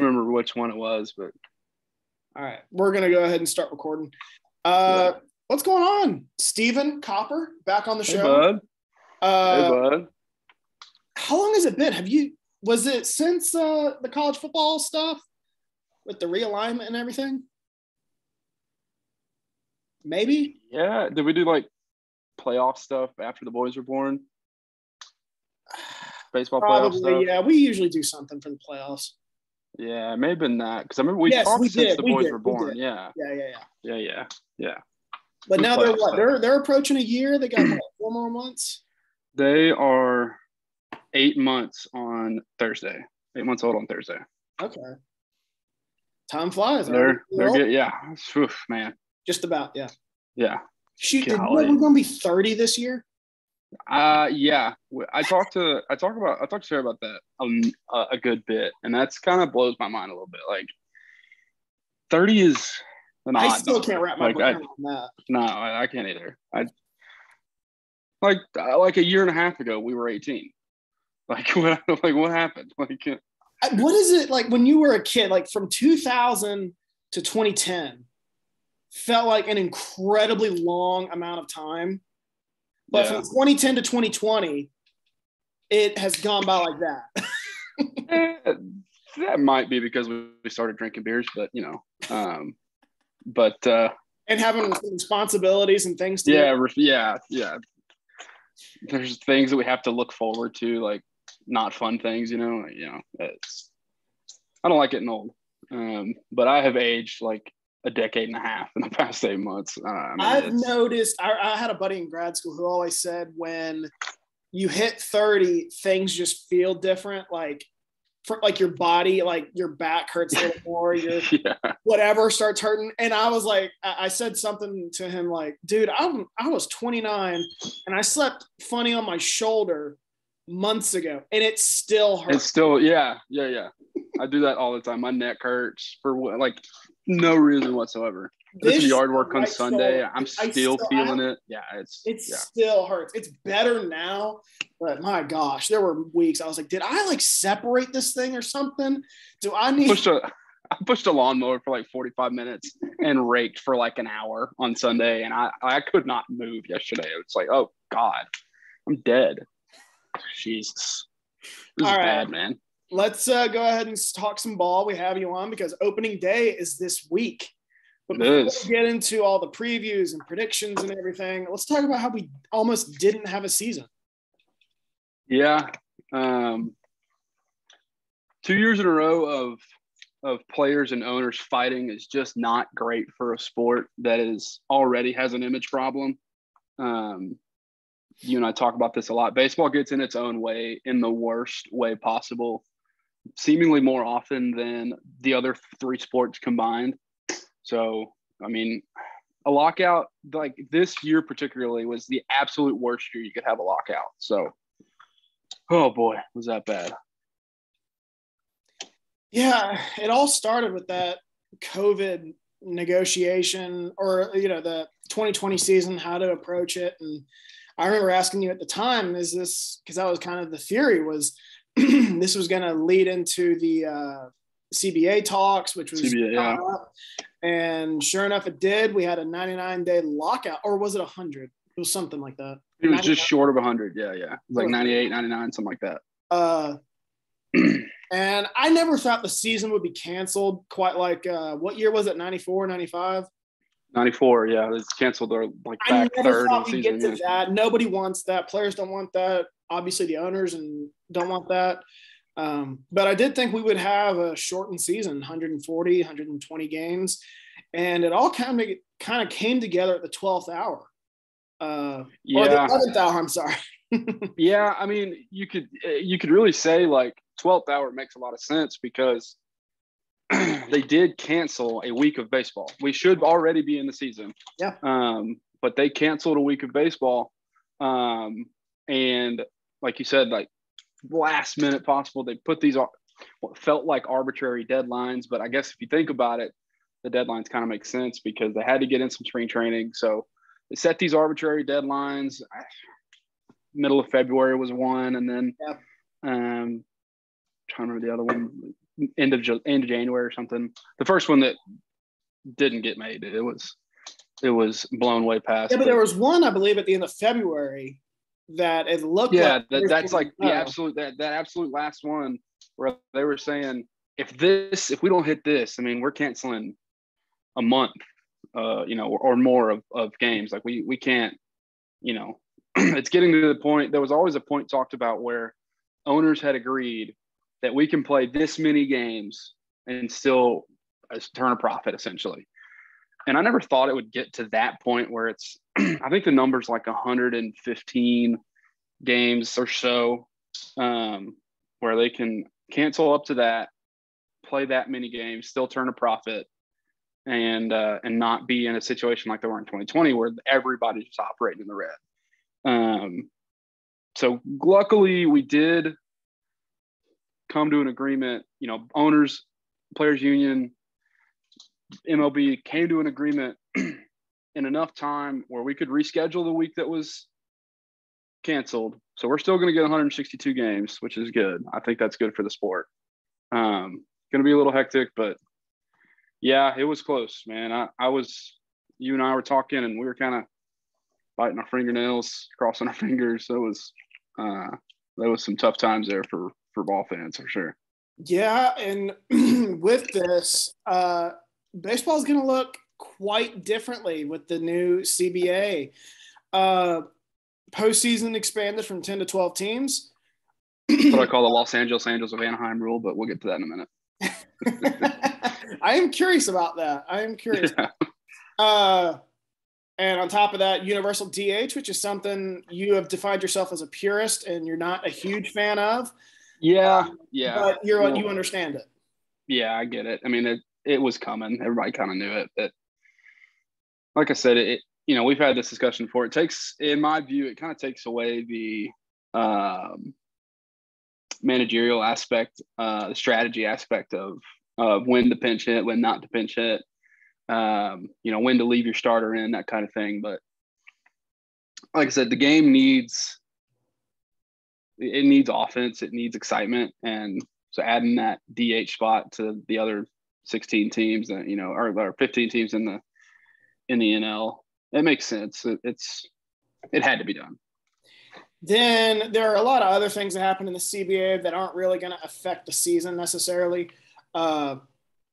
remember which one it was, but all right, we're gonna go ahead and start recording. What's going on, Steven Copper? Back on the hey show. bud. Hey Uh, bud. how long has it been? Was it since the college football stuff with the realignment and everything? Maybe. Yeah, did we do like playoff stuff after the boys were born? Baseball playoff stuff? Probably, yeah. We usually do something for the playoffs. Yeah, it may have been that because I remember we Yes, talked we since did. the We boys did. were We born. did. Yeah, Yeah. yeah. But It was now they're playoff what? stuff. They're approaching a year. They got 4 more months. They are 8 months on Thursday. 8 months old on Thursday. Okay. Time flies. They're good. Yeah. Oof, man. Just about. Yeah. Yeah. Shoot, did you know we're going to be 30 this year? Yeah. I talked to Sarah about that a good bit, and that's kind of blows my mind a little bit. Like 30 is an I odd still number. can't wrap my brain around that. No, I can't either. Like a year and a half ago, we were 18. Like what happened? What is it like when you were a kid? Like from 2000 to 2010, felt like an incredibly long amount of time. But from 2010 to 2020, it has gone by like that. That might be because we started drinking beers, but and having responsibilities and things to do. Yeah. There's things that we have to look forward to, like not fun things, I don't like getting old. But I have aged like a decade and a half in the past 8 months. I've noticed, I had a buddy in grad school who always said when you hit 30, things just feel different. Like your body, like your back hurts a little more, your whatever starts hurting. And I was like, I said something to him like, dude, I was 29 and I slept funny on my shoulder months ago and it still hurts. It's still, yeah. I do that all the time. My neck hurts for like no reason whatsoever. This yard work on Sunday. I'm still feeling it. Yeah, it still hurts. It's better now, but my gosh, there were weeks I was like, did I like separate this thing or something? Do I need? I pushed a lawnmower for like 45 minutes and raked for like an hour on Sunday, and I could not move yesterday. It's like, oh God, I'm dead. Jesus, this is bad, man. Let's go ahead and talk some ball. We have you on because opening day is this week. But before we get into all the previews and predictions and everything, let's talk about how we almost didn't have a season. Yeah. 2 years in a row of players and owners fighting is just not great for a sport that already has an image problem. You and I talk about this a lot. Baseball gets in its own way in the worst way possible, seemingly more often than the other three sports combined. So, I mean, a lockout like this year particularly was the absolute worst year you could have a lockout. So, oh boy, was that bad. Yeah, it all started with that COVID negotiation or, the 2020 season, how to approach it. And I remember asking you at the time, because that was kind of the theory was this was going to lead into the CBA talks, which was up. And sure enough, it did. We had a 99-day lockout, or was it 100? It was something like that. It was just short of 100. Yeah. It was like 98, 99, something like that. And I never thought the season would be canceled quite like, what year was it? 94, 95? 94, yeah. It was canceled like back third of the season. Get to that. Nobody wants that. Players don't want that. Obviously, the owners don't want that. But I did think we would have a shortened season, 140, 120 games. And it all kind of came together at the 12th hour. Or the 11th hour, I'm sorry. Yeah, I mean, you could really say like 12th hour makes a lot of sense because they did cancel a week of baseball. We should already be in the season. Yeah. But they canceled a week of baseball. And like you said, like last minute possible, they put these what felt like arbitrary deadlines. But I guess if you think about it, the deadlines kind of make sense because they had to get in some spring training. So they set these arbitrary deadlines. Middle of February was one. And then trying to remember the other one. end of January or something. The first one that didn't get made, it was blown way past. Yeah, but there was one, I believe, at the end of February that it looked like. Yeah, that's like the absolute that absolute last one where they were saying if we don't hit this, I mean, we're canceling a month, or more of games. Like we can't, it's getting to the point. There was always a point talked about where owners had agreed that we can play this many games and still turn a profit, essentially. And I never thought it would get to that point where it's, I think the number's like 115 games or so, where they can cancel up to that, play that many games, still turn a profit, and not be in a situation like they were in 2020 where everybody's just operating in the red. So luckily we did come to an agreement, owners, players union, MLB came to an agreement in enough time where we could reschedule the week that was canceled. So we're still going to get 162 games, which is good. I think that's good for the sport. Going to be a little hectic, but yeah, it was close, man. You and I were talking and we were kind of biting our fingernails, crossing our fingers. There was some tough times there for ball fans for sure. Yeah. And with this, baseball is going to look quite differently with the new CBA. Postseason expanded from 10 to 12 teams. That's what I call the Los Angeles Angels of Anaheim rule, but we'll get to that in a minute. I am curious about that. Yeah. And on top of that, universal DH, which is something you have defined yourself as a purist and you're not a huge fan of. Yeah. But you understand it. Yeah, I get it. I mean, it was coming. Everybody kind of knew it. But like I said, we've had this discussion before. It takes, in my view, it kind of takes away the managerial aspect, the strategy aspect of when to pinch hit, when not to pinch hit, when to leave your starter in, that kind of thing. But like I said, the game needs offense. It needs excitement. And so adding that DH spot to the other 16 teams that, or 15 teams in the NL, it makes sense. It had to be done. Then there are a lot of other things that happen in the CBA that aren't really going to affect the season necessarily.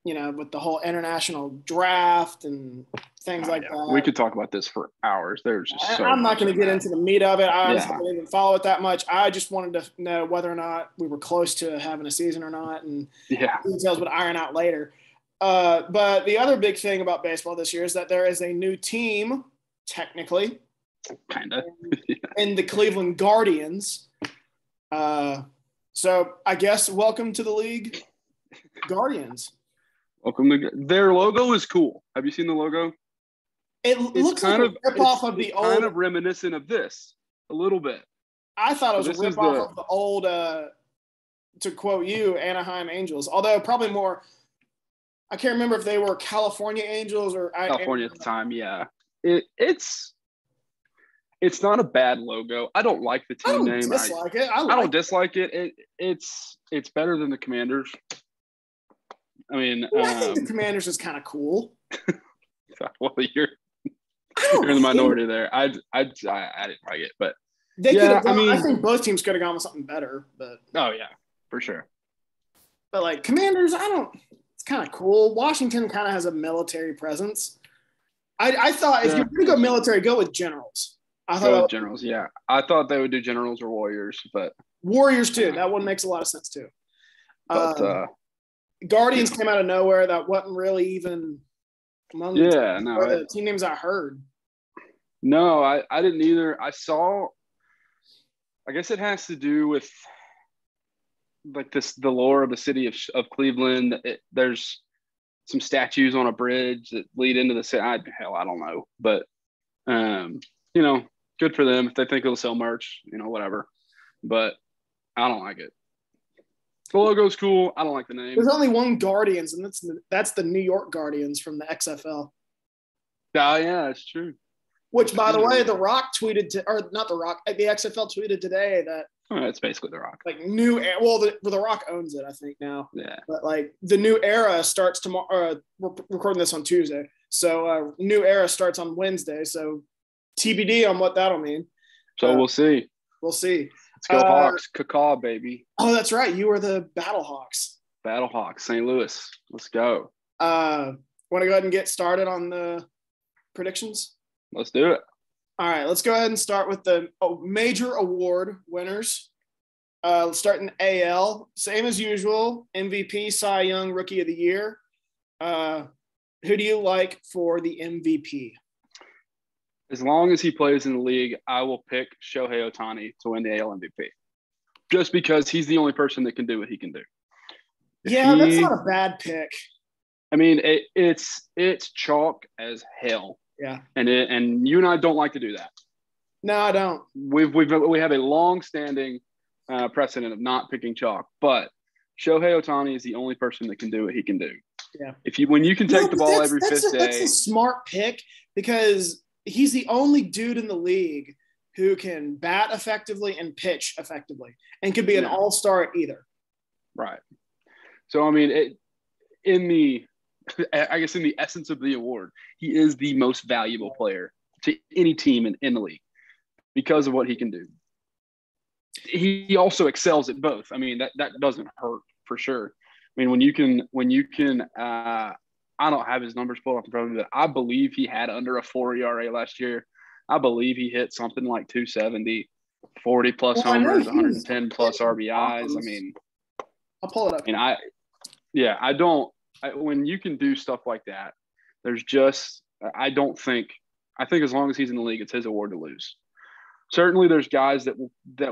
With the whole international draft and things like that. We could talk about this for hours. There's just so I'm not going to get into the meat of it. I didn't even follow it that much. I just wanted to know whether or not we were close to having a season or not, and details would iron out later. But the other big thing about baseball this year is that there is a new team, technically, kind of, in the Cleveland Guardians. So I guess welcome to the league, Guardians. Welcome to their logo is cool. Have you seen the logo? It looks kind like a rip-off of the old. Kind of reminiscent of this a little bit. I thought it was a rip-off of the old, to quote you, Anaheim Angels. Although probably more, I can't remember if they were California Angels or California at the time. Yeah, it's not a bad logo. I don't like the team name. I dislike it. I don't dislike it. It's better than the Commanders. I mean, I think the Commanders is kind of cool. Well, you're in the minority there. I didn't like it, but they could have. I think both teams could have gone with something better. But for sure. But like Commanders, it's kind of cool. Washington kind of has a military presence. I thought if you're going to go military, go with Generals. Generals. Yeah, I thought they would do Generals or Warriors, but Warriors too. That one makes a lot of sense too. But Guardians came out of nowhere. That wasn't really even among the team names I heard. No, I didn't either. I guess it has to do with like the lore of the city of Cleveland. There's some statues on a bridge that lead into the city. I don't know, but good for them if they think it'll sell merch. Whatever. But I don't like it. The logo's cool. I don't like the name. There's only one Guardians, and that's the New York Guardians from the XFL. Oh, yeah, that's true. Which, by the way, The Rock tweeted – or not The Rock. The XFL tweeted today that It's basically The Rock. Like new era. Well, the Rock owns it, I think now. Yeah. But like the new era starts tomorrow. We're recording this on Tuesday, so new era starts on Wednesday. So TBD on what that'll mean. So we'll see. We'll see. Let's go Hawks. Caw, baby. Oh, that's right. You were the Battle Hawks. Battle Hawks, St. Louis. Let's go. Want to go ahead and get started on the predictions? Let's do it. All right, let's go ahead and start with the major award winners. Let's start in AL. Same as usual, MVP, Cy Young, Rookie of the Year. Who do you like for the MVP? As long as he plays in the league, I will pick Shohei Ohtani to win the AL MVP. Just because he's the only person that can do what he can do. That's not a bad pick. I mean, it's chalk as hell. Yeah. And you and I don't like to do that. No, I don't. We have a long-standing precedent of not picking chalk, but Shohei Ohtani is the only person that can do what he can do. Yeah. When you can take the ball every fifth day. That's a smart pick because he's the only dude in the league who can bat effectively and pitch effectively and could be an all-star at either. Right. So, I mean, in the essence of the award, he is the most valuable player to any team in the league because of what he can do. He also excels at both. I mean, that doesn't hurt for sure. I mean, when you can, I don't have his numbers pulled off in front of me, but I believe he had under a 4 ERA last year. I believe he hit something like 270, 40 plus homers, 110 plus RBIs. I mean, I'll pull it up. I mean, when you can do stuff like that, I think as long as he's in the league, it's his award to lose. Certainly there's guys that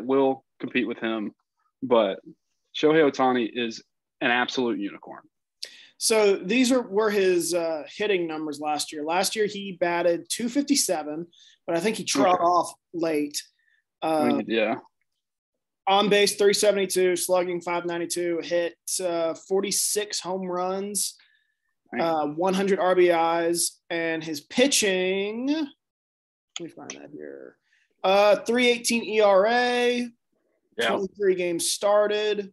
will compete with him, but Shohei Ohtani is an absolute unicorn. So these were his hitting numbers last year. Last year he batted 257, but I think he trot off late. Yeah. On base 372, slugging 592, hit 46 home runs, 100 RBIs, and his pitching. Let me find that here. 3.18 ERA, 23 games started.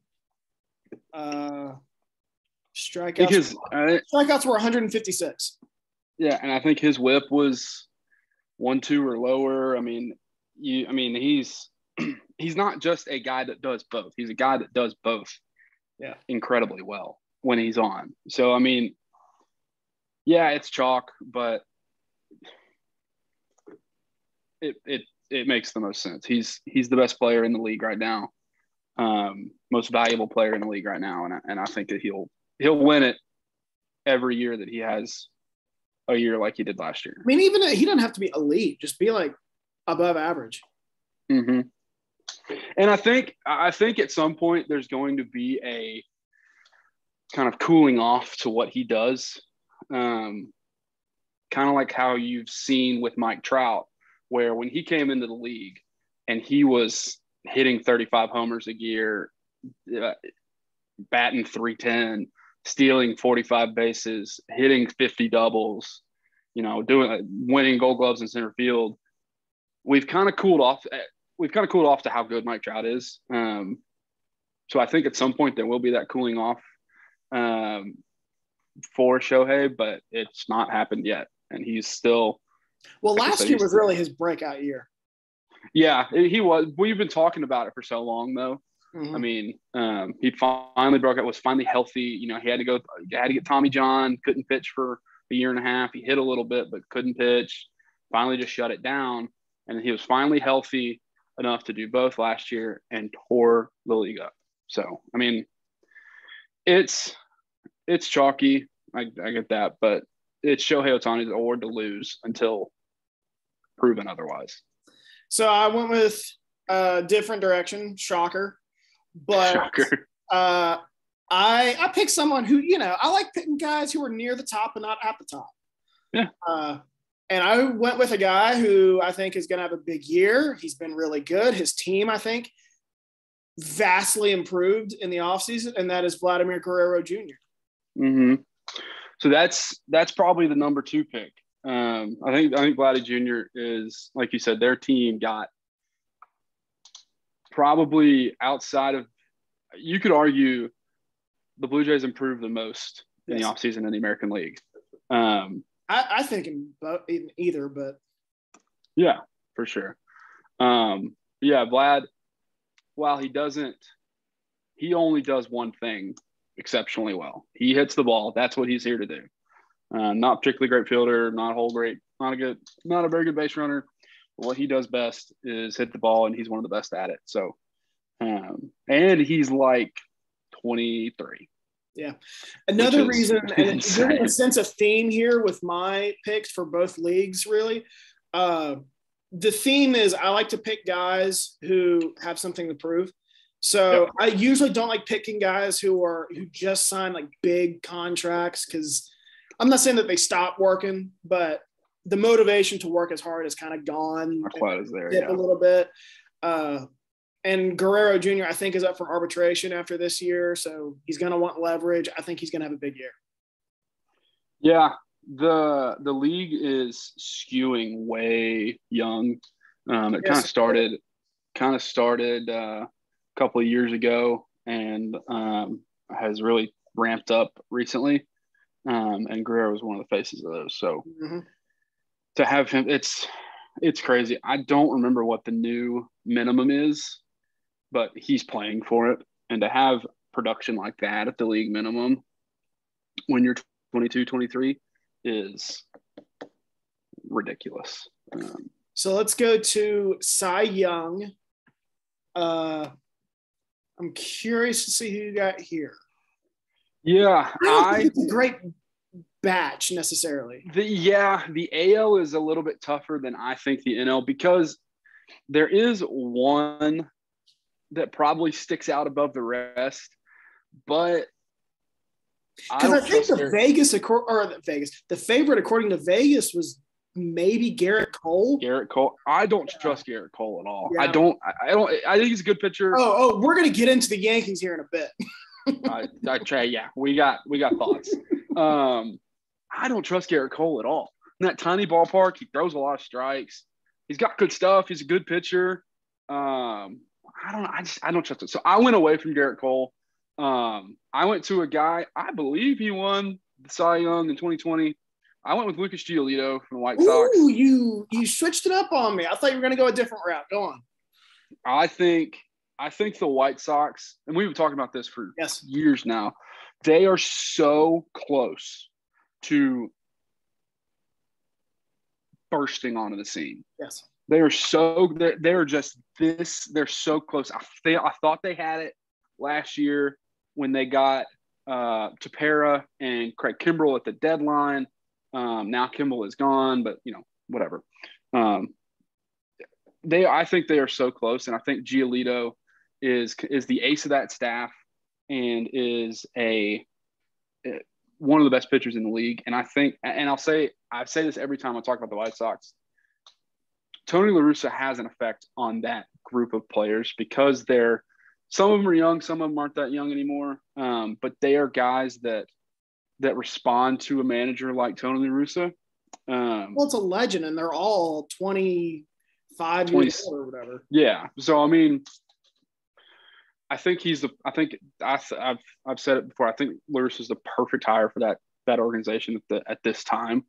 Strikeouts were 156. Yeah, and I think his WHIP was 1.2 or lower. I mean, he's not just a guy that does both. He's a guy that does both incredibly well when he's on. So, I mean, yeah, it's chalk, but it makes the most sense. He's the best player in the league right now, most valuable player in the league right now, and I think that he'll win it every year that he has a year like he did last year. I mean, even he doesn't have to be elite; just be like above average. Mm-hmm. And I think at some point there's going to be a kind of cooling off to what he does, kind of like how you've seen with Mike Trout, where when he came into the league and he was hitting 35 homers a year, batting 310, stealing 45 bases, hitting 50 doubles, winning Gold Gloves in center field. We've kind of cooled off to how good Mike Trout is. So I think at some point there will be that cooling off for Shohei, but it's not happened yet. And he's still – Well, last year was really his breakout year. Yeah, he was. We've been talking about it for so long, though. Mm-hmm. I mean, he finally broke out, was finally healthy. He had to get Tommy John, couldn't pitch for a year and a half. He hit a little bit, but couldn't pitch. Finally just shut it down. And he was finally healthy enough to do both last year and tore the league up. So, I mean, it's chalky. I get that, but it's Shohei Ohtani's award to lose until proven otherwise. So I went with a different direction. Shocker. But Shocker. I picked someone who, I like picking guys who are near the top and not at the top. Yeah. And I went with a guy who I think is going to have a big year. He's been really good. His team, I think, vastly improved in the offseason, and that is Vladimir Guerrero Jr. Mm-hmm. So that's probably the number 2 pick. I think Vladdy Jr. is, like you said, their team got probably outside of – you could argue the Blue Jays improved the most in the offseason in the American League. I think in either, but – yeah, for sure. Vlad, while he only does one thing exceptionally well. He hits the ball. That's what he's here to do. Not particularly great fielder, not a very good base runner. What he does best is hit the ball, and he's one of the best at it. So, and he's like 23. Yeah. Another reason, and there's a sense of theme here with my picks for both leagues, really. The theme is I like to pick guys who have something to prove. So I usually don't like picking guys who just signed like big contracts, because I'm not saying that they stop working, but the motivation to work as hard is kind of gone. Not quite as there, a little bit. And Guerrero Jr., I think, is up for arbitration after this year, so he's going to want leverage. I think he's going to have a big year. Yeah, the league is skewing way young. It kind of started a couple of years ago and has really ramped up recently. And Guerrero is one of the faces of those. So to have him, it's crazy. I don't remember what the new minimum is, but he's playing for it. And to have production like that at the league minimum when you're 22, 23 is ridiculous. So let's go to Cy Young. I'm curious to see who you got here. Yeah, I don't think it's a great batch necessarily. The AL is a little bit tougher than I think the NL, because there is one that probably sticks out above the rest, but because I think the favorite according to Vegas was maybe Garrett Cole. I don't trust Garrett Cole at all. Yeah. I think he's a good pitcher. Oh, we're gonna get into the Yankees here in a bit. We got thoughts. I don't trust Garrett Cole at all. In that tiny ballpark, he throws a lot of strikes. He's got good stuff. He's a good pitcher. I don't trust it. So I went away from Garrett Cole. I went to a guy, I believe he won the Cy Young in 2020. I went with Lucas Giolito from the White Sox. Ooh, you switched it up on me. I thought you were going to go a different route. Go on. I think the White Sox, and we've been talking about this for years now, they are so close to bursting onto the scene. Yes. They're so close. I thought they had it last year when they got Tepera and Craig Kimbrell at the deadline. Now Kimbrell is gone, but whatever. I think they are so close, and I think Giolito is the ace of that staff and is one of the best pitchers in the league. And I think, and I say this every time I talk about the White Sox, Tony La Russa has an effect on that group of players, because some of them are young, some of them aren't that young anymore. But they are guys that respond to a manager like Tony La Russa. Well, it's a legend, and they're all 25 years old or whatever. Yeah. So, I mean, I've said it before. I think La Russa is the perfect hire for that organization at this time.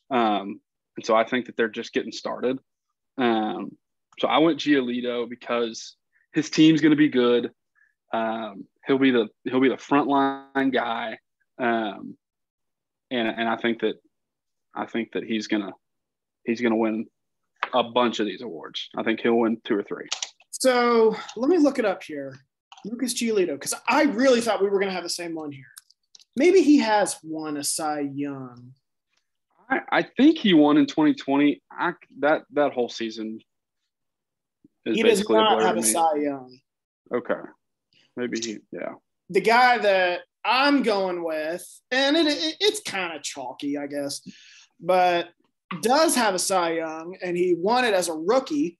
And so I think that they're just getting started. So I went Giolito because his team's going to be good. He'll be the frontline guy. And I think that he's gonna win a bunch of these awards. I think he'll win 2 or 3. So let me look it up here. Lucas Giolito, because I really thought we were gonna have the same one here. Maybe he has won a Cy Young. I think he won in 2020. That whole season is he basically does not a blur have to a me. Cy Young. Okay, maybe yeah. The guy that I'm going with, and it's kind of chalky, I guess, but does have a Cy Young, and he won it as a rookie,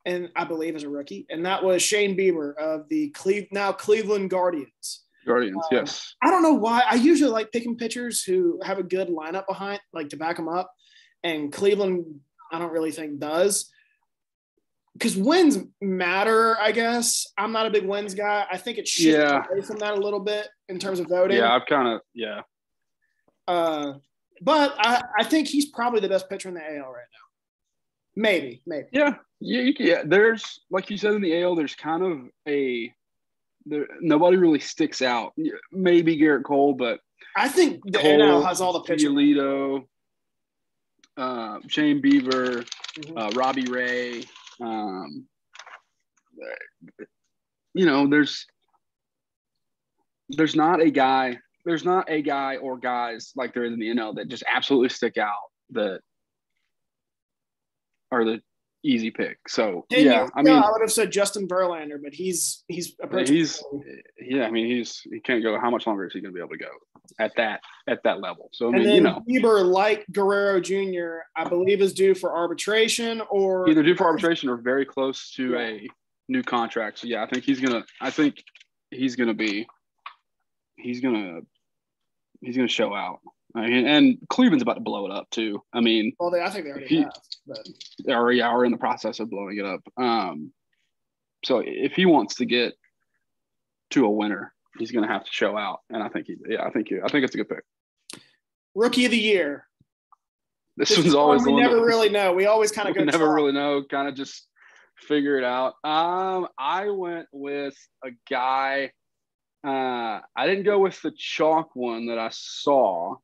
and I believe as a rookie, and that was Shane Bieber of the Cleveland Guardians. Yes. I don't know why. I usually like picking pitchers who have a good lineup behind, like to back them up, and Cleveland, I don't really think does. because wins matter, I guess. I'm not a big wins guy. I think it shifted away from that a little bit in terms of voting. Yeah, I've kind of but I think he's probably the best pitcher in the AL right now. Maybe. Yeah. There's, like you said, in the AL, there's kind of nobody really sticks out. Maybe Garrett Cole, but I think the NL has all the pitchers. Giolito, Shane Bieber, Robbie Ray. There's not a guy or guys like there is in the NL that just absolutely stick out that are the easy pick. So I would have said Justin Verlander, but he's approaching. He can't go. How much longer is he going to be able to go at that level? So Bieber, like Guerrero Jr., I believe is due for arbitration or either due for arbitration or very close to a new contract. So I think he's gonna show out. I mean, and Cleveland's about to blow it up too. I mean, I think they already have. But they already are in the process of blowing it up. So if he wants to get to a winner, he's going to have to show out. And I think it's a good pick. Rookie of the year. This one's always we never really know. We always kind of really know. Kind of just figure it out. I went with a guy. I didn't go with the chalk one that I saw.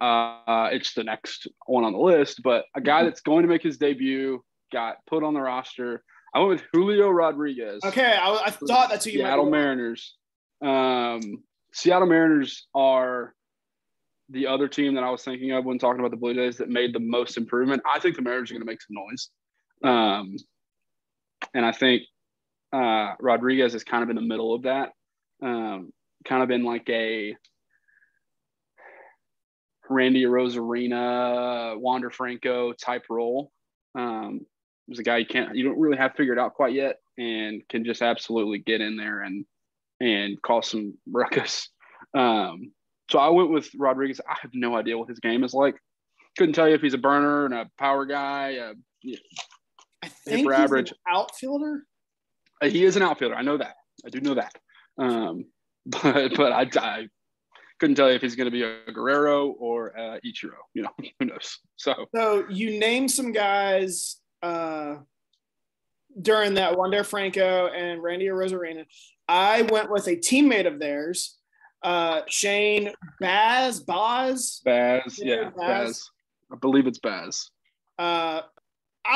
It's the next one on the list, but a guy that's going to make his debut got put on the roster. I went with Julio Rodriguez. Okay, I thought that's who you Seattle Mariners. Seattle Mariners are the other team that I was thinking of when talking about the Blue Jays that made the most improvement. I think the Mariners are going to make some noise. And I think Rodriguez is kind of in the middle of that. Kind of in like a Randy Arozarena, Wander Franco type role. He's a guy you don't really have figured out quite yet, and can just absolutely get in there and cause some ruckus. So I went with Rodriguez. I have no idea what his game is like. Couldn't tell you if he's a burner and a power guy. I think he's average. An outfielder. He is an outfielder. I know that. I do know that. But I couldn't tell you if he's going to be a Guerrero or Ichiro. Who knows? So you named some guys during that Wander Franco and Randy Arozarena. I went with a teammate of theirs, Shane Baz. Baz. I believe it's Baz. I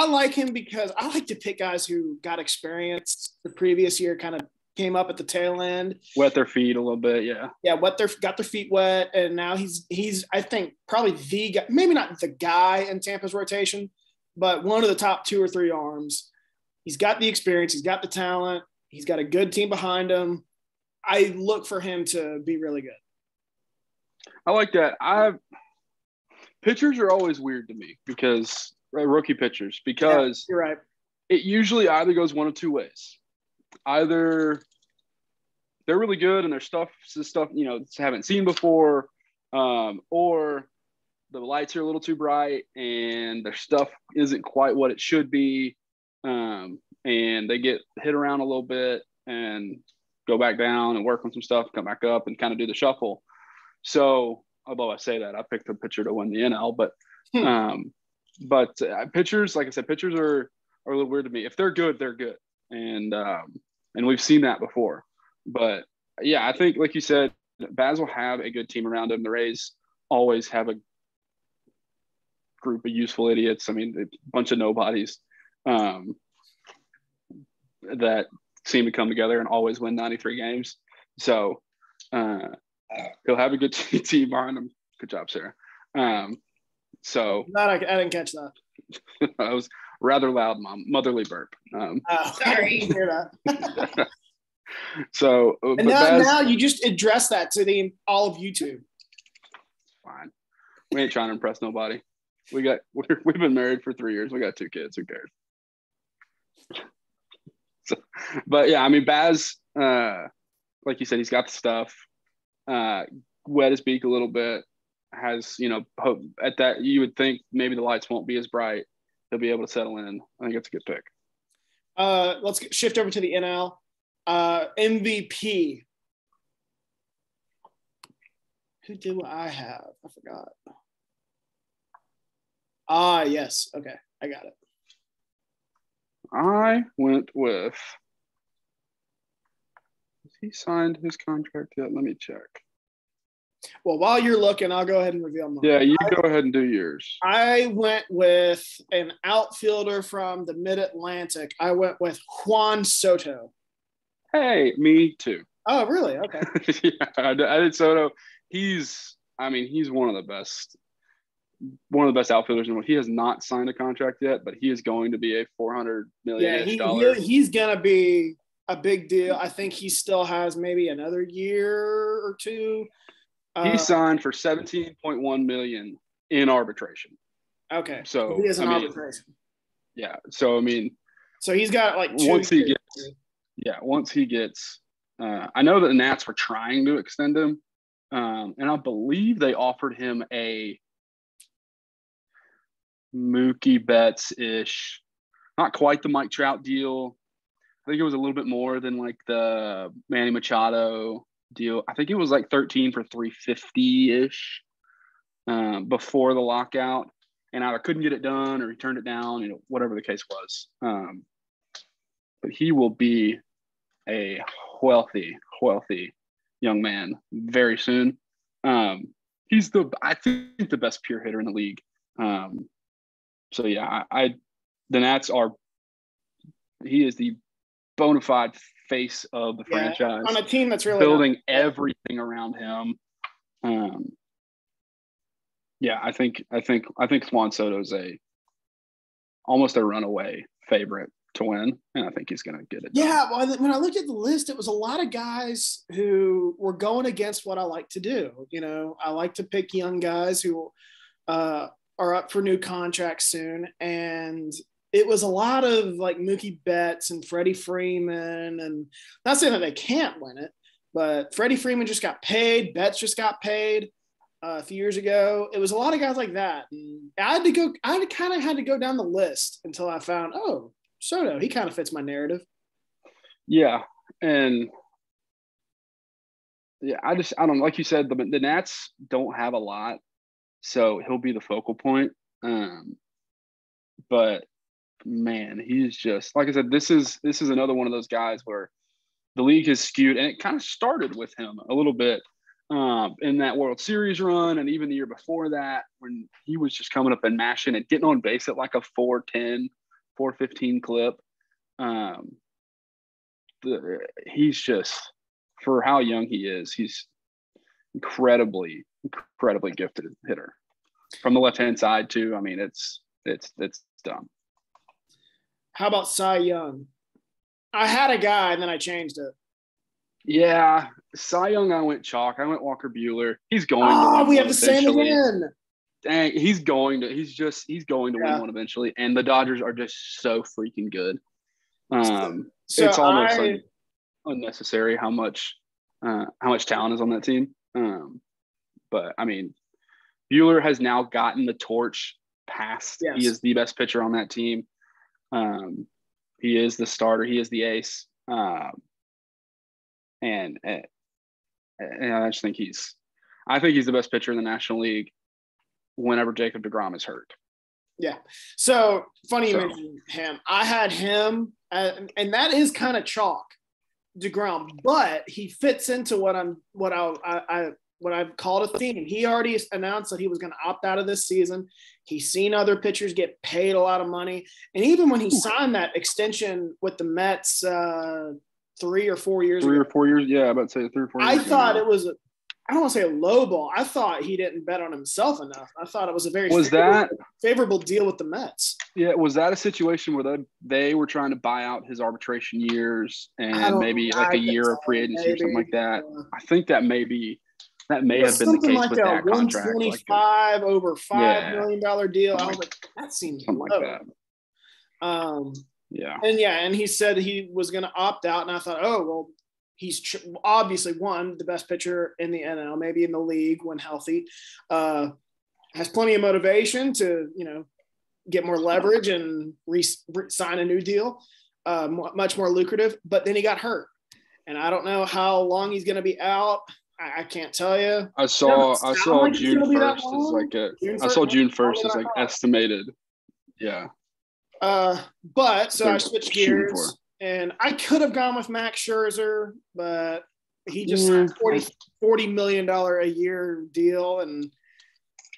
like him because I like to pick guys who got experience the previous year, kind of came up at the tail end, wet their feet a little bit. Got their feet wet, and now he's I think probably the guy, maybe not the guy in Tampa's rotation, but one of the top 2 or 3 arms. He's got the experience, he's got the talent, he's got a good team behind him. I look for him to be really good. I like that. Pitchers are always weird to me because rookie pitchers, because you're right. It usually either goes one of two ways. Either they're really good and their stuff haven't seen before, or the lights are a little too bright and their stuff isn't quite what it should be, and they get hit around a little bit and go back down and work on some stuff, come back up and kind of do the shuffle. So although I say that, I picked a pitcher to win the NL, but pitchers, like I said, pitchers are a little weird to me. If they're good, they're good. And we've seen that before. But I think, like you said, Baz will have a good team around him. The Rays always have a group of useful idiots. I mean, a bunch of nobodies that seem to come together and always win 93 games. So he'll have a good team behind him. Good job, Sarah. I didn't catch that. I was rather loud, motherly burp. Sorry. Hear that. So, and now you just address that to all of YouTube. Fine. We ain't trying to impress nobody. We've been married for 3 years. We got 2 kids. Who cares? So, but I mean, Baz, like you said, he's got the stuff. Wet his beak a little bit. Has, hope at that. You would think maybe the lights won't be as bright. He'll be able to settle in. I think it's a good pick. Let's shift over to the NL. MVP. Who do I have? I forgot. Yes. Okay, I got it. I went with. Has he signed his contract yet? Let me check. Well, while you're looking, I'll go ahead and reveal mine. Yeah, you go ahead and do yours. I went with an outfielder from the Mid-Atlantic. I went with Juan Soto. Hey, me too. Oh, really? Okay. Yeah, I did Soto. He's one of the best outfielders in the world. He has not signed a contract yet, but he is going to be a $400 million. He's gonna be a big deal. I think he still has maybe another year or two. He signed for $17.1 million in arbitration. Okay, so he is an arbitration. Yeah, so so he's got like 2 once years. Once he gets, I know that the Nats were trying to extend him, and I believe they offered him a Mookie Betts-ish, not quite the Mike Trout deal. I think it was a little bit more than like the Manny Machado deal. I think it was like 13 for 350-ish before the lockout, and either couldn't get it done or he turned it down, whatever the case was. But he will be a wealthy young man very soon. He's I think the best pure hitter in the league. So yeah, the Nats he is the bona fide face of the franchise on a team that's really building everything around him. I think Juan Soto is almost a runaway favorite to win, and I think he's going to get it done. Yeah, well, when I looked at the list, it was a lot of guys who were going against what I like to do. I like to pick young guys who are up for new contracts soon, and it was a lot of like Mookie Betts and Freddie Freeman, and not saying that they can't win it, but Freddie Freeman just got paid. Betts just got paid a few years ago. It was a lot of guys like that. And I kind of had to go down the list until I found, Soto, he kind of fits my narrative. Yeah. And yeah, I don't know. Like you said, the Nats don't have a lot, so he'll be the focal point. But man, he's just, like I said, this is another one of those guys where the league has skewed, and it kind of started with him a little bit in that World Series run, and even the year before that when he was just coming up and mashing and getting on base at like a 410, 415 clip. He's just, for how young he is, he's incredibly gifted hitter from the left-hand side too. I mean, it's dumb. How about Cy Young? I had a guy and then I changed it. Yeah, Cy Young, I went chalk. I went Walker Buehler. He's going to win. We have the same again. Dang, he's going to win one eventually. And the Dodgers are just so freaking good. It's almost unnecessary how much talent is on that team. But I mean, Buehler has now gotten the torch passed. Yes. He is the best pitcher on that team. He is the starter. He is the ace. And I just think he's the best pitcher in the National League whenever Jacob deGrom is hurt. Yeah. So funny you mentioned him. I had him, and that is kind of chalk, deGrom, but he fits into what I've called a theme. He already announced that he was going to opt out of this season. He's seen other pitchers get paid a lot of money, and even when he signed that extension with the Mets 3 or 4 years ago. 3 or 4 years, yeah, about to say 3 or 4 years. I thought it was I don't want to say a low ball. I thought he didn't bet on himself enough. I thought it was a very favorable deal with the Mets. Yeah, was that a situation where they were trying to buy out his arbitration years and maybe like a year of free agency or something like that? I think that may have been the case like with that contract. 125 over $5 million deal. I was like, that seems something low. like that. And he said he was going to opt out, and I thought, he's obviously the best pitcher in the NL, maybe in the league when healthy. Has plenty of motivation to, get more leverage and sign a new deal. much more lucrative, but then he got hurt. And I don't know how long he's going to be out. I can't tell you. I saw June 1st is like estimated. Yeah. But so I switched gears and I could have gone with Max Scherzer, but he just signed $40 million a year deal. And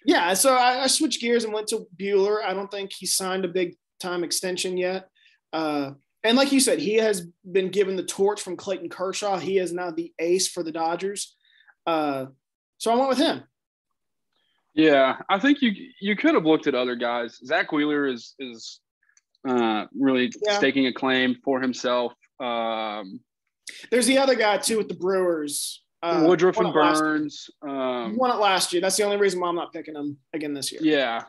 yeah, so I switched gears and went to Buehler. I don't think he signed a big time extension yet. And like you said, he has been given the torch from Clayton Kershaw. He is now the ace for the Dodgers. So I went with him. Yeah, I think you could have looked at other guys. Zach Wheeler is really staking a claim for himself. There's the other guy too with the Brewers. Woodruff and Burns. Won it last year. That's the only reason why I'm not picking him again this year. Yeah.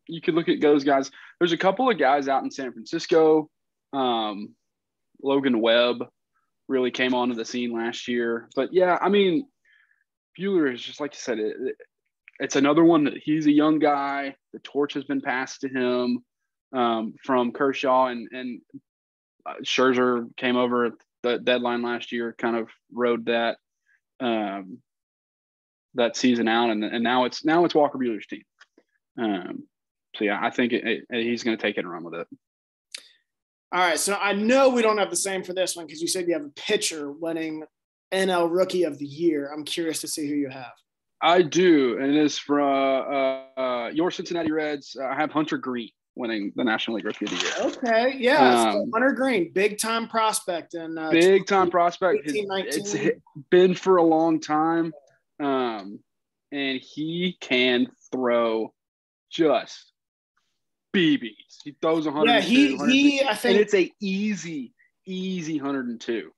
You could look at those guys. There's a couple of guys out in San Francisco. Logan Webb really came onto the scene last year. But, yeah, I mean, Buehler is just like you said, it's another one that he's a young guy. The torch has been passed to him from Kershaw, and Scherzer came over at the deadline last year, kind of rode that that season out, and now it's Walker Buehler's team. So yeah, I think he's going to take it and run with it. All right, so I know we don't have the same for this one because you said you have a pitcher winning NL Rookie of the Year. I'm curious to see who you have. I do, and it is for your Cincinnati Reds. I have Hunter Green winning the National League Rookie of the Year. Okay, yeah, so Hunter Green, big-time prospect. Big-time prospect. It's been for a long time, and he can throw just BBs. He throws 102. Yeah, I think, and it's a easy 102.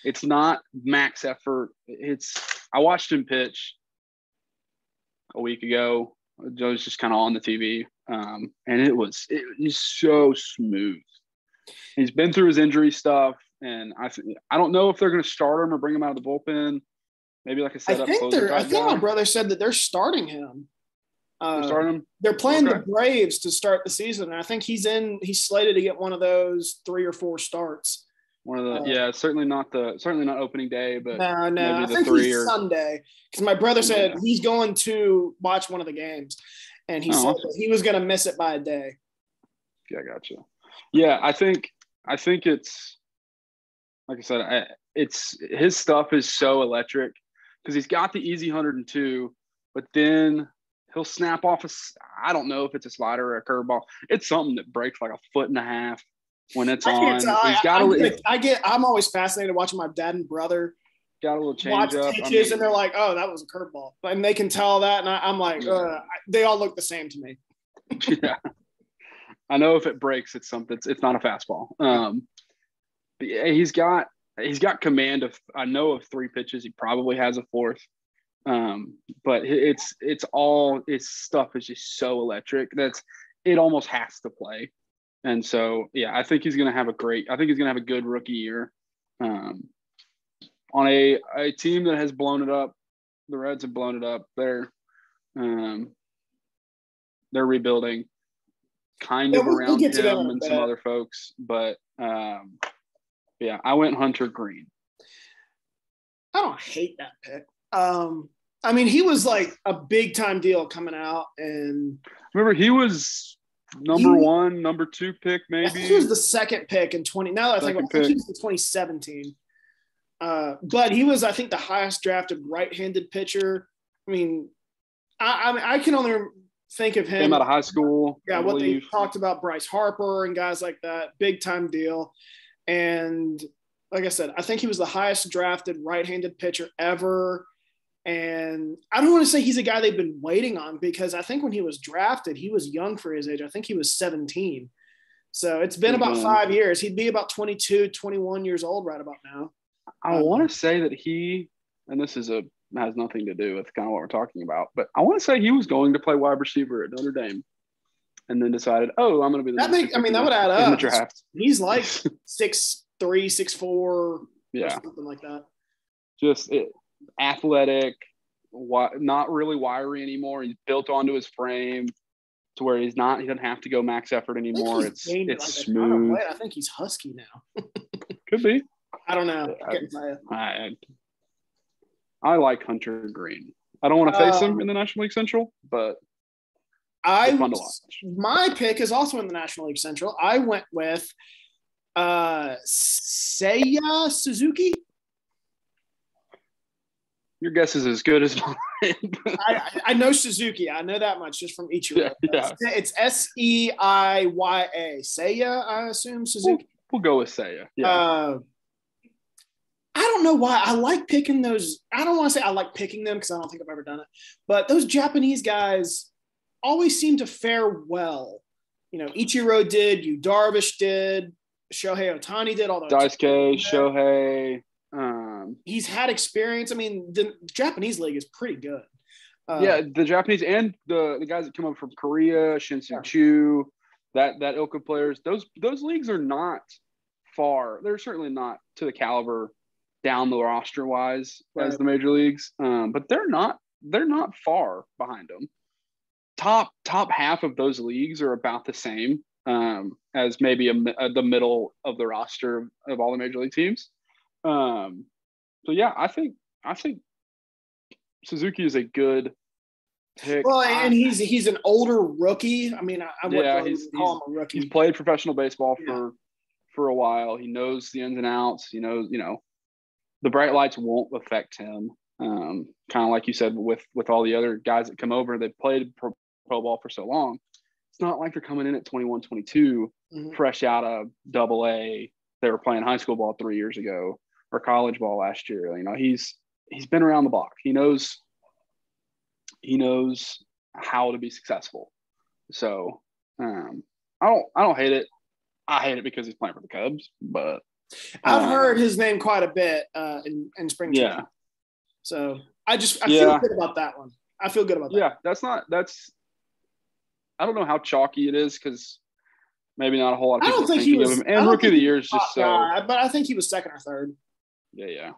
It's not max effort. I watched him pitch a week ago. It was just kind of on the TV, and he's so smooth. He's been through his injury stuff, and I don't know if they're going to start him or bring him out of the bullpen. Maybe like a setup. I think my brother said that they're starting him. They're playing the Braves to start the season. And I think he's slated to get one of those 3 or 4 starts. One of the certainly not opening day, but no, maybe I the think 3 he's Sunday because my brother said he's going to watch one of the games, and he said that he was going to miss it by a day. Yeah, gotcha. Yeah, I think it's like I said, it's his stuff is so electric because he's got the easy 102, but then he'll snap off I don't know if it's a slider or a curveball. It's something that breaks like 1.5 feet when it's on. I'm always fascinated watching my dad and brother got a little change up. Pitches, and they're like, "Oh, that was a curveball," and they can tell that. And I'm like, they all look the same to me. Yeah, I know if it breaks, it's something. It's not a fastball. But yeah, he's got command of. I know of 3 pitches. He probably has a 4th. But it's all his stuff is just so electric it almost has to play. And so, yeah, I think he's going to have a good rookie year. On a team that has blown it up, the Reds have blown it up. They're rebuilding kind of around him and some other folks, but yeah, I went Hunter Green. I don't hate that pick. I mean, he was like a big time deal coming out, and remember he was number 2 pick, maybe. I think he was the 2nd pick in 20. Now that I think he was in 2017. But he was, I think, the highest drafted right-handed pitcher. I mean, I can only think of him. Came out of high school. Yeah, what they talked about, Bryce Harper and guys like that, big time deal. And like I said, I think he was the highest drafted right-handed pitcher ever. And I don't want to say he's a guy they've been waiting on because I think when he was drafted, he was young for his age. I think he was 17. So it's been about 5 years. He'd be about 22, 21 years old right about now. I want to say that and this has nothing to do with kind of what we're talking about, but I want to say he was going to play wide receiver at Notre Dame and then decided, I'm going to be the that would add up. He's like 6'3", 6'4", yeah, something like that. Just athletic, not really wiry anymore. He's built onto his frame. to where he doesn't have to go max effort anymore. It's smooth. I think he's husky now. Could be. I don't know. I like Hunter Green. I don't want to face him in the National League Central, but it's fun to watch. My pick is also in the National League Central. I went with Seiya Suzuki. Your guess is as good as mine. I know Suzuki. I know that much just from Ichiro. Yeah. It's Seiya. Seiya, I assume, Suzuki. We'll go with Seiya. Yeah. I don't know why I like picking those. I don't want to say I like picking them because I don't think I've ever done it. But those Japanese guys always seem to fare well. You know, Ichiro did, Yu Darvish did, Shohei Ohtani did, all those. Daisuke, Shohei. He's had experience. I mean, the Japanese league is pretty good. The Japanese and the guys that come up from Korea, Shin-Soo Choo, that ilk of players, those leagues are not far. They're certainly not to the caliber down the roster wise as the major leagues, but they're not far behind them. Top half of those leagues are about the same as maybe the middle of the roster of all the major league teams. So yeah, I think Suzuki is a good pick. Well, and he's an older rookie. I mean, I wouldn't call him a rookie. He's played professional baseball for a while. He knows the ins and outs. He knows, the bright lights won't affect him. Kind of like you said with all the other guys that come over, they've played pro ball for so long. It's not like they're coming in at 21, 22, fresh out of AA. They were playing high school ball 3 years ago or college ball last year. He's been around the block. He knows how to be successful. So I don't hate it. I hate it because he's playing for the Cubs, but I've heard his name quite a bit in spring training. Yeah. So I feel good about that one. I feel good about that. Yeah, I don't know how chalky it is because maybe not a whole lot of people I don't think he was, of him. And Rookie of the Year is just but I think he was second or third. Yeah.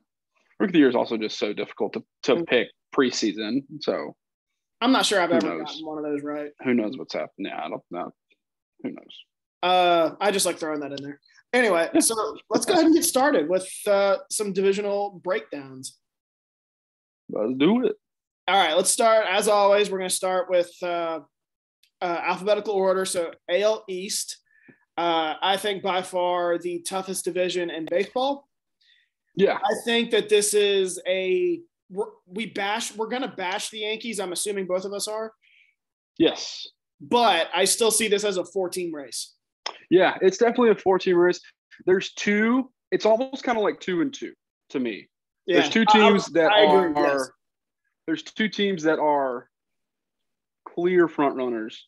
Rookie of the Year is also just so difficult to pick preseason. So I'm not sure I've ever gotten one of those right. Who knows what's happening? Yeah, I don't know. Who knows? I just like throwing that in there. Anyway, so let's go ahead and get started with some divisional breakdowns. Let's do it. All right, let's start. As always, we're going to start with alphabetical order. So AL East, I think by far the toughest division in baseball. Yeah. I think that this is we're going to bash the Yankees. I'm assuming both of us are. Yes. But I still see this as a 4-team race. Yeah, it's definitely a 4-team race. There's two. It's almost kind of like 2 and 2 to me. Yeah. There's two teams There's two teams that are clear front runners,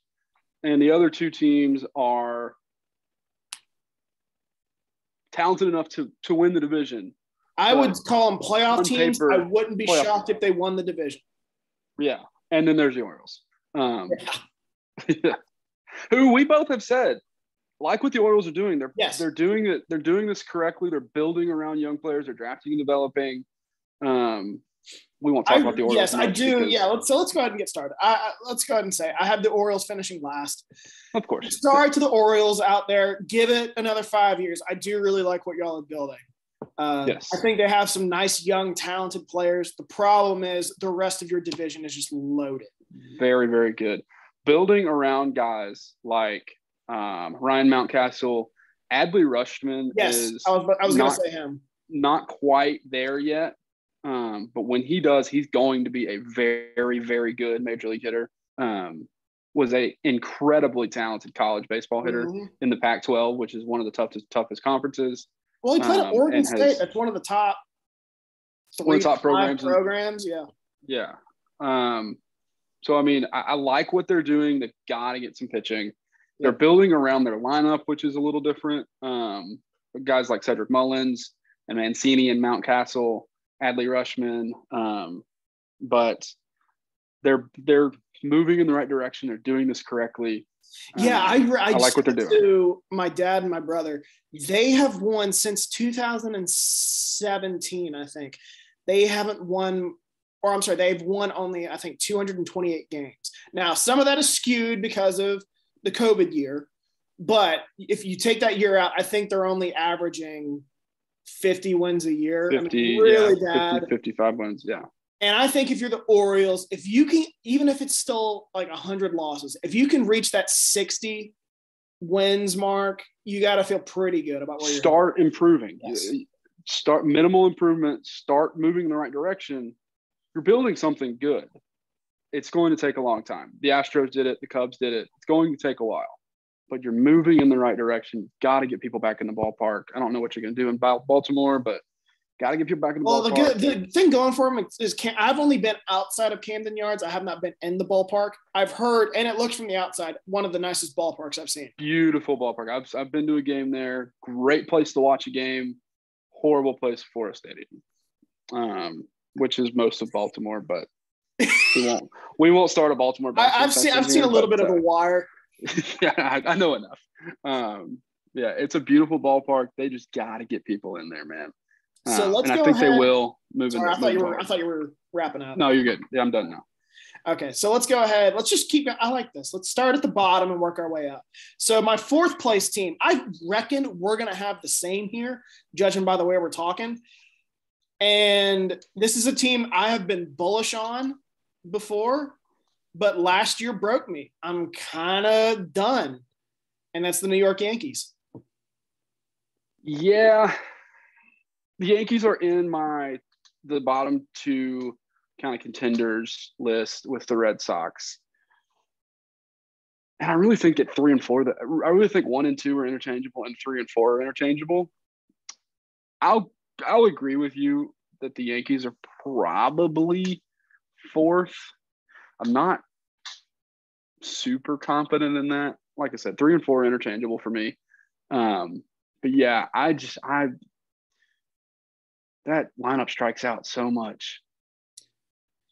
and the other two teams are talented enough to win the division. I would call them playoff teams. I wouldn't be shocked if they won the division. Yeah, and then there's the Orioles, who we both have said, like what the Orioles are doing. They're doing it. They're doing this correctly. They're building around young players. They're drafting and developing. We won't talk about the Orioles. Yes, I do. Yeah, let's go ahead and get started. Let's go ahead and say I have the Orioles finishing last. Of course. Sorry to the Orioles out there. Give it another 5 years. I do really like what y'all are building. Yes. I think they have some nice, young, talented players. The problem is the rest of your division is just loaded. Very, very good. Building around guys like Ryan Mountcastle, Adley Rutschman. Yes, I was going to say him. Not quite there yet. But when he does, he's going to be a very, very good major league hitter. Was a incredibly talented college baseball hitter in the Pac-12, which is one of the toughest conferences. Well, he played at Oregon State. That's one of the top programs. Yeah. Yeah. So, I mean, I like what they're doing. They've got to get some pitching. They're building around their lineup, which is a little different. Guys like Cedric Mullins and Mancini and Mountcastle, Adley Rutschman, but they're moving in the right direction. They're doing this correctly. Yeah, I like what they're doing. To my dad and my brother, they have won since 2017. I think they haven't won or I'm sorry, they've won only, I think, 228 games. Now, some of that is skewed because of the COVID year, but if you take that year out, I think they're only averaging 50 wins a year. 50, really bad. 55 wins, yeah. And I think if you're the Orioles, if you can, even if it's still like 100 losses, if you can reach that 60 wins mark, you got to feel pretty good about where you're Start improving. Yes. Start minimal improvement. Start moving in the right direction. You're building something good. It's going to take a long time. The Astros did it. The Cubs did it. It's going to take a while. But you're moving in the right direction. Got to get people back in the ballpark. I don't know what you're going to do in Baltimore, but got to get people back in the ballpark. The thing going for them is I've only been outside of Camden Yards. I have not been in the ballpark. I've heard, and it looks from the outside, one of the nicest ballparks I've seen. Beautiful ballpark. I've been to a game there. Great place to watch a game. Horrible place for a stadium, which is most of Baltimore, but we won't start a Baltimore. I've seen a little bit of The Wire. Yeah, I know enough. Yeah, it's a beautiful ballpark. They just got to get people in there, man. So let's and go I think ahead. they will move. Sorry, I thought you were wrapping up. No, you're good. Yeah, I'm done now. Okay, so let's go ahead. Let's just keep it. I like this. Let's start at the bottom and work our way up. So my fourth place team, I reckon we're going to have the same here, judging by the way we're talking. And this is a team I have been bullish on before, but last year broke me. I'm kind of done. And that's the New York Yankees. Yeah. The Yankees are in the bottom two kind of contenders list with the Red Sox. And I really think at 3 and 4, I really think 1 and 2 are interchangeable and 3 and 4 are interchangeable. I'll agree with you that the Yankees are probably fourth. I'm not super confident in that. Like I said, 3 and 4 are interchangeable for me. But yeah, that lineup strikes out so much.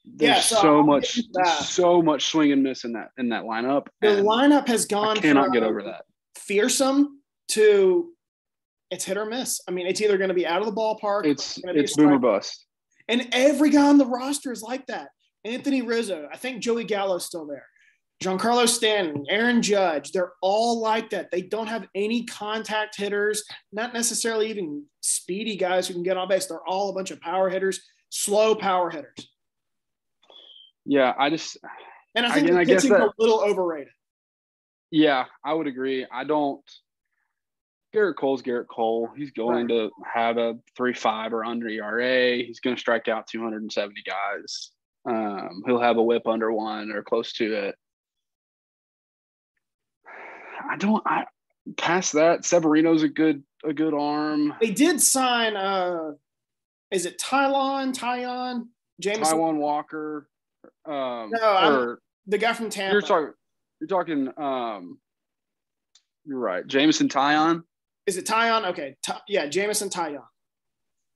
There's so much swing and miss in that lineup. The lineup has gone. I cannot get over that. Fearsome to it's hit or miss. I mean, it's either going to be out of the ballpark. It's boom or bust. And every guy on the roster is like that. Anthony Rizzo, I think Joey Gallo's still there. Giancarlo Stanton, Aaron Judge, they're all like that. They don't have any contact hitters, not necessarily even speedy guys who can get on base. They're all a bunch of power hitters, slow power hitters. Yeah, I think the pitching's a little overrated. Yeah, I would agree. Garrett Cole's Garrett Cole. He's going to have a 3.5 or under ERA. He's going to strike out 270 guys. He'll have a whip under 1 or close to it. Past that, Severino's a good arm. They did sign is it Taijuan Jameson? Taijuan Walker. The guy from Tampa. You're talking you're right. Jameson Taillon. Is it Taillon? Okay. Jameson Taillon.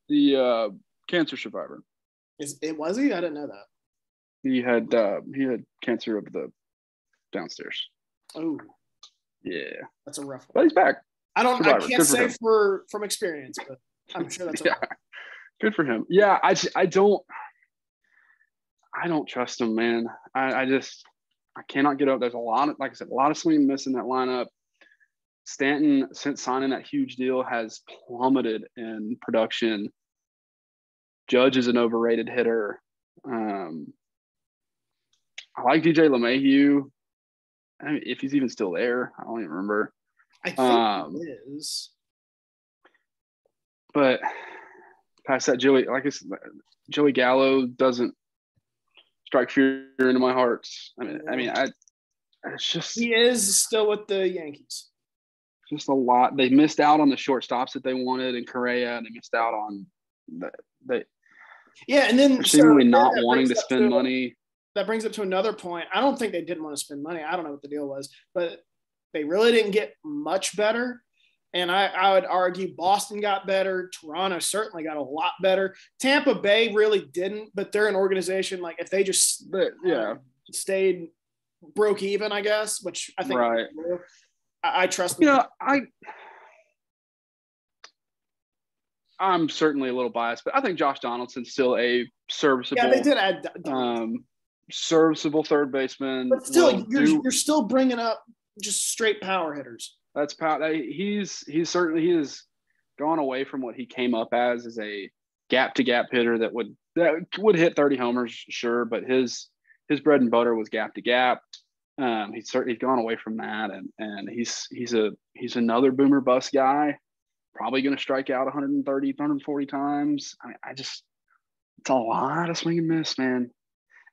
The cancer survivor. Was he? I didn't know that. He had cancer of the downstairs. Oh. Yeah. That's a rough one. But he's back. I can't say from experience, but I'm sure that's okay. Good for him. Yeah, I don't trust him, man. I cannot get up. There's a lot of swing and miss in that lineup. Stanton, since signing that huge deal, has plummeted in production. Judge is an overrated hitter. I like DJ LeMahieu. I mean, if he's even still there, I don't even remember. I think he is. But past that, Joey Gallo doesn't strike fear into my heart. It's just he is still with the Yankees. Just a lot. They missed out on the shortstops that they wanted in Correa, and they missed out on and then seemingly not wanting to spend money. That brings up to another point. I don't think they didn't want to spend money. I don't know what the deal was, but they really didn't get much better. And I would argue Boston got better. Toronto certainly got a lot better. Tampa Bay really didn't, but they're an organization like if they just stayed broke even, I guess, which I think I trust them. I'm certainly a little biased, but I think Josh Donaldson's still a serviceable. Yeah, they did add serviceable third baseman. But still, you're still bringing up just straight power hitters. That's power. He's certainly he has gone away from what he came up as a gap to gap hitter that would hit 30 homers, sure, but his bread and butter was gap to gap. He's gone away from that, and he's another boomer bust guy, probably going to strike out 130, 140 times. It's a lot of swing and miss, man,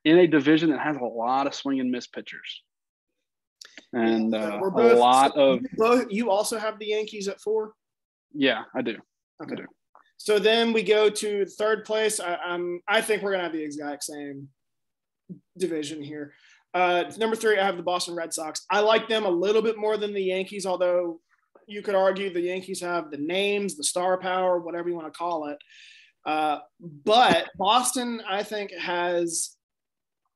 in a division that has a lot of swing and miss pitchers. And you also have the Yankees at 4? Yeah, I do. Okay. I do. So then we go to third place. I think we're gonna have the exact same division here. Number 3, I have the Boston Red Sox. I like them a little bit more than the Yankees, although you could argue the Yankees have the names, the star power, whatever you want to call it. But Boston, I think, has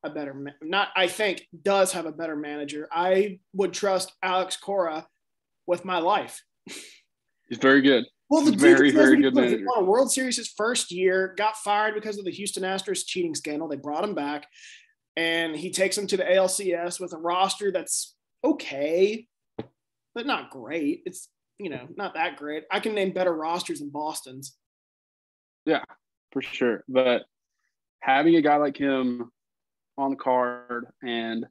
does have a better manager. I would trust Alex Cora with my life. He's very good. Well, the very good manager. He won a World Series his first year, got fired because of the Houston Astros cheating scandal. They brought him back, and he takes them to the ALCS with a roster that's okay, but not great. It's, not that great. I can name better rosters than Boston's. Yeah, for sure. But having a guy like him on the card and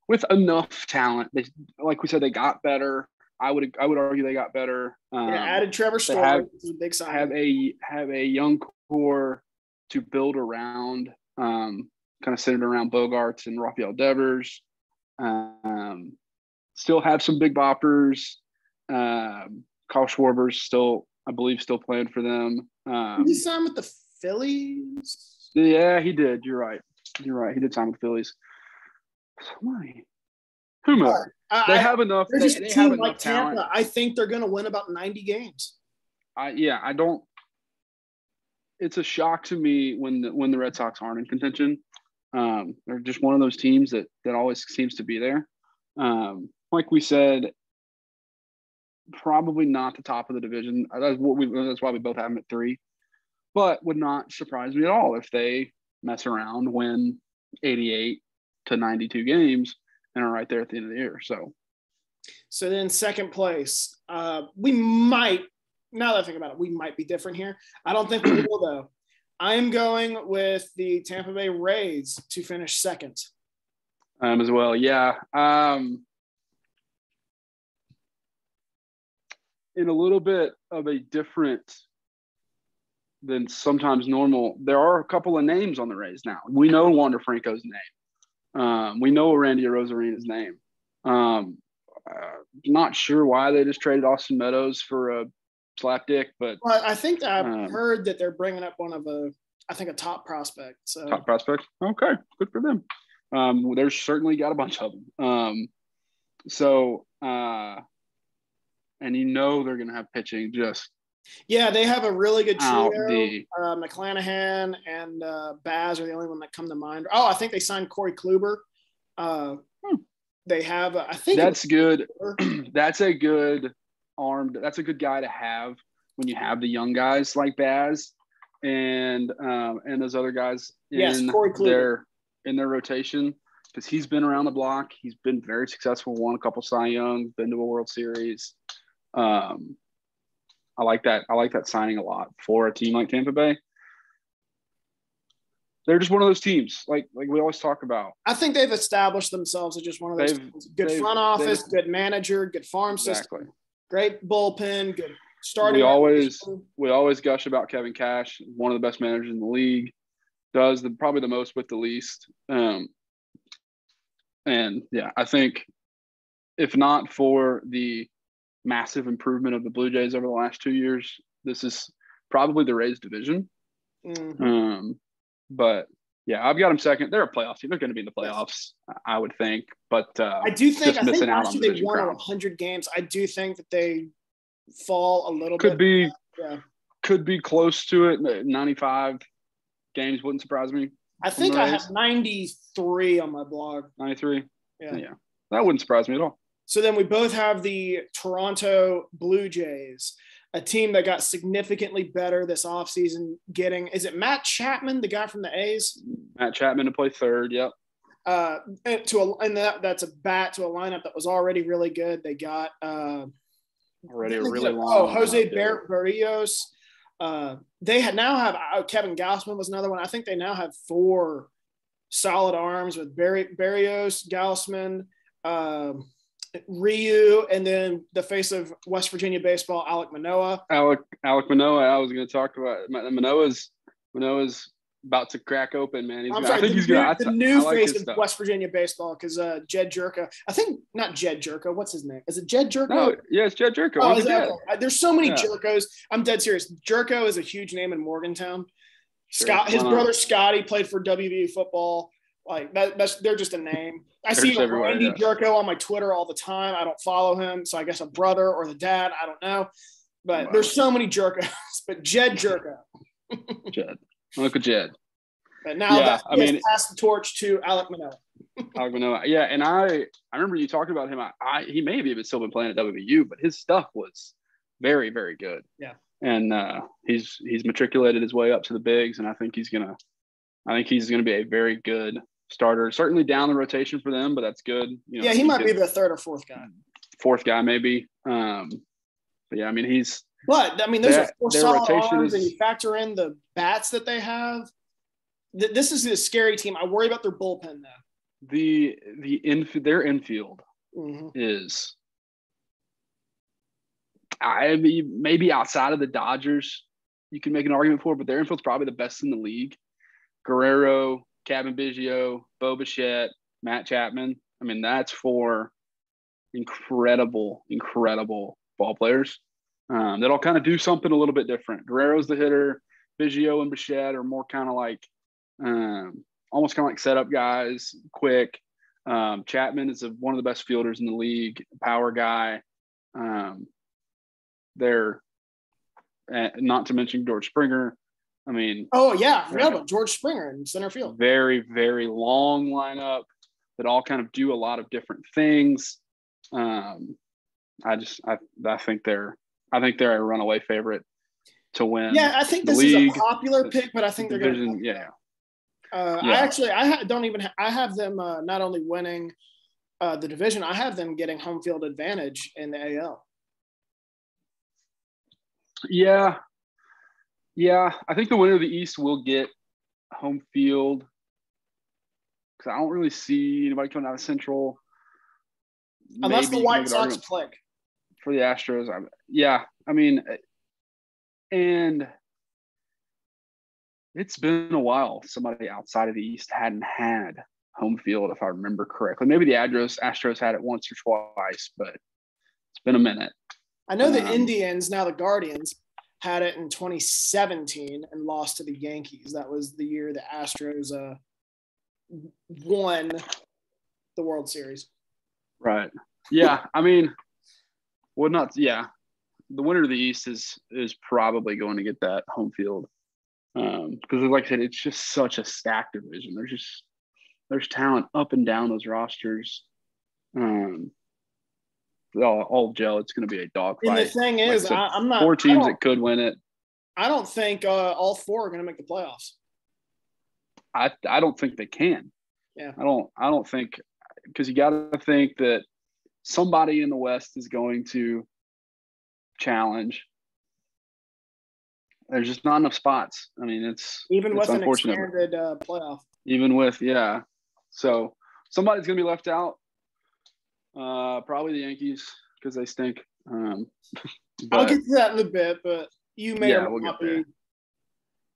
with enough talent, like we said, they got better. I would argue they got better. Added Trevor Story, which is a big sign. Have a young core to build around, kind of centered around Bogarts and Rafael Devers. Still have some big boppers. Kyle Schwarber's still playing for them. Did he sign with the Phillies? Yeah, he did. You're right. He did sign with the Phillies. Who knows? They have enough. They have enough talent. Tampa, I think they're going to win about 90 games. I don't. It's a shock to me when the Red Sox aren't in contention. They're just one of those teams that always seems to be there. Like we said, probably not the top of the division. That's why we both have them at 3. But would not surprise me at all if they mess around, win 88 to 92 games, and are right there at the end of the year. So then second place, we might, now that I think about it, we might be different here. I don't think we will, though. I'm going with the Tampa Bay Rays to finish second. As well, yeah. In a little bit of a different than sometimes normal, there are a couple of names on the Rays now. We know Wander Franco's name. We know Randy Arozarina's name. Not sure why they just traded Austin Meadows for a slapdick, but I think I've heard that they're bringing up one of a top prospect. So top prospect. Okay, good for them. There's certainly got a bunch of them. And they're going to have pitching just. Yeah, they have a really good trio. McClanahan and Baz are the only one that come to mind. Oh, I think they signed Corey Kluber. They have, I think that's good. That's a good armed. That's a good guy to have when you have the young guys like Baz and those other guys in their rotation, because he's been around the block. He's been very successful. Won a couple Cy Young. Been to a World Series. I like that. I like that signing a lot for a team like Tampa Bay. They're just one of those teams, like we always talk about. I think they've established themselves as just one of those teams. Good front office, good manager, good farm system, great bullpen, good starting. We always gush about Kevin Cash, one of the best managers in the league. Does probably the most with the least. And yeah, I think if not for the massive improvement of the Blue Jays over the last 2 years, this is probably the Rays division. Mm-hmm. But yeah, I've got them second. They're a playoff team. They're going to be in the playoffs, I would think. But I think last year they won 100 games. I do think that they fall a little bit. Could be close to it. 95 games wouldn't surprise me. I think I have 93 on my blog. 93? Yeah. That wouldn't surprise me at all. So then we both have the Toronto Blue Jays. a team that got significantly better this offseason is it Matt Chapman, the guy from the A's? Matt Chapman to play third, yep. That's a bat to a lineup that was already really good. They got already a really long. Jose Barrios. They now have Kevin Gausman was another one. I think they now have 4 solid arms with Barrios, Gausman, Ryu, and then the face of West Virginia baseball, Alek Manoah. Alek Manoah. I was going to talk about Manoah's about to crack open, man. The new face of West Virginia baseball, because Jed Jerka. I think not Jed Jerka. What's his name? Is it Jed Jerko? No, yeah, it's Jed Jerko. Oh, okay. There's so many Jerkos. I'm dead serious. Jerko is a huge name in Morgantown. Sure, his brother Scotty played for WVU football. Like they're just a name. I see Randy Jerko on my Twitter all the time. I don't follow him, so I guess a brother or the dad. I don't know, but there's so many Jerkos. But Jed Jerko. Jed. Uncle Jed. But now passed the torch to Alek Manoah. Alek Manoah. Yeah, and I remember you talking about him. He may have even still been playing at WVU, but his stuff was very, very good. Yeah. And he's matriculated his way up to the bigs, and I think he's gonna be a very good starter. Certainly down the rotation for them, but that's good. He might be the 3rd or 4th guy. 4th guy maybe. But yeah, I mean those are 4 solid arms, and you factor in the bats that they have. This is a scary team. I worry about their bullpen though. Their infield is, maybe outside of the Dodgers, you can make an argument for, but their infield's probably the best in the league. Guerrero, Kevin Biggio, Bo Bichette, Matt Chapman. I mean, that's 4 incredible ball players that all kind of do something a little bit different. Guerrero's the hitter. Biggio and Bichette are more kind of like almost kind of like setup guys, quick. Chapman is one of the best fielders in the league, power guy. They're not to mention George Springer. I mean, George Springer in center field. Very, very long lineup that all kind of do a lot of different things. I think they're a runaway favorite to win. Yeah, I think this is a popular pick, but I think they're going to. Yeah. I have them not only winning the division, I have them getting home field advantage in the AL. Yeah. I think the winner of the East will get home field because I don't really see anybody coming out of Central. Unless the White Sox click. For the Astros. And it's been a while. Somebody outside of the East hadn't had home field, if I remember correctly. Maybe the Astros had it once or twice, but it's been a minute. I know the Indians, now the Guardians, had it in 2017 and lost to the Yankees. That was the year the Astros won the World Series. Right. Yeah. I mean, the winner of the East is probably going to get that home field. Because like I said, it's just such a stacked division. There's talent up and down those rosters. All gel. It's going to be a dogfight. And the thing is, I'm not 4 teams that could win it. I don't think all 4 are going to make the playoffs. I don't think they can. Yeah. I don't think, because you got to think that somebody in the West is going to challenge. There's just not enough spots. I mean, it's with an expanded playoff. Even with, yeah. So somebody's going to be left out. Probably the Yankees because they stink. I'll get to that in a bit, but you may or may not be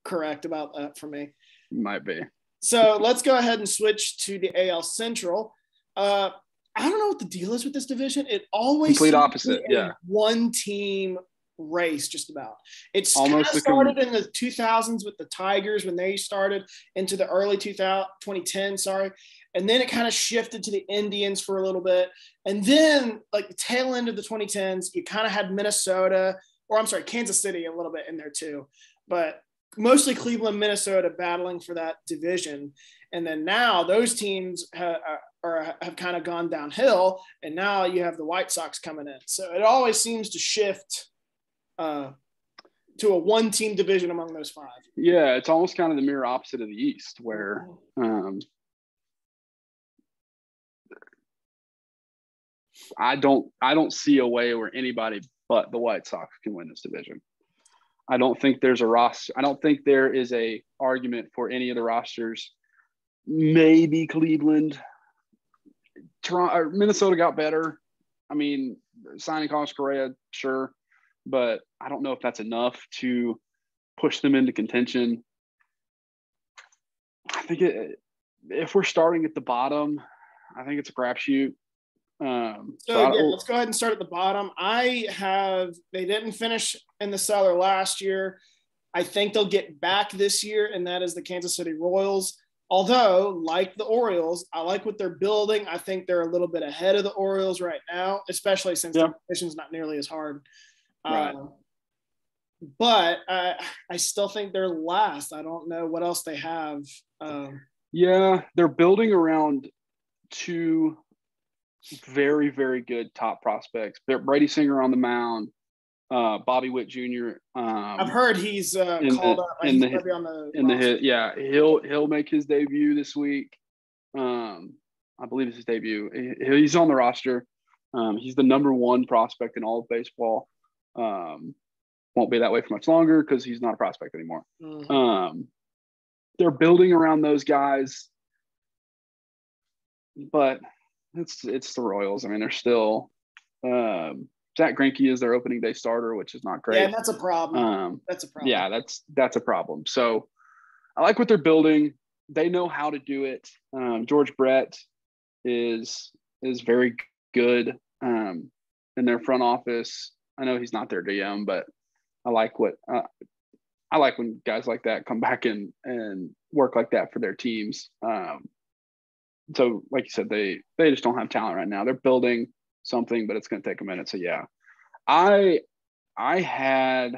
correct about that for me. Might be. So let's go ahead and switch to the AL Central. I don't know what the deal is with this division. It always complete opposite. Yeah. One team race just about. It's almost started in the 2000s with the Tigers when they started into the early 2010, and then it kind of shifted to the Indians for a little bit, and then like the tail end of the 2010s you kind of had Kansas City a little bit in there too, but mostly Cleveland, Minnesota battling for that division. And then now those teams have kind of gone downhill, and now you have the White Sox coming in, so it always seems to shift to a one-team division among those five. Yeah, it's almost kind of the mirror opposite of the East, where I don't see a way where anybody but the White Sox can win this division. I don't think there's a roster. I don't think there is a argument for any of the rosters. Maybe Cleveland, Toronto, or Minnesota got better. I mean, signing Carlos Correa, sure, but I don't know if that's enough to push them into contention. I think if we're starting at the bottom, I think it's a crapshoot. Let's go ahead and start at the bottom. They didn't finish in the cellar last year. I think they'll get back this year, and that is the Kansas City Royals. Although, like the Orioles, I like what they're building. I think they're a little bit ahead of the Orioles right now, especially since the division's not nearly as hard. Right. But I still think they're last. I don't know what else they have. They're building around two very, very good top prospects. Brady Singer on the mound, Bobby Witt Jr. I've heard he's called up. In the hit. Yeah, he'll make his debut this week. I believe it's his debut. He's on the roster. He's the number one prospect in all of baseball. Won't be that way for much longer because he's not a prospect anymore. Mm-hmm. They're building around those guys, but it's the Royals. I mean, they're still Zach Greinke is their opening day starter, which is not great. Yeah, that's a problem. Yeah, that's a problem. So I like what they're building. They know how to do it. George Brett is very good in their front office. I know he's not their GM, but I like when guys like that come back and work like that for their teams. So like you said, they just don't have talent right now. They're building something, but it's going to take a minute. So yeah, I had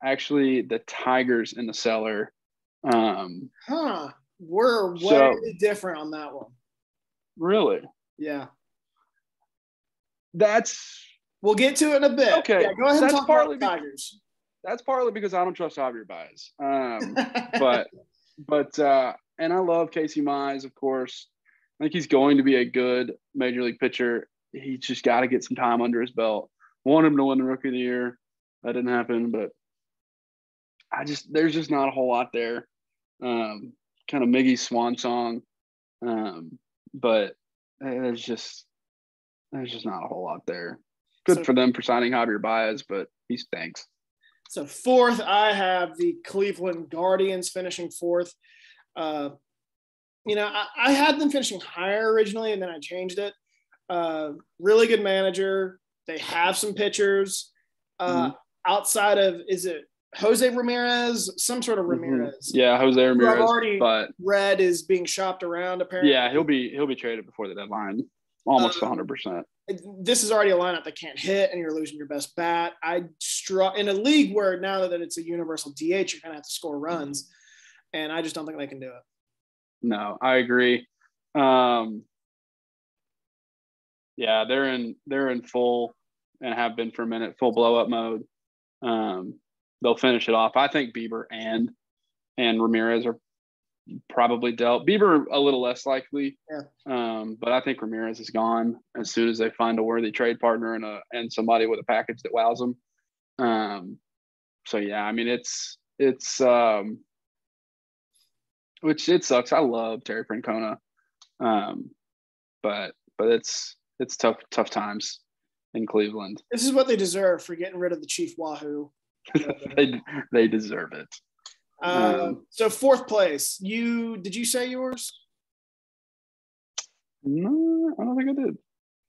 actually the Tigers in the cellar. We're way different on that one. Really? Yeah. We'll get to it in a bit. Okay. Yeah, go ahead and talk about the Tigers. That's partly because I don't trust Javier Baez. But and I love Casey Mize, of course. I think he's going to be a good major league pitcher. He's just got to get some time under his belt. Want him to win the Rookie of the Year. That didn't happen, but there's just not a whole lot there. Kind of Miggy's swan song. But there's just not a whole lot there. Good for them for signing Javier Baez, but he stinks. So fourth, I have the Cleveland Guardians finishing fourth. I had them finishing higher originally, and then I changed it. Really good manager. They have some pitchers. Outside of, is it Jose Ramirez? Some sort of Ramirez. Yeah, Jose Ramirez. I've already read is being shopped around apparently. Yeah, he'll be traded before the deadline. Almost 100%. This is already a lineup that can't hit, and you're losing your best bat. In a league where now that it's a universal DH, you're going to have to score runs, and I just don't think they can do it. No, I agree. Yeah, they're in full, and have been for a minute, full blow up mode. They'll finish it off. I think Bieber and Ramirez are probably dealt. Bieber a little less likely, but I think Ramirez is gone as soon as they find a worthy trade partner and somebody with a package that wows them. So yeah, I mean which it sucks. I love Terry Francona, but it's tough times in Cleveland. This is what they deserve for getting rid of the Chief Wahoo. They deserve it. So fourth place, did you say yours? No, I don't think I did.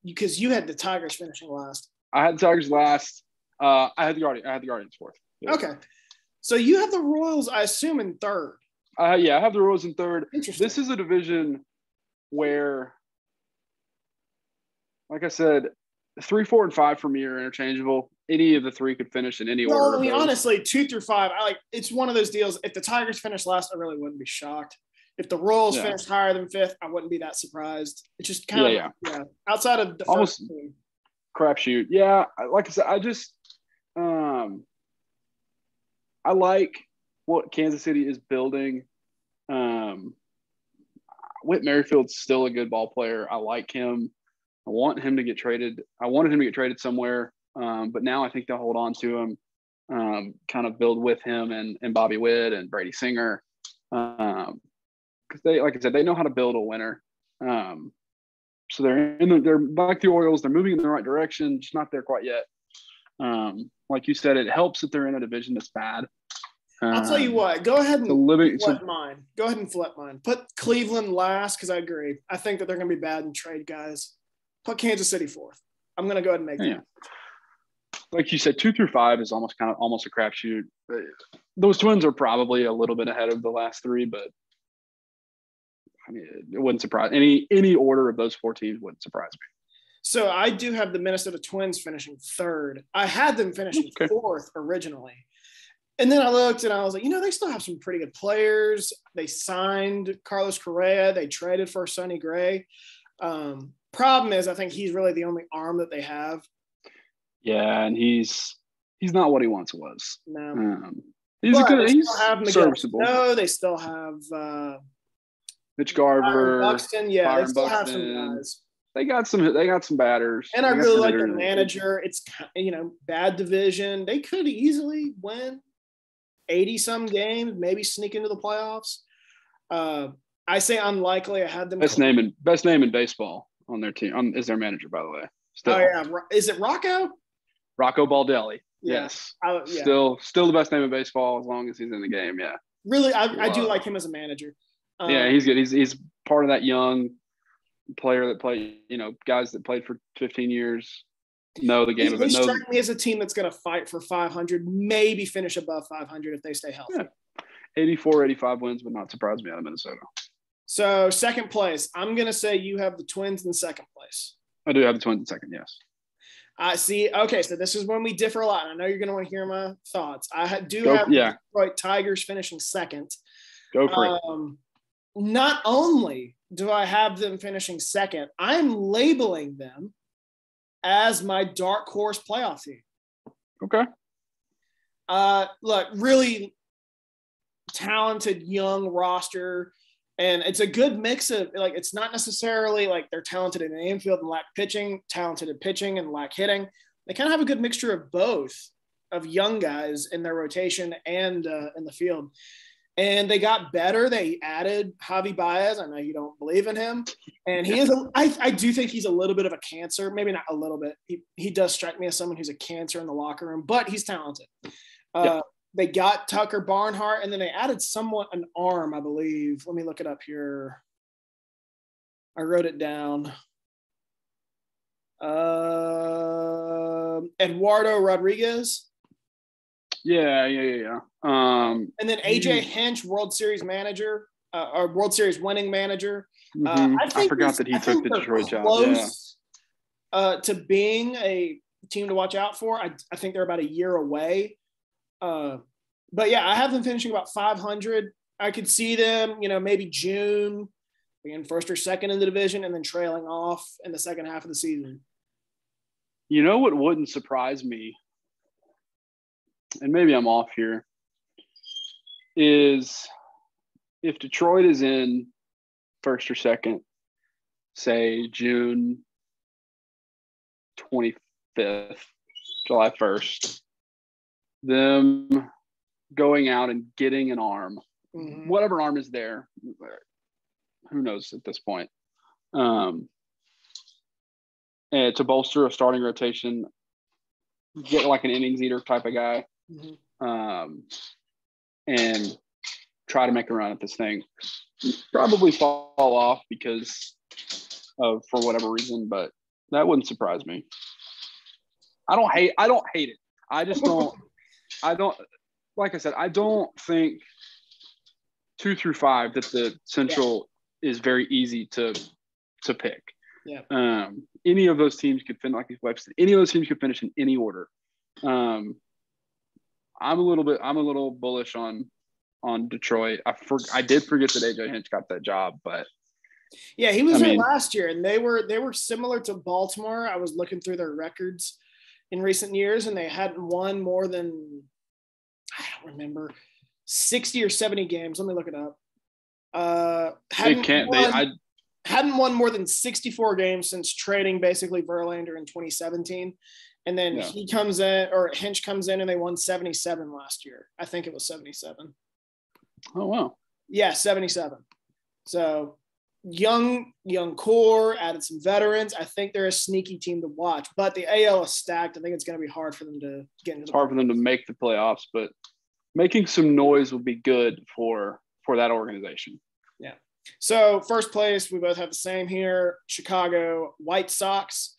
Because you had the Tigers finishing last. I had the Tigers last. I had the Guardians fourth. Yeah. Okay. So you have the Royals, I assume, in third. Yeah, I have the Royals in third. Interesting. This is a division where, like I said, 3, 4, and 5 for me are interchangeable. Any of the three could finish in any order. Well, I mean, honestly, 2 through 5, it's one of those deals. If the Tigers finished last, I really wouldn't be shocked. If the Royals finished higher than 5th, I wouldn't be that surprised. It's just kind of outside of the first team. crapshoot. Yeah, like I said, I like what Kansas City is building. Whit Merrifield's still a good ball player. I like him. I want him to get traded. I wanted him to get traded somewhere, but now I think they'll hold on to him, kind of build with him and Bobby Witt and Brady Singer, because they, like I said, they know how to build a winner. So they're like the Orioles. They're moving in the right direction, just not there quite yet. Like you said, it helps that they're in a division that's bad. I'll tell you what. Go ahead and flip mine. Go ahead and flip mine. Put Cleveland last because I agree. I think that they're going to be bad in trade guys. Put Kansas City fourth. I'm going to go ahead and make that. Like you said, 2 through 5 is almost a crapshoot. Those Twins are probably a little bit ahead of the last 3, but I mean, it wouldn't surprise any order of those 4 teams wouldn't surprise me. So I do have the Minnesota Twins finishing third. I had them finishing fourth originally. And then I looked and I was like, they still have some pretty good players. They signed Carlos Correa. They traded for Sonny Gray. Problem is, I think he's really the only arm that they have. Yeah, and he's not what he once was. No. He's serviceable. No, they still have Mitch Garver, Buxton. Yeah, Byron they still Buxton. have some guys. They got some batters. And I really like the manager. It's bad division. They could easily win 80-some games, maybe sneak into the playoffs. I say unlikely. I had them. Best name in baseball on their team is their manager, by the way. Still. Oh yeah, is it Rocco? Rocco Baldelli. Yeah. Yes. Yeah. Still the best name in baseball as long as he's in the game. Yeah. Really, I do like him as a manager. Yeah, he's good. He's part of that young player that played. Guys that played for 15 years know the game. They strike me as a team that's going to fight for 500, maybe finish above 500 if they stay healthy. Yeah. 84, 85 wins would not surprise me out of Minnesota. So second place, I'm going to say you have the Twins in second place. I do have the Twins in second, yes. I see. Okay, so this is when we differ a lot. I know you're going to want to hear my thoughts. I have the Detroit Tigers finishing second. Go for it. Not only do I have them finishing second, I'm labeling them as my dark horse playoff team. Okay. Look, really talented young roster, and it's a good mix of it's not necessarily like they're talented in the infield and lack pitching, talented at pitching and lack hitting. They kind of have a good mixture of both, of young guys in their rotation and in the field. And they got better. They added Javi Baez. I know you don't believe in him. And he is I do think he's a little bit of a cancer. Maybe not a little bit. He does strike me as someone who's a cancer in the locker room, but he's talented. They got Tucker Barnhart, and then they added an arm, I believe. Let me look it up here. I wrote it down. Eduardo Rodriguez. Yeah. And then AJ Hinch, World Series manager, or World Series winning manager. I forgot that he took the Detroit job. Close, to being a team to watch out for. I think they're about a year away. But yeah, I have them finishing about 500. I could see them, maybe June being first or second in the division and then trailing off in the second half of the season. You know what wouldn't surprise me, and maybe I'm off here, is if Detroit is in first or second, say June 25th, July 1st, them going out and getting an arm, whatever arm is there, who knows at this point, and to bolster a starting rotation, get like an innings eater type of guy, and try to make a run at this thing. Probably fall off because of, for whatever reason, but that wouldn't surprise me. I don't hate it. I just don't. Like I said, I don't think 2 through 5 that the Central is very easy to pick. Yeah. Any of those teams could finish, like these websites. Any of those teams could finish in any order. I'm a little bullish on Detroit. I did forget that AJ Hinch got that job, but Yeah, he was there last year, and they were similar to Baltimore. I was looking through their records in recent years, and they hadn't won more than, I don't remember, 60 or 70 games. Let me look it up. Hadn't won more than 64 games since trading basically Verlander in 2017. And then Hinch comes in, and they won 77 last year. I think it was 77. Oh, wow. Yeah, 77. So young core, added some veterans. I think they're a sneaky team to watch, but the AL is stacked. I think it's going to be hard for them to get into. It's hard for them to make the playoffs, but making some noise would be good for that organization. Yeah. So first place, we both have the same here. Chicago White Sox.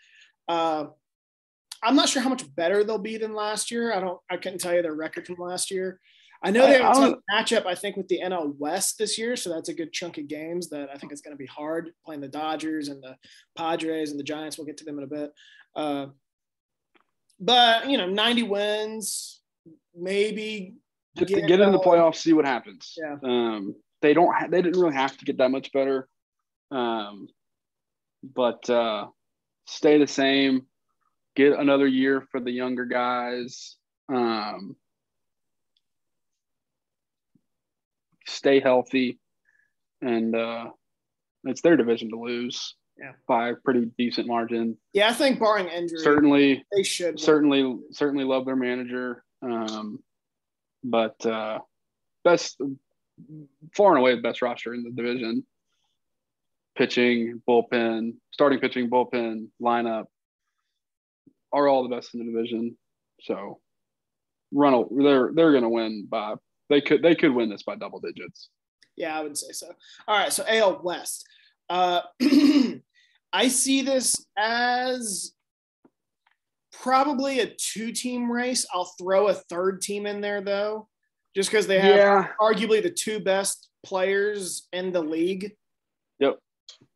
I'm not sure how much better they'll be than last year. I couldn't tell you their record from last year. I know they have a tough matchup, I think, with the NL West this year, so that's a good chunk of games that I think it's going to be hard, playing the Dodgers and the Padres and the Giants. We'll get to them in a bit. But, 90 wins, maybe. Get into the playoffs, see what happens. Yeah. They didn't really have to get that much better. But stay the same. Get another year for the younger guys. Stay healthy, and it's their division to lose by a pretty decent margin. Yeah, I think barring injury, they should certainly love their manager. But far and away the best roster in the division. Pitching, bullpen, starting pitching, bullpen, lineup are all the best in the division. So they're going to win by. They could win this by double digits. Yeah, I would say so. All right, so AL West. I see this as probably a 2-team race. I'll throw a third team in there, though, just because they have arguably the 2 best players in the league. Yep.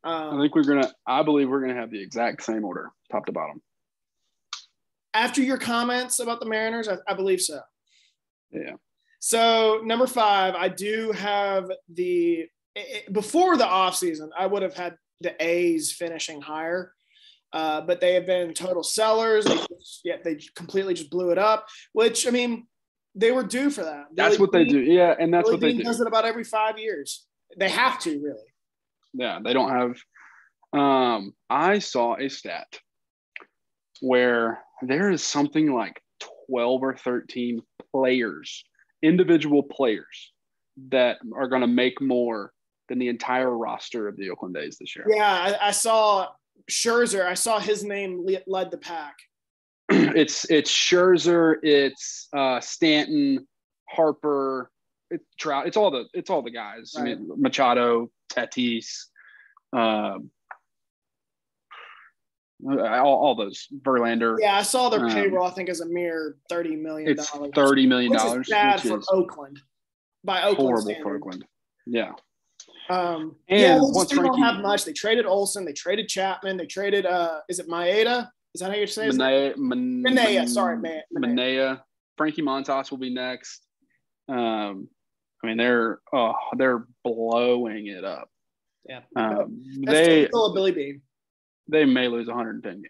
I believe we're gonna have the exact same order, top to bottom. After your comments about the Mariners, I believe so. Yeah. So number 5, I do have before the offseason, I would have had the A's finishing higher, but they have been total sellers. They completely just blew it up, which, I mean, they were due for that. That's what they do. Yeah, and that's what they do. Does it about every 5 years. They have to, really. Yeah, they don't have I saw a stat where there is something like 12 or 13 individual players that are going to make more than the entire roster of the Oakland A's this year. Yeah, I saw Scherzer. I saw his name led the pack. It's Scherzer, it's Stanton, Harper, it's Trout. It's all the guys. Right. I mean, Machado, Tatis, all those, Verlander. Yeah, I saw their payroll. I think is a mere $30 million. It's $30 million. Which is bad for Oakland. By Oakland horrible standard. For Oakland. Yeah. And they don't have much. They traded Olsen. They traded Chapman. They traded is it Maeda? Is that how you say it? Manaea. Sorry, Manaea. Frankie Montas will be next. I mean, they're blowing it up. Yeah. They still a Billy Bean. They may lose 110 games.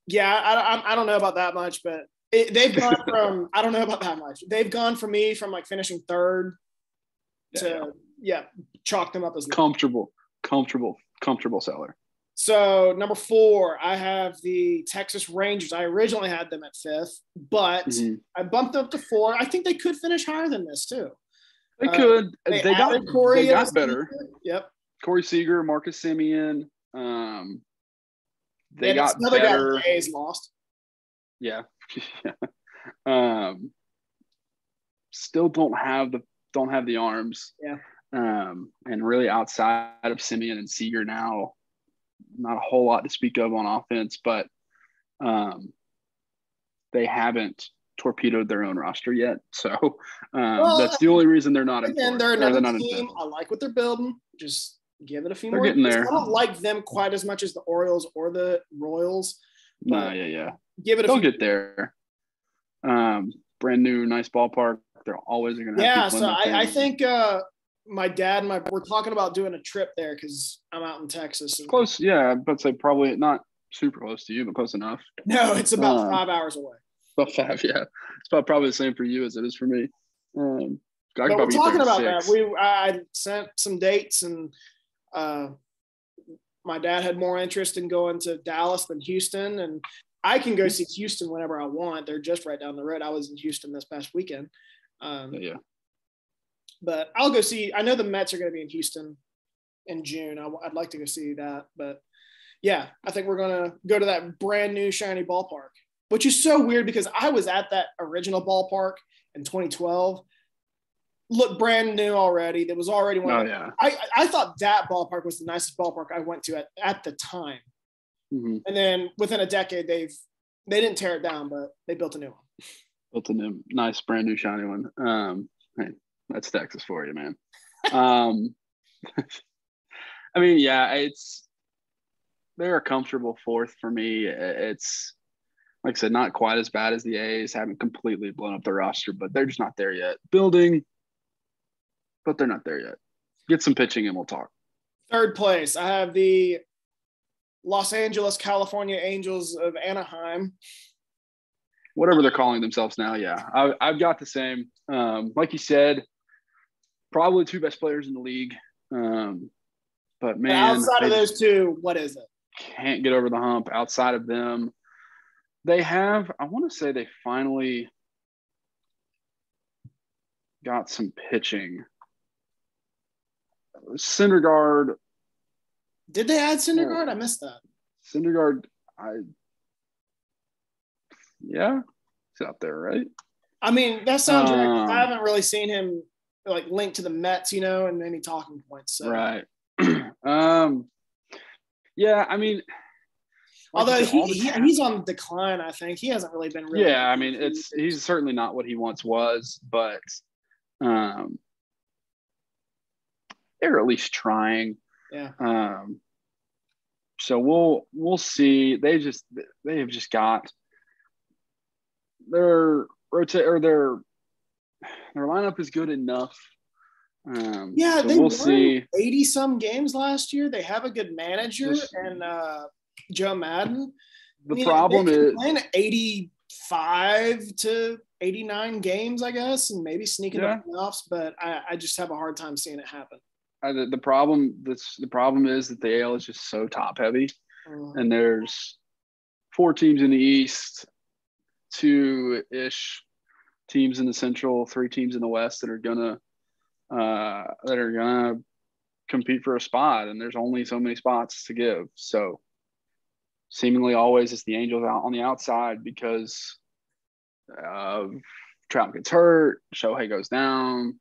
Yeah, I don't know about that much, but they've gone from I don't know about that much. They've gone for me from like finishing third to chalk them up as comfortable seller. So number 4, I have the Texas Rangers. I originally had them at 5th, but I bumped up to 4. I think they could finish higher than this too. They could. They got better. Yep. Corey Seager, Marcus Semien. They got another better. Guy the A's lost. Yeah. Still don't have the arms. Yeah. And really outside of Semien and Seager now, not a whole lot to speak of on offense, but they haven't torpedoed their own roster yet. So that's the only reason they're not in. They're another team. I like what they're building. Just give it a few more. They're getting there. I don't like them quite as much as the Orioles or the Royals. Yeah. Give it. They'll get there. Brand new, nice ballpark. They're always going to have. Yeah, so I think my dad and we're talking about doing a trip there because I'm out in Texas. Close, yeah, but say probably not super close to you, but close enough. No, it's about 5 hours away. About 5, yeah. It's probably the same for you as it is for me. But we're talking about that. I sent some dates, and my dad had more interest in going to Dallas than Houston, and I can go see Houston whenever I want. They're just right down the road. I was in Houston this past weekend. Yeah. But I'll go see – I know the Mets are going to be in Houston in June. I'd like to go see that. But, yeah, I think we're going to go to that brand new shiny ballpark, which is so weird because I was at that original ballpark in 2012. Looked brand new already. There was already one. Oh, yeah. I thought that ballpark was the nicest ballpark I went to at the time. Mm-hmm. And then within a decade, they didn't tear it down, but they built a new one. Built a new, nice, brand new shiny one. Hey, that's Texas for you, man. I mean, yeah, they're a comfortable fourth for me. It's, like I said, not quite as bad as the A's. Haven't completely blown up their roster, but they're just not there yet. Building, but they're not there yet. Get some pitching and we'll talk. Third place, I have the Los Angeles, California Angels of Anaheim. Whatever they're calling themselves now, yeah. I've got the same. Like you said, probably 2 best players in the league. But, man. Outside of those 2, what is it? Can't get over the hump. Outside of them, they have – I want to say they finally got some pitching. Syndergaard. Did they add Syndergaard? I missed that. Syndergaard, yeah, he's out there, right? I mean, that sounds right. I haven't really seen him like linked to the Mets, and any talking points. So. Right. Yeah, I mean, although he's on decline, I think he hasn't really been. Yeah, I mean, he's certainly not what he once was, but they're at least trying. Yeah. So we'll see. They have just got their lineup is good enough. So they won 80-some games last year. They have a good manager and Joe Madden. The problem is playing 85 to 89 games, I guess, and maybe sneaking the playoffs. But I just have a hard time seeing it happen. The problem is that the AL is just so top heavy, and there's 4 teams in the East, 2-ish teams in the Central, 3 teams in the West that are gonna compete for a spot, and there's only so many spots to give. So seemingly always it's the Angels out on the outside because Trout gets hurt, Shohei goes down,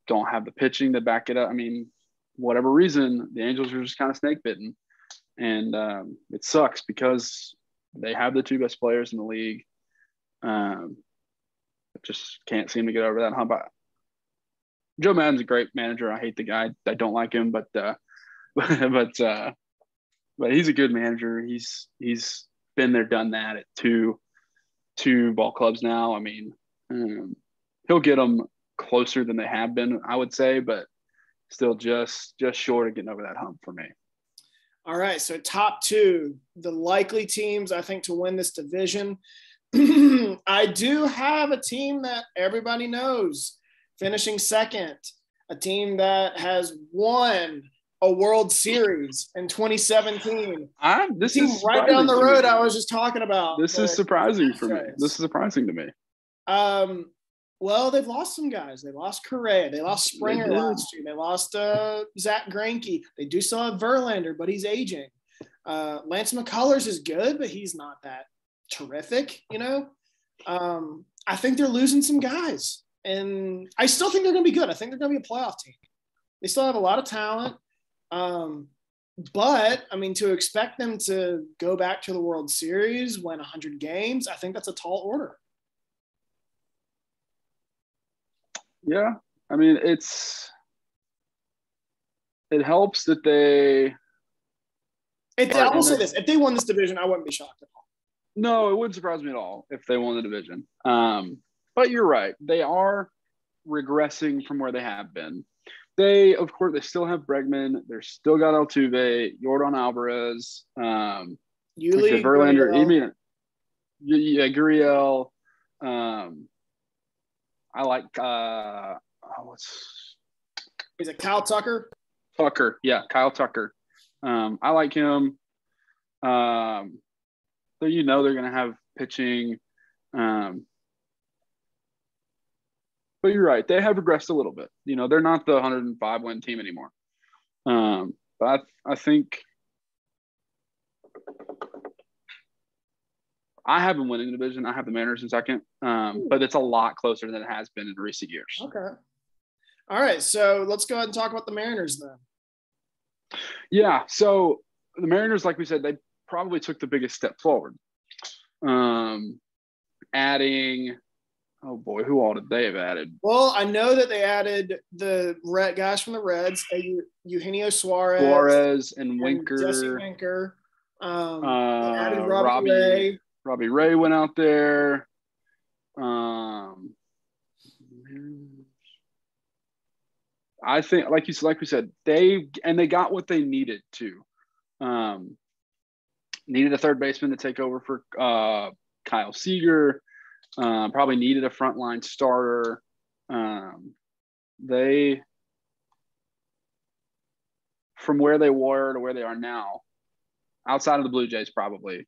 don't have the pitching to back it up. I mean, whatever reason, the Angels are just kind of snake bitten, and it sucks because they have the 2 best players in the league. Just can't seem to get over that hump. Joe Madden's a great manager. I hate the guy. I don't like him, but he's a good manager. He's been there, done that at two ball clubs now. I mean, he'll get them closer than they have been, I would say, but still just short of getting over that hump for me. All right, so top 2, the likely teams I think to win this division. I do have a team that everybody knows finishing second, a team that has won a World Series in 2017. This is right down the road I was just talking about. This is surprising for me. This is surprising to me. Well, they've lost some guys. They lost Correa. They lost Springer last year. They lost Zach Greinke. They do still have Verlander, but he's aging. Lance McCullers is good, but he's not that terrific, I think they're losing some guys. And I still think they're going to be good. I think they're going to be a playoff team. They still have a lot of talent. But, I mean, to expect them to go back to the World Series, win 100 games, I think that's a tall order. Yeah. I mean, it helps that they – I will say this. If they won this division, I wouldn't be shocked at all. No, it wouldn't surprise me at all if they won the division. But you're right. They are regressing from where they have been. They, of course, they still have Bregman. They're still got Altuve, Yordan Alvarez, Yuli, Verlander, even Gurriel. I like is it Kyle Tucker? Tucker, yeah, Kyle Tucker. I like him. So they're going to have pitching. But you're right. They have regressed a little bit. They're not the 105 win team anymore. But I think I have them winning the division. I have the Mariners in second. But it's a lot closer than it has been in recent years. Okay. All right. So let's go ahead and talk about the Mariners then. Yeah. So the Mariners, like we said, they probably took the biggest step forward. Adding – oh boy, who all did they have added? Well, I know that they added the guys from the Reds, Eugenio Suarez and Winker. Jesse Winker. They added Robbie Ray went out there. I think, like we said, they got what they needed to. Needed a third baseman to take over for Kyle Seager. Probably needed a frontline starter. They, from where they were to where they are now, outside of the Blue Jays, probably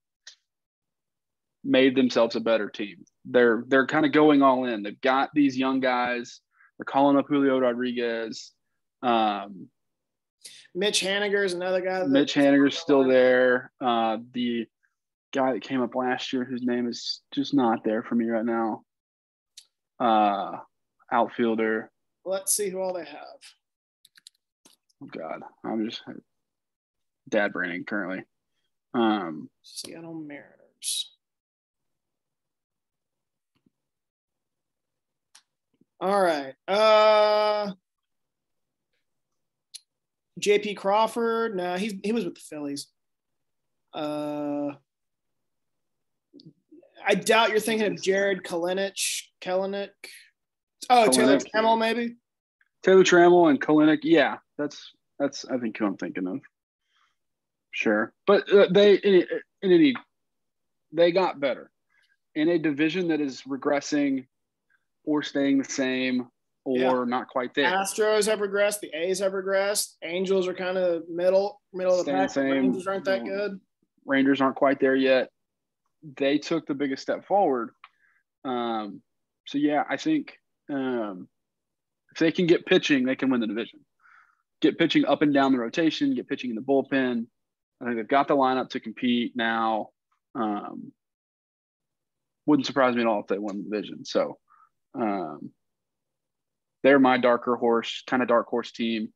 made themselves a better team. They're kind of going all in. They've got these young guys. They're calling up Julio Rodriguez. Mitch Haniger is another guy. Mitch Haniger's still there. The guy that came up last year, whose name is just not there for me right now. Outfielder. Let's see who all they have. Oh God, I'm just dad braining currently. Seattle Mariners. All right. JP Crawford. No, he was with the Phillies. I doubt you're thinking of Jared Kelenic. Oh, Taylor Trammell, maybe. Taylor Trammell and Kelenic. Yeah, that's I think who I'm thinking of. Sure, but they got better in a division that is regressing or staying the same or not quite there. Astros have regressed. The A's have regressed. Angels are kind of middle of the pack. Rangers aren't that good. Rangers aren't quite there yet. They took the biggest step forward. So, yeah, I think if they can get pitching, they can win the division. Get pitching up and down the rotation, get pitching in the bullpen. I think they've got the lineup to compete now. Wouldn't surprise me at all if they won the division. So, they're my dark horse team.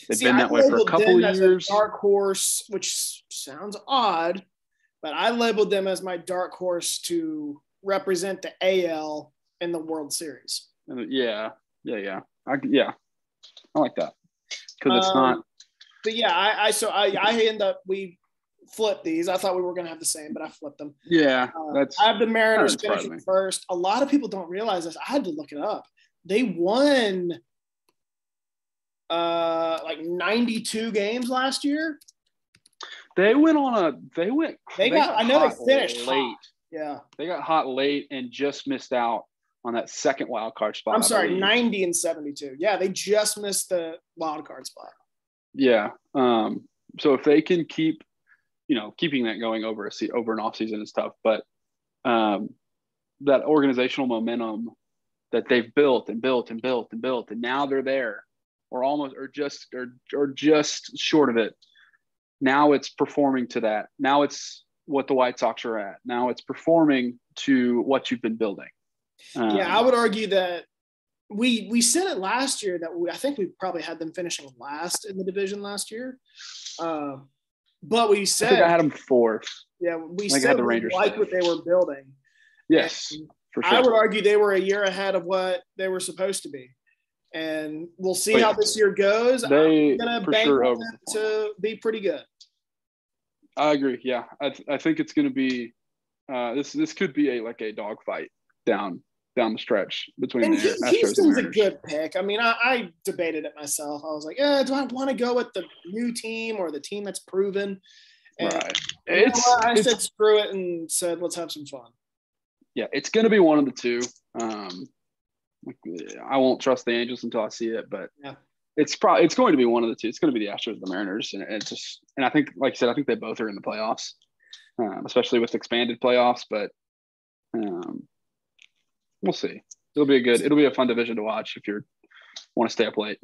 They've been that way for a couple of years. Dark horse, which sounds odd, but I labeled them as my dark horse to represent the AL in the World Series. Yeah. I like that because it's not. But yeah, I end up we flipped these. I thought we were going to have the same, but I flipped them. Yeah, I have the Mariners finishing first. A lot of people don't realize this. I had to look it up. They won like 92 games last year. They got finished late. Hot. Yeah. They got hot late and just missed out on that second wild card spot. I'm sorry, 90 and 72. Yeah, they just missed the wild card spot. Yeah. So if they can keep, keeping that going over an off season is tough, but that organizational momentum that they've built and now they're there or just short of it. Now it's performing to that. Now it's what the White Sox are at. Now it's performing to what you've been building. I would argue that we said it last year that I think we probably had them finishing last in the division last year. But we said I had them fourth. Yeah, we said we liked what they were building. Yes, for sure. I would argue they were a year ahead of what they were supposed to be. And we'll see how this year goes. I'm going to bank on them to be pretty good. I agree. Yeah, I think it's going to be this could be a dogfight down down the stretch between And the Astros and Houston's a Mariners. good pick. I mean, I debated it myself. I was like, do I want to go with the new team or the team that's proven? And Right. I said screw it and said let's have some fun. Yeah, it's going to be one of the two. I won't trust the Angels until I see it, but yeah. It's going to be one of the two. It's going to be the Astros or the Mariners, and I think, like I said, I think they both are in the playoffs, especially with expanded playoffs. But we'll see. It'll be a fun division to watch if you want to stay up late.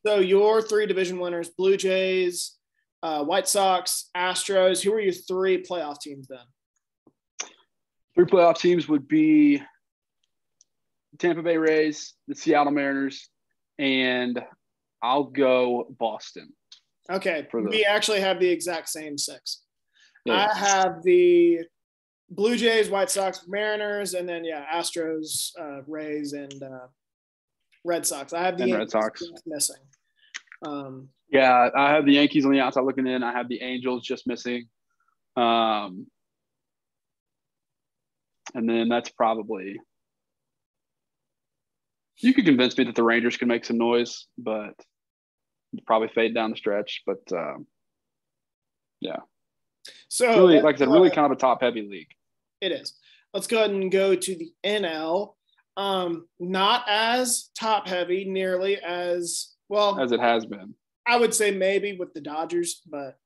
So your 3 division winners: Blue Jays, White Sox, Astros. Who are your 3 playoff teams then? 3 playoff teams would be Tampa Bay Rays, the Seattle Mariners, and I'll go Boston. Okay. We actually have the exact same 6. Yeah. I have the Blue Jays, White Sox, Mariners, and then, Astros, Rays, and Red Sox. I have the Red Sox missing. Yeah, I have the Yankees on the outside looking in. I have the Angels just missing. And then that's probably – you could convince me that the Rangers can make some noise, but probably fade down the stretch. But, yeah. So, really, like I said, really kind of a top-heavy league. It is. Let's go ahead and go to the NL. Not as top-heavy nearly as – well – as it has been. I would say maybe with the Dodgers, but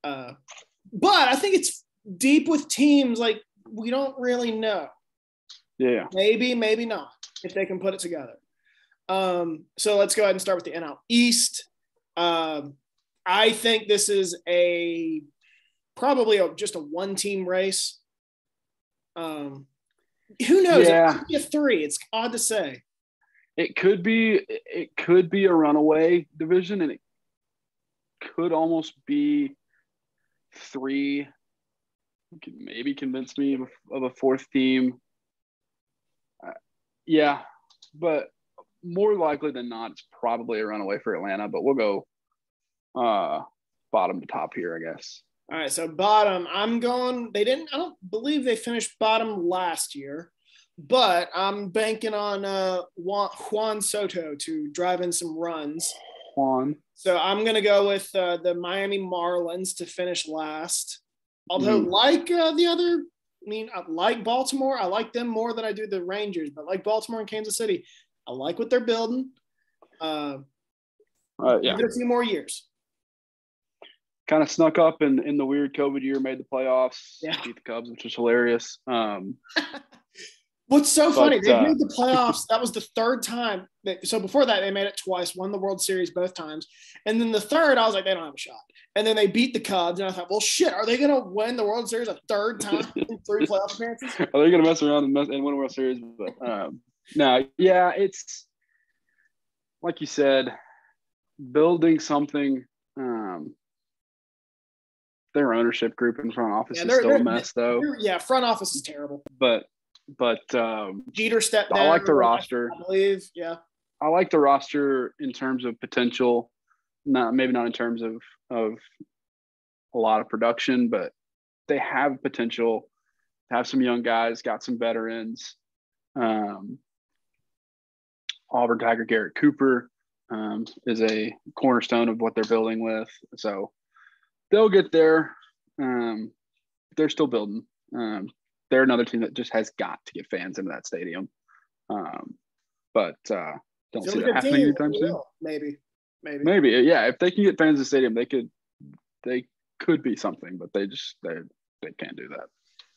I think it's deep with teams like we don't really know. Yeah. Maybe not if they can put it together. So let's go ahead and start with the NL East. I think this is probably just a 1-team race. Who knows? Yeah. It could be a 3. It's odd to say. It could be a runaway division, and it could almost be 3. You could maybe convince me of a 4th team. Yeah, but more likely than not, it's probably a runaway for Atlanta. But we'll go bottom to top here, I guess. All right, so bottom. I'm going. I don't believe they finished bottom last year, but I'm banking on Juan Soto to drive in some runs. So I'm going to go with the Miami Marlins to finish last. Although, like the other, I like Baltimore. I like them more than I do the Rangers. But like Baltimore and Kansas City, I like what they're building. Give it a few more years. Kind of snuck up in the weird COVID year, made the playoffs, beat the Cubs, which is hilarious. What's so funny, they made the playoffs. That was the 3rd time. So before that, they made it twice, won the World Series both times. And then the 3rd, I was like, they don't have a shot. And then they beat the Cubs. And I thought, well, shit, are they going to win the World Series a 3rd time in 3 playoff appearances? Are they going to mess around and win a World Series? But no, yeah, it's like you said, building something. Their ownership group and front office is still a mess, though. Front office is terrible. But Jeter stepped down. I like the roster. I believe, yeah. I like the roster in terms of potential, maybe not in terms of a lot of production, but they have potential. Have some young guys, got some veterans. Auburn Tiger Garrett Cooper is a cornerstone of what they're building with. So they'll get there. They're still building. They're another team that just has got to get fans into that stadium. But don't see that happening anytime soon. Maybe. Yeah. If they can get fans in the stadium, they could be something, but they can't do that.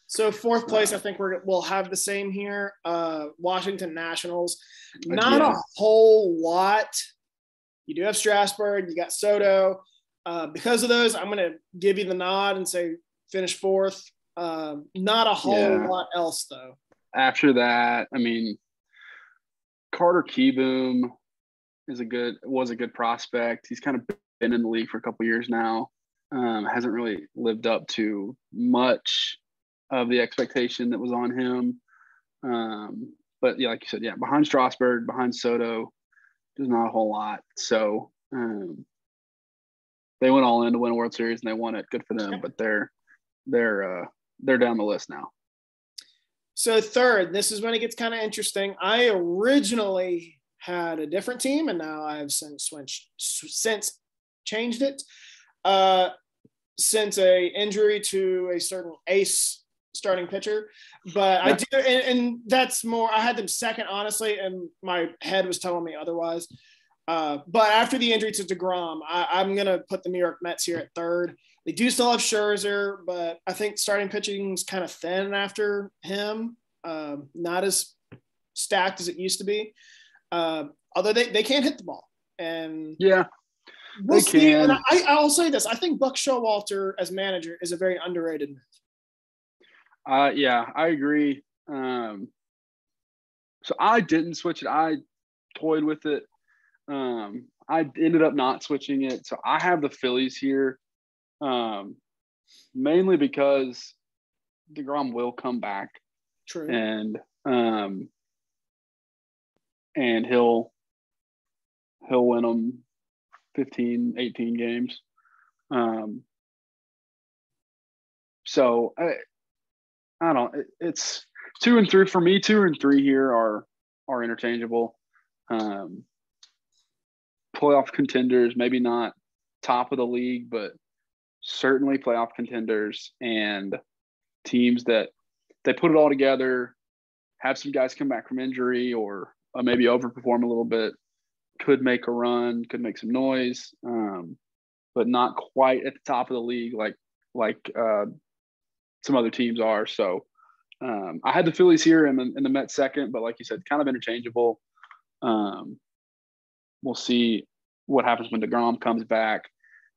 So 4th place, I think we'll have the same here. Washington Nationals, not a whole lot. You do have Strasburg, you got Soto. Because of those, I'm going to give you the nod and say finish 4th. Not a whole lot else, though. After that, Carter Kieboom was a good prospect. He's kind of been in the league for a couple years now. Hasn't really lived up to much of the expectation that was on him. But yeah, like you said, behind Strasburg, behind Soto, there's not a whole lot. So they went all in to win a World Series and they won it. Good for them. But they're down the list now. So third, this is when it gets kind of interesting. I originally had a different team, and now I have since changed it. Since a injury to a certain ace starting pitcher, but I do, and that's more. I had them second, honestly, and my head was telling me otherwise. But after the injury to DeGrom, I'm gonna put the New York Mets here at third. They do still have Scherzer, but I think starting pitching is kind of thin after him. Not as stacked as it used to be. Although they can't hit the ball, and yeah, we'll see. And I'll say this: I think Buck Showalter as manager is a very underrated move. Yeah, I agree. So I didn't switch it. I toyed with it. I ended up not switching it. So I have the Phillies here, mainly because DeGrom will come back. True. And he'll win them 15, 18 games. So I don't. It's 2 and 3 for me. 2 and 3 here are interchangeable. Playoff contenders, maybe not top of the league, but certainly playoff contenders, and teams that they put it all together, have some guys come back from injury or maybe overperform a little bit, could make a run, could make some noise, but not quite at the top of the league like some other teams are. So I had the Phillies here and the Mets second, but like you said, kind of interchangeable. We'll see what happens when DeGrom comes back.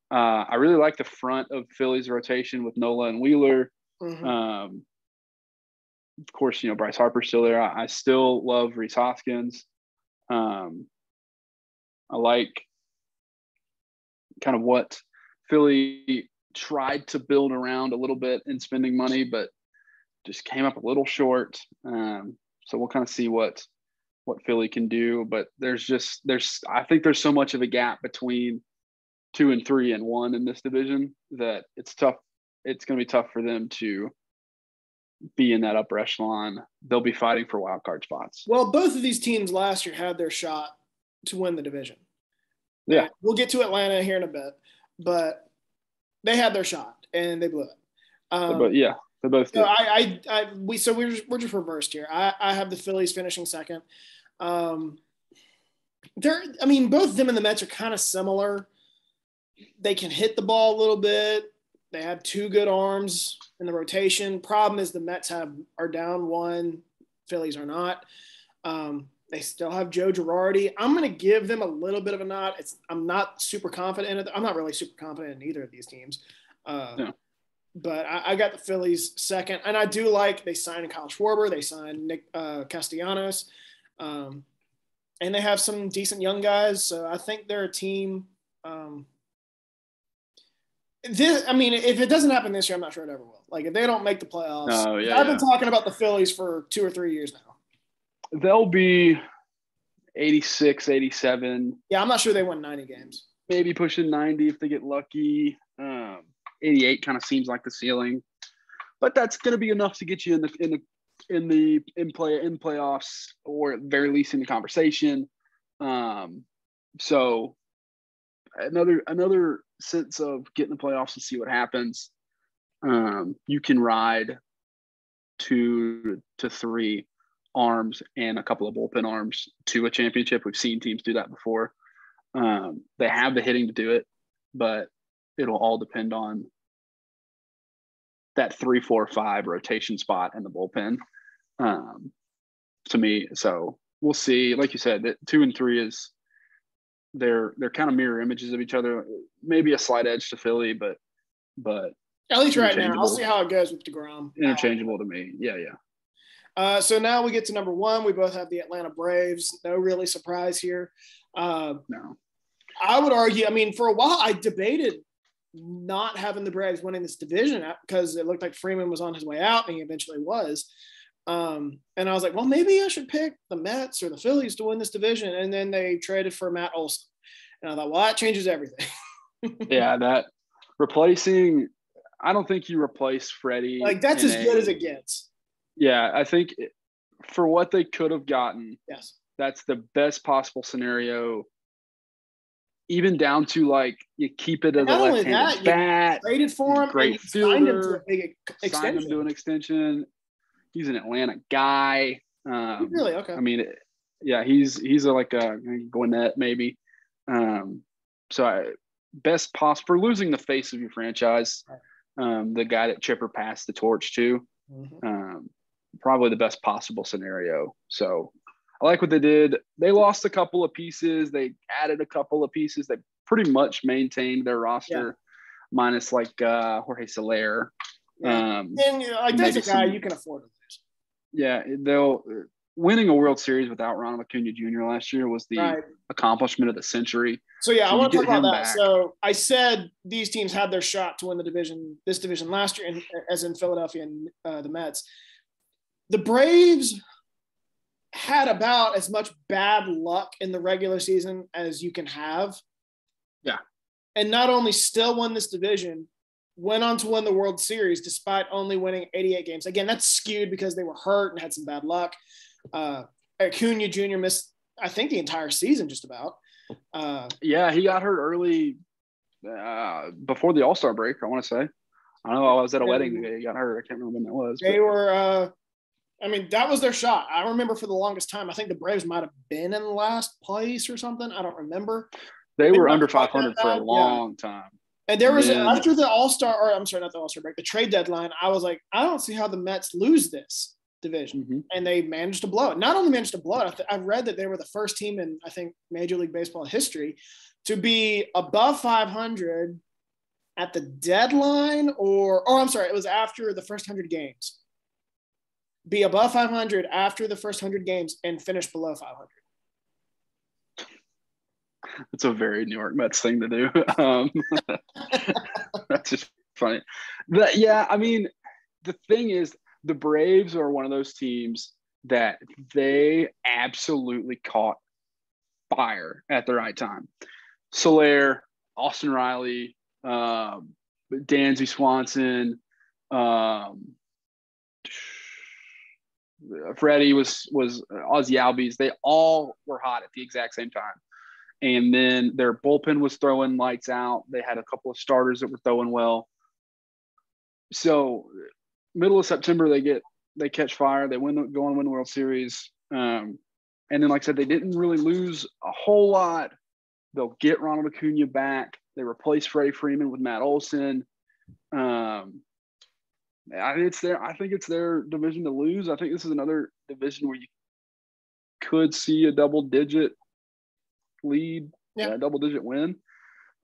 I really like the front of Phillies rotation with Nola and Wheeler. Mm-hmm. Of course, Bryce Harper's still there. I still love Rhys Hoskins. I like kind of what Philly tried to build around a little bit in spending money, but just came up a little short. So we'll kind of see what Philly can do. But I think there's so much of a gap between 2 and 3 and 1 in this division that it's tough. It's going to be tough for them to be in that upper echelon. They'll be fighting for wild card spots. Well, both of these teams last year had their shot to win the division. Yeah. And we'll get to Atlanta here in a bit, but they had their shot and they blew it. But yeah, they both did. So we're just reversed here. I have the Phillies finishing second. Both them and the Mets are kind of similar. They can hit the ball a little bit. They have 2 good arms in the rotation. Problem is the Mets are down 1. Phillies are not. They still have Joe Girardi. I'm going to give them a little bit of a nod. I'm not super confident in it. I'm not really super confident in either of these teams. No. But I got the Phillies second. And I do like they signed Kyle Schwarber. They signed Nick Castellanos. And they have some decent young guys. So I think they're a team if it doesn't happen this year, I'm not sure it ever will. Like, if they don't make the playoffs, I've been talking about the Phillies for 2 or 3 years now. They'll be 86, 87. Yeah, I'm not sure they win 90 games. Maybe pushing 90 if they get lucky. 88 kind of seems like the ceiling, but that's going to be enough to get you in playoffs, or at the very least in the conversation. So another sense of getting the playoffs and see what happens. You can ride 2 to 3 arms and a couple of bullpen arms to a championship. We've seen teams do that before. They have the hitting to do it, but it'll all depend on that 3, 4, 5 rotation spot in the bullpen. To me, so we'll see. Like you said, that 2 and 3 is they're kind of mirror images of each other. Maybe a slight edge to Philly, but at least right now. I'll see how it goes with DeGrom. Interchangeable to me. Yeah. So now we get to number 1. We both have the Atlanta Braves. No really surprise here. No. I would argue, for a while I debated not having the Braves winning this division because it looked like Freeman was on his way out, and he eventually was. And I was like, well, maybe I should pick the Mets or the Phillies to win this division. And then they traded for Matt Olson. And I thought, well, that changes everything. Yeah, that replacing – I don't think you replace Freddie. Like, that's as good as it gets. Yeah, I think for what they could have gotten, Yes, that's the best possible scenario. Even down to like you keep it as a not only left-handed that, bat, you traded for him, great and you signed him to a fielder, big signed him to an extension. extension. He's an Atlanta guy. Really? Okay. I mean, yeah, he's like a Gwinnett maybe. Best possible for losing the face of your franchise, the guy that Chipper passed the torch to. Probably the best possible scenario. So I like what they did. They lost a couple of pieces. They added a couple of pieces. They pretty much maintained their roster, minus like Jorge Soler. Yeah. And that's a guy you can afford to lose. Yeah, winning a World Series without Ronald Acuna Jr. last year was the accomplishment of the century. So I want to talk about that. Back. So I said these teams had their shot to win this division last year, as in Philadelphia and the Mets. The Braves had about as much bad luck in the regular season as you can have. Yeah. And not only still won this division, went on to win the World Series despite only winning 88 games. Again, that's skewed because they were hurt and had some bad luck. Acuna Jr. missed, I think, the entire season just about. Yeah, he got hurt early before the All-Star break, I want to say. I know I was at a wedding the day he got hurt. I can't remember when that was. They were that was their shot. I remember for the longest time, I think the Braves might have been in last place or something. I don't remember. They were under 500 for a long time. And there was after the All-Star, or I'm sorry, not the All-Star break, the trade deadline, I was like, I don't see how the Mets lose this division. And they managed to blow it. Not only managed to blow it, I read that they were the first team in, I think, Major League Baseball history to be above 500 at the deadline it was after the first 100 games. Be above 500 after the first 100 games and finish below 500. It's a very New York Mets thing to do. That's just funny. But yeah, I mean, the thing is, the Braves are one of those teams that they absolutely caught fire at the right time. Soler, Austin Riley, Dansby Swanson, Freddie was Ozzy Albies. They all were hot at the exact same time. And then their bullpen was throwing lights out. They had a couple of starters that were throwing well. So middle of September, they catch fire. They go on to win the World Series. And then, like I said, they didn't really lose a whole lot. They'll get Ronald Acuna back. They replace Freddie Freeman with Matt Olson. I think it's their division to lose. I think this is another division where you could see a double-digit lead, a double-digit win.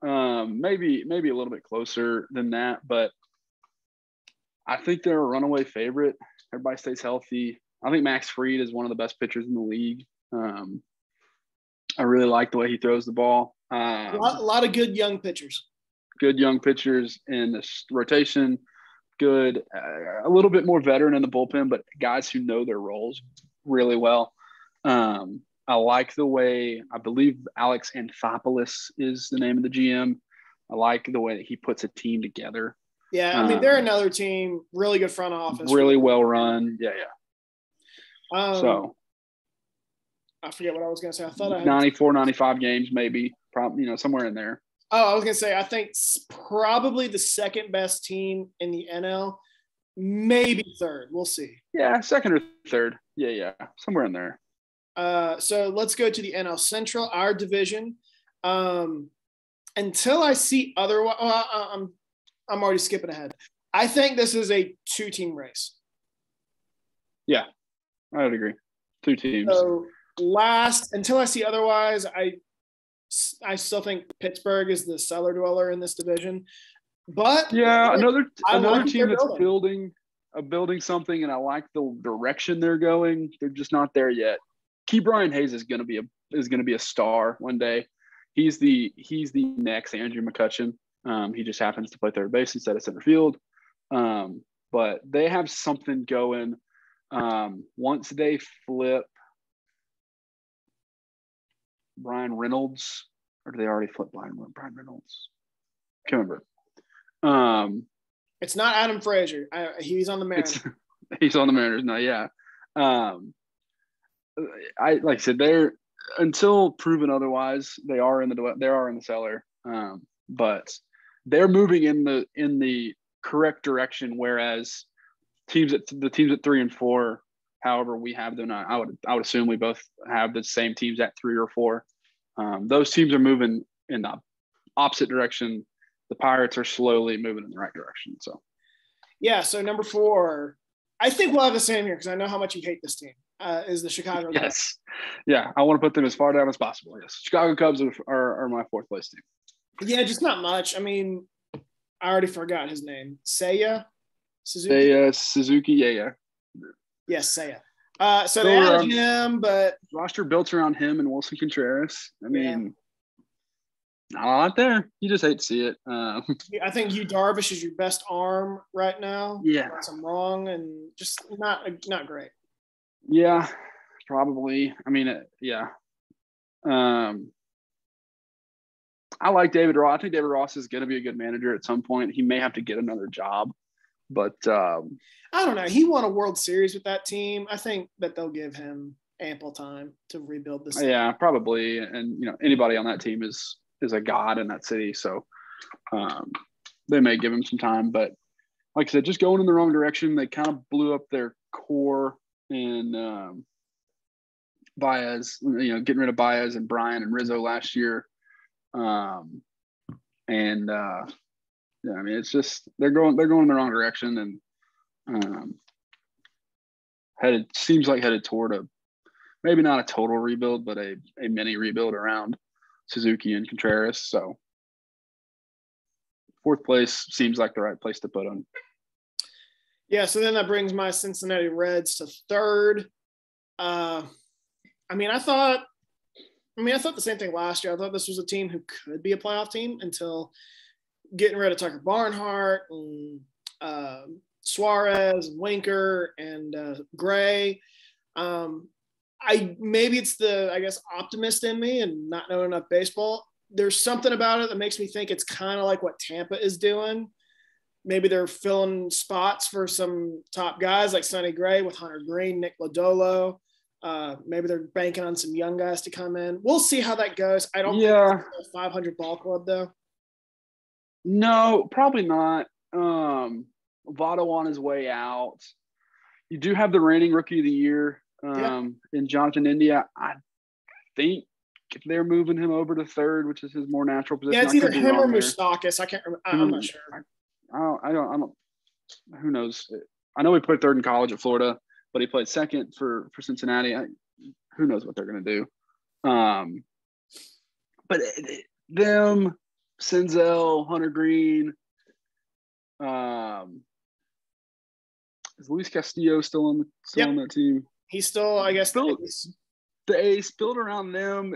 Maybe a little bit closer than that, but I think they're a runaway favorite. Everybody stays healthy. I think Max Fried is one of the best pitchers in the league. I really like the way he throws the ball. A lot of good young pitchers. Good young pitchers in this rotation. Good, a little bit more veteran in the bullpen, but guys who know their roles really well. I like the way, I believe Alex Anthopoulos is the name of the GM. I like the way that he puts a team together. Yeah, I mean, they're another team, really good front office. Really well run. Yeah. So I forget what I was going to say. I thought I had 94, 95 games, maybe, probably, somewhere in there. Oh, I was going to say, I think probably the second best team in the NL, maybe third. We'll see. Yeah, second or third. Yeah, somewhere in there. So let's go to the NL Central, our division. Until I see otherwise, I'm already skipping ahead. I think this is a two-team race. Yeah, I would agree. Two teams. So until I see otherwise, I still think Pittsburgh is the cellar dweller in this division. But yeah, another team that's building something, and I like the direction they're going. They're just not there yet. Key Brian Hayes is going to be a star one day. He's the next Andrew McCutchen. He just happens to play third base instead of center field. But they have something going. Once they flip Brian Reynolds, or do they already flip Brian Reynolds? Can't remember. It's not Adam Frazier. He's on the Mariners. He's on the Mariners now. Yeah. Like I said, they're until proven otherwise, they are in the cellar. But they're moving in the correct direction. Whereas the teams at 3 and 4, however we have them, I would assume we both have the same teams at 3 or 4. Those teams are moving in the opposite direction. The Pirates are slowly moving in the right direction. So, yeah. So number 4, I think we'll have the same here because I know how much you hate this team. Is the Chicago Cubs. Yes. Yeah, I want to put them as far down as possible. Yes. Chicago Cubs are my 4th place team. Yeah, just not much. I mean, I already forgot his name. Seiya Suzuki? Suzuki, yeah. Yes, Seiya. So they added him, but roster built around him and Wilson Contreras. I mean, not a lot there. You just hate to see it. I think Yu Darvish is your best arm right now. Yeah. Unless I'm wrong, and just not great. Yeah, probably. I mean, yeah. I like David Ross. I think David Ross is going to be a good manager at some point. He may have to get another job, but I don't know. He won a World Series with that team. I think that they'll give him ample time to rebuild this. Yeah, probably. And anybody on that team is a god in that city, so they may give him some time. But like I said, just going in the wrong direction. They kind of blew up their core in Baez, getting rid of Baez and Bryan and Rizzo last year. I mean, it's just they're going in the wrong direction, and headed toward maybe not a total rebuild, but a mini rebuild around Suzuki and Contreras. So 4th place seems like the right place to put them. Yeah, so then that brings my Cincinnati Reds to 3rd. I thought the same thing last year. I thought this was a team who could be a playoff team until getting rid of Tucker Barnhart and Suarez and Winker and Gray. Maybe it's the optimist in me and not knowing enough baseball. There's something about it that makes me think it's kind of like what Tampa is doing. Maybe they're filling spots for some top guys like Sonny Gray with Hunter Green, Nick Lodolo. Maybe they're banking on some young guys to come in. We'll see how that goes. I don't think it's a 500 ball club, though. No, probably not. Votto on his way out. You do have the reigning rookie of the year in Jonathan India. I think they're moving him over to 3rd, which is his more natural position. Yeah, it's either him or Moustakas. I can't remember. I'm not sure. I don't. Who knows? I know he played 3rd in college at Florida, but he played 2nd for Cincinnati. Who knows what they're going to do? But them, Senzel, Hunter Green, is Luis Castillo still on that team? He's still, I guess, the ace built around them.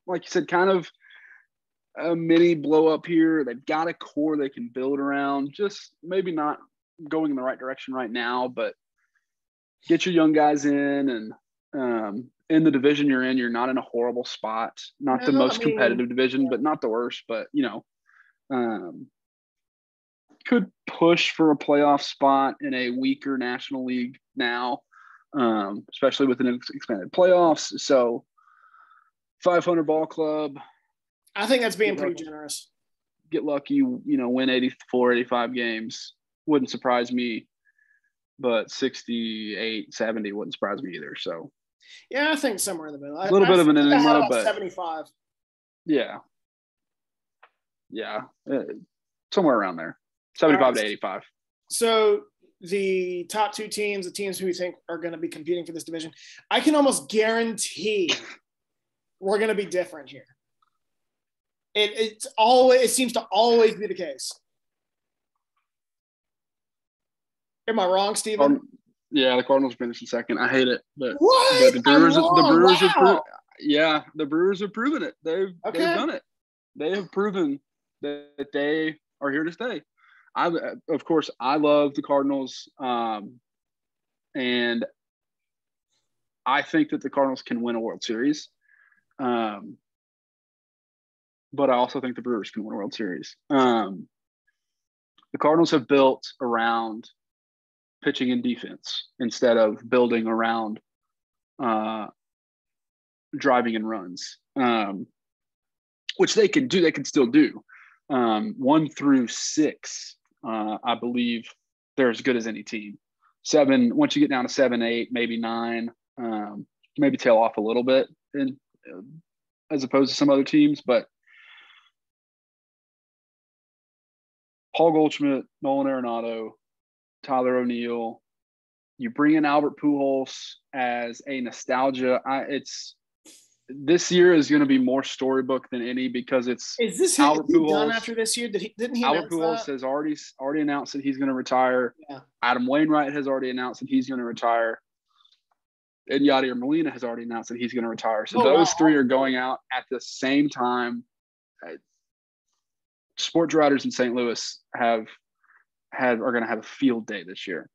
Like you said, kind of a mini blow up here. They've got a core they can build around. Just maybe not going in the right direction right now, but get your young guys in, and in the division you're in, you're not in a horrible spot. Not the most competitive division, but not the worst. But could push for a playoff spot in a weaker National League now, especially with an expanded playoffs. So 500 ball club. I think that's being pretty generous. Get lucky, win 84, 85 games. Wouldn't surprise me, but 68, 70 wouldn't surprise me either. So, yeah, I think somewhere in the middle. A little bit of an enigma, but 75. Yeah. Somewhere around there. 75 to 85. So the top 2 teams, the teams who we think are going to be competing for this division, I can almost guarantee we're going to be different here. It seems to always be the case. Am I wrong, Steven? The Cardinals finished in 2nd. I hate it, but what? The Brewers the Brewers have proven it. They've done it. They have proven that they are here to stay. Of course, I love the Cardinals, and I think that the Cardinals can win a World Series. But I also think the Brewers can win a World Series. The Cardinals have built around pitching and defense instead of building around driving and runs, which they can do. They can still do. 1 through 6, I believe they're as good as any team. 7, once you get down to 7, 8, maybe 9, maybe tail off a little bit as opposed to some other teams. But Paul Goldschmidt, Nolan Arenado, Tyler O'Neill, you bring in Albert Pujols as a nostalgia. This year is going to be more storybook than any because it's – Is this Albert Pujols done after this year? Didn't he Albert Pujols has already announced that he's going to retire. Yeah. Adam Wainwright has already announced that he's going to retire. And Yadier Molina has already announced that he's going to retire. So those 3 are going out at the same time. Sports writers in St. Louis are going to have a field day this year.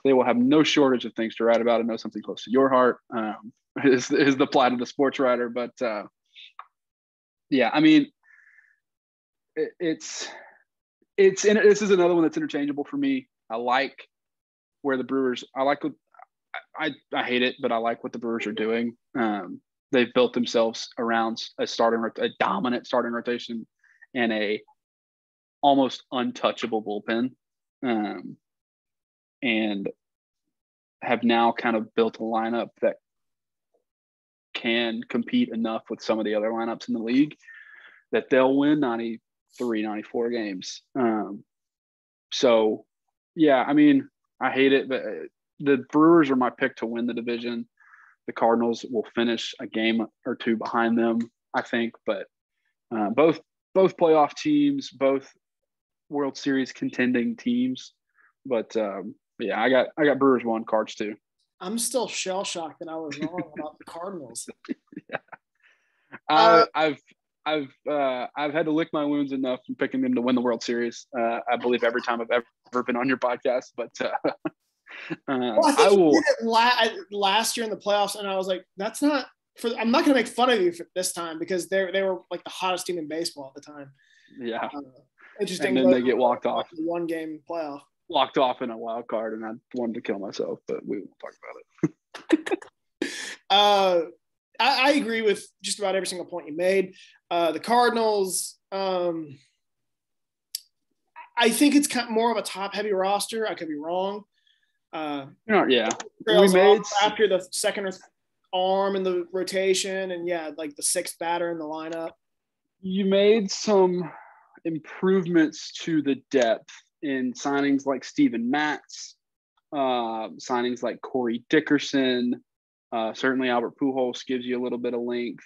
They will have no shortage of things to write about. I know something close to your heart is the plight of the sports writer. But yeah, I mean, this is another one that's interchangeable for me. I like where the Brewers. I hate it, but I like what the Brewers are doing. They've built themselves around a dominant starting rotation and a almost untouchable bullpen, and have now kind of built a lineup that can compete enough with some of the other lineups in the league that they'll win 93, 94 games. So, yeah, I mean, I hate it, but the Brewers are my pick to win the division. The Cardinals will finish a game or 2 behind them, I think. But both playoff teams, both World Series contending teams. But yeah, I got Brewers 1, Cards 2. I'm still shell shocked that I was wrong about the Cardinals. Yeah. I've had to lick my wounds enough from picking them to win the World Series. I believe every time I've ever been on your podcast, but well, I think you did it last year in the playoffs, and I was like, "That's not for." I'm not going to make fun of you for this time because they were like the hottest team in baseball at the time. Yeah, interesting. And then they get walked off. The 1-game playoff. Walked off in a wild card, and I wanted to kill myself, but we won't talk about it. I agree with just about every single point you made. The Cardinals. I think it's kind of more of a top-heavy roster. I could be wrong. Yeah. We made after the second arm in the rotation, and like the 6th batter in the lineup. You made some improvements to the depth in signings like Steven Matz, signings like Corey Dickerson. Certainly Albert Pujols gives you a little bit of length,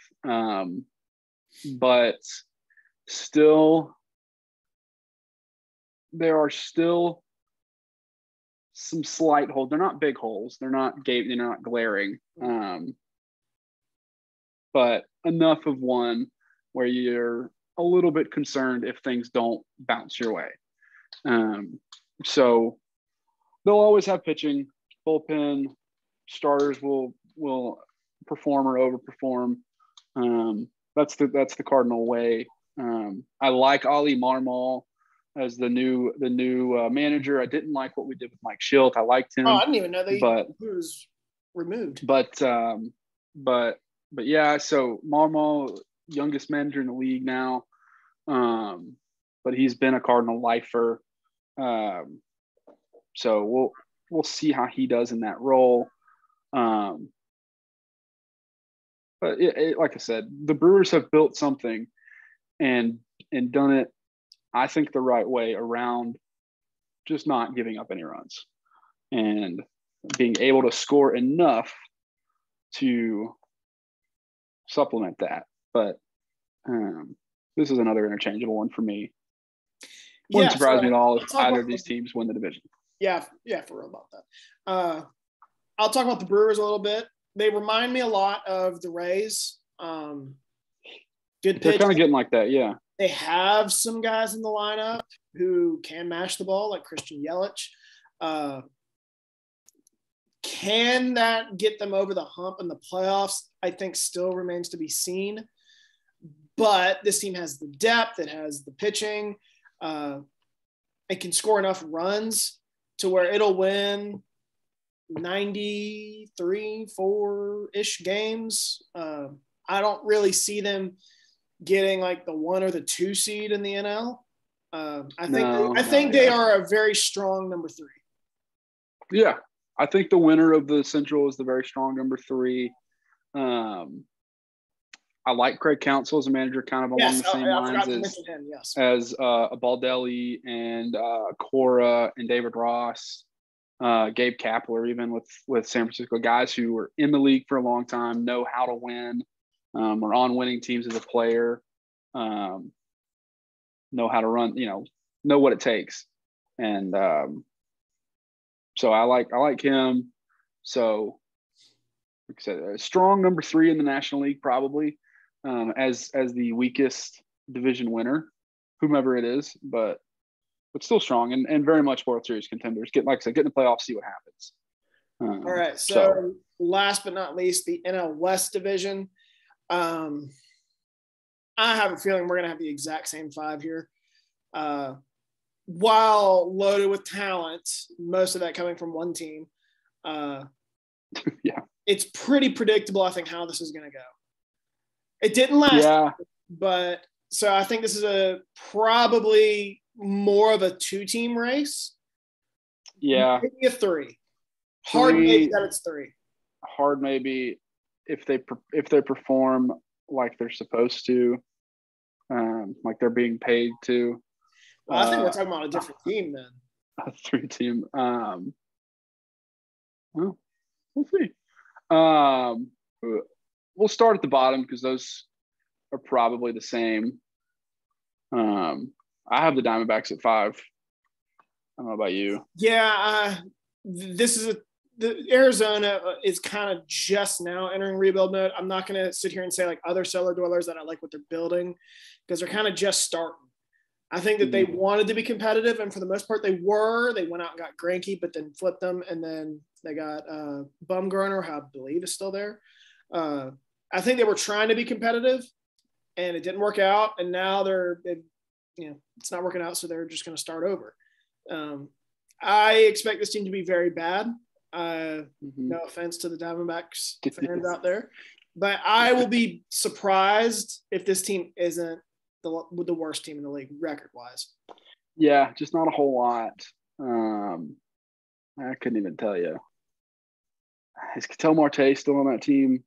but still, there are still some slight holes. They're not big holes. They're not glaring, but enough of one where you're a little bit concerned if things don't bounce your way. So they'll always have pitching. Bullpen starters will perform or overperform. That's the Cardinal way. I like Ali Marmol as the new manager. I didn't like what we did with Mike Schilt. I liked him. Oh, I didn't even know he was removed. But yeah. So Marmol, youngest manager in the league now, but he's been a Cardinal lifer. So we'll see how he does in that role. But like I said, the Brewers have built something and done it, I think, the right way around just not giving up any runs and being able to score enough to supplement that. But this is another interchangeable one for me. Wouldn't surprise me at all if either of these teams win the division. Yeah, for real about that. I'll talk about the Brewers a little bit. They remind me a lot of the Rays. Good pitch. They're kind of getting like that, yeah. They have some guys in the lineup who can mash the ball, like Christian Yelich. Can that get them over the hump in the playoffs? I think still remains to be seen. But this team has the depth. It has the pitching. It can score enough runs to where it'll win 93, 4-ish games. I don't really see them getting like the 1 or the 2 seed in the NL. I think they are a very strong number 3. Yeah, I think the winner of the Central is the very strong number 3. I like Craig Counsell as a manager, kind of along the same lines as Baldelli and Cora and David Ross, Gabe Kapler, even with San Francisco, guys who were in the league for a long time, know how to win, are on winning teams as a player, know how to run, know what it takes. And so I like him. So like I said, a strong number 3 in the National League, probably. As the weakest division winner, whomever it is, but still strong and very much World Series contenders. Get in the playoffs, see what happens. All right. So last but not least, the NL West division. I have a feeling we're going to have the exact same 5 here. While loaded with talent, most of that coming from one team. Yeah. It's pretty predictable, I think, how this is going to go. It didn't last, but so I think this is probably more of a 2-team race. Yeah, maybe a 3. Hard maybe that it's 3. Hard maybe if they perform like they're supposed to, like they're being paid to. Well, I think we're talking about a different team then. A 3-team. Well, we'll see. We'll start at the bottom because those are probably the same. I have the Diamondbacks at 5. I don't know about you. Yeah, the Arizona is kind of just now entering rebuild mode. I'm not going to sit here and say like other cellar dwellers that I like what they're building because they're kind of just starting. I think that they wanted to be competitive, and for the most part, they were. They went out and got Greinke, but then flipped them, and then they got Bumgarner, who I believe is still there. I think they were trying to be competitive, and it didn't work out. And now it's not working out, so they're just going to start over. I expect this team to be very bad. No offense to the Diamondbacks fans out there, but I will be surprised if this team isn't the worst team in the league record-wise. Yeah, just not a whole lot. I couldn't even tell you. Is Ketel Marte still on that team?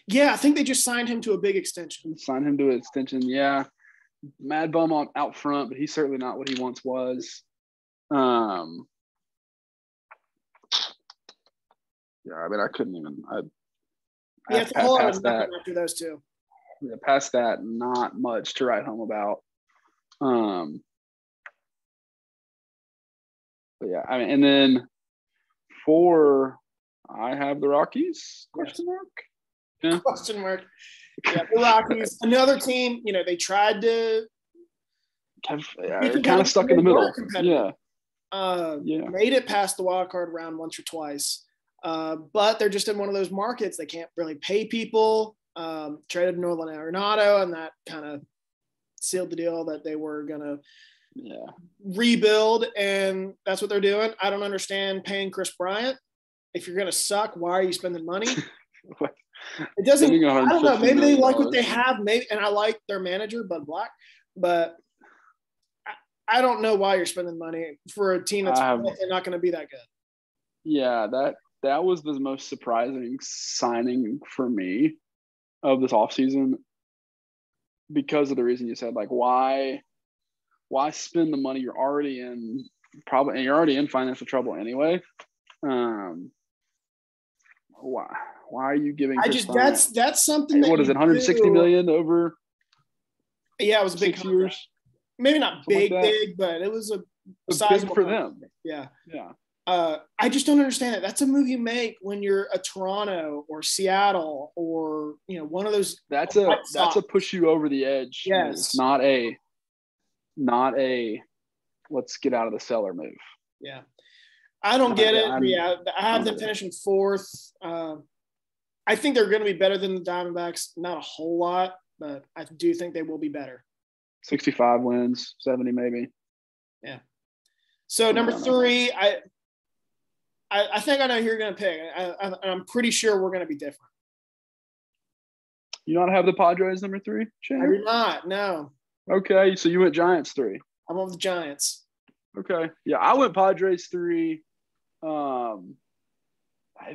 Yeah, I think they just signed him to a big extension. Yeah. Mad bum out front, but he's certainly not what he once was. Yeah, I mean, I couldn't even. It's a whole lot of nothing after those two. Yeah, past that, not much to write home about. But yeah, I mean, and then I have the Rockies? Question mark. Yeah. Question mark. Yeah, the Rockies, another team. They tried to kind of stuck in the middle. Yeah. Made it past the wild card round once or twice, but they're just in one of those markets. They can't really pay people. Traded Nolan Arenado, and that kind of sealed the deal that they were gonna rebuild, and that's what they're doing. I don't understand paying Chris Bryant. If you're gonna suck, why are you spending money? It doesn't. I don't know. Maybe they like what they have. Maybe, and I like their manager, Bud Black, but I don't know why you're spending money for a team that's not going to be that good. Yeah, that was the most surprising signing for me of this offseason because of the reason you said. Like, why spend the money? You're already in financial trouble anyway. Why are you giving? That's something. What is it? 160 million over? Yeah, it was a big 6 years. Maybe not big, but it was a sizable big for them. Yeah. Yeah. I just don't understand it. That's a move you make when you're a Toronto or Seattle or one of those. That's a push you over the edge. Yes. Not a let's get out of the cellar move. Yeah. I don't get it. I have them finishing 4th. I think they're going to be better than the Diamondbacks. Not a whole lot, but I do think they will be better. 65 wins, 70 maybe. Yeah. So number 3, I think I know who you're going to pick. I'm pretty sure we're going to be different. You not have the Padres number 3, Shane? I do not. No. Okay, so you went Giants 3. I'm on the Giants. Okay, yeah, I went Padres 3.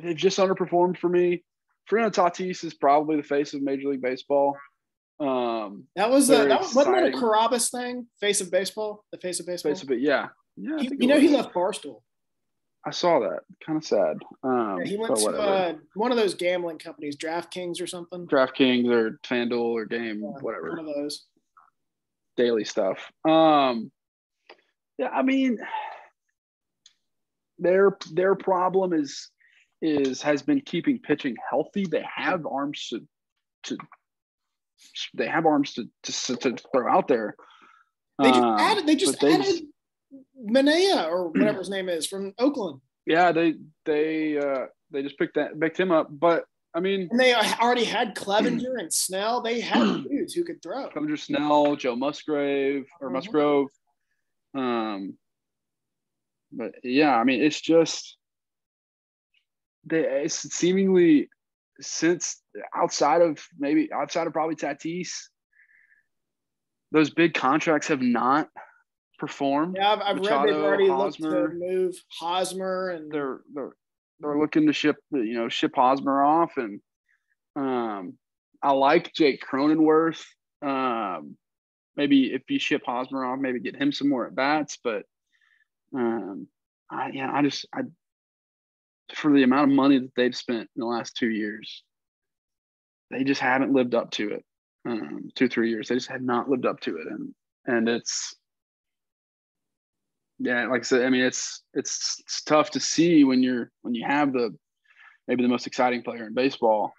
They've just underperformed for me. Fernando Tatis is probably the face of Major League Baseball. Wasn't that a Carabas thing? Face of baseball, the face of baseball. Face of it, yeah. He left Barstool. I saw that. Kind of sad. He went to one of those gambling companies, DraftKings or something. DraftKings or FanDuel or Game, whatever. One of those daily stuff. Yeah, I mean, their problem has been keeping pitching healthy. They have arms to throw out there. They just added Manea or whatever his name is from Oakland. Yeah, they just picked him up. But I mean, and they already had Clevenger and Snell. They had dudes who could throw. Clevenger, Snell, Joe Musgrove. But yeah, I mean, it's just it's seemingly since outside of probably Tatis, those big contracts have not performed. Yeah, I've read they've already looked to move Hosmer, and they're looking to ship Hosmer off, and I like Jake Cronenworth. Maybe if you ship Hosmer off, maybe get him some more at bats, but for the amount of money that they've spent in the last 2 years, they just haven't lived up to it. 2-3 years, they just have not lived up to it, and it's. Yeah, like I said, I mean, it's tough to see when you have maybe the most exciting player in baseball,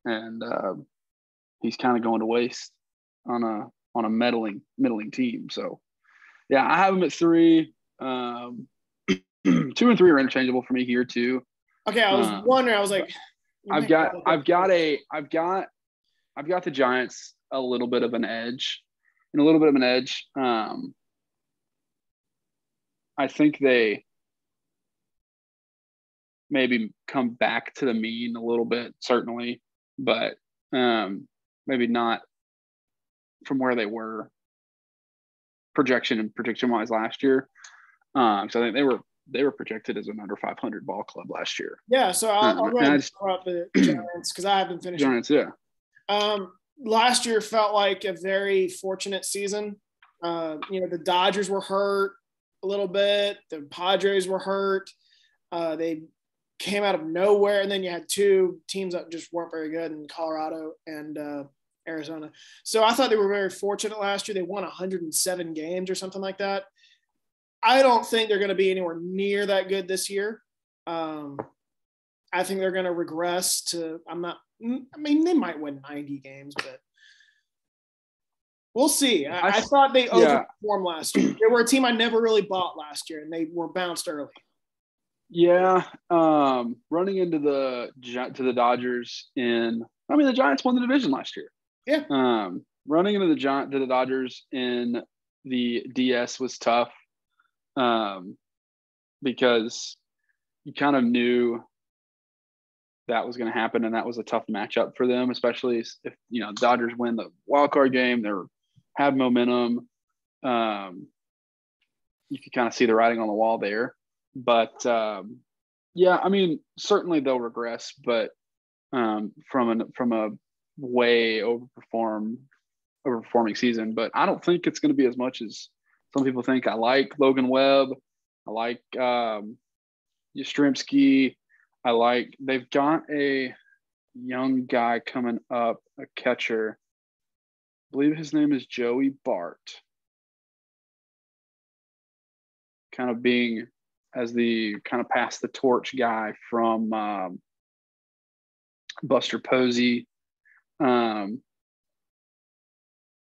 and he's kind of going to waste on a middling team. So, yeah, I have him at 3. 2 and 3 are interchangeable for me here too. Okay, I was wondering. I was like, I've got the Giants a little bit of an edge. I think they maybe come back to the mean a little bit, certainly, but maybe not from where they were prediction-wise last year. So I think they were projected as an under 500 ball club last year. Yeah, so I'll go ahead and throw up the Giants because I haven't finished. Giants, yeah. Last year felt like a very fortunate season. The Dodgers were hurt a little bit. The Padres were hurt. They came out of nowhere, and then you had 2 teams that just weren't very good in Colorado and Arizona. So I thought they were very fortunate last year. They won 107 games or something like that. I don't think they're going to be anywhere near that good this year. I think they're going to regress to they might win 90 games, but we'll see. I thought they overperformed last year. They were a team I never really bought last year, and they were bounced early. Yeah, running into the Dodgers the Giants won the division last year. Yeah. Running into the Dodgers in the DS was tough, because you kind of knew that was going to happen, and that was a tough matchup for them, especially if the Dodgers win the wild card game. They have momentum. You can kind of see the writing on the wall there. But yeah, I mean, certainly they'll regress, but from a way overperforming season. But I don't think it's going to be as much as some people think. I like Logan Webb. I like Yastrzemski. They've got a young guy coming up, a catcher. I believe his name is Joey Bart. Kind of being as the kind of pass the torch guy from Buster Posey. So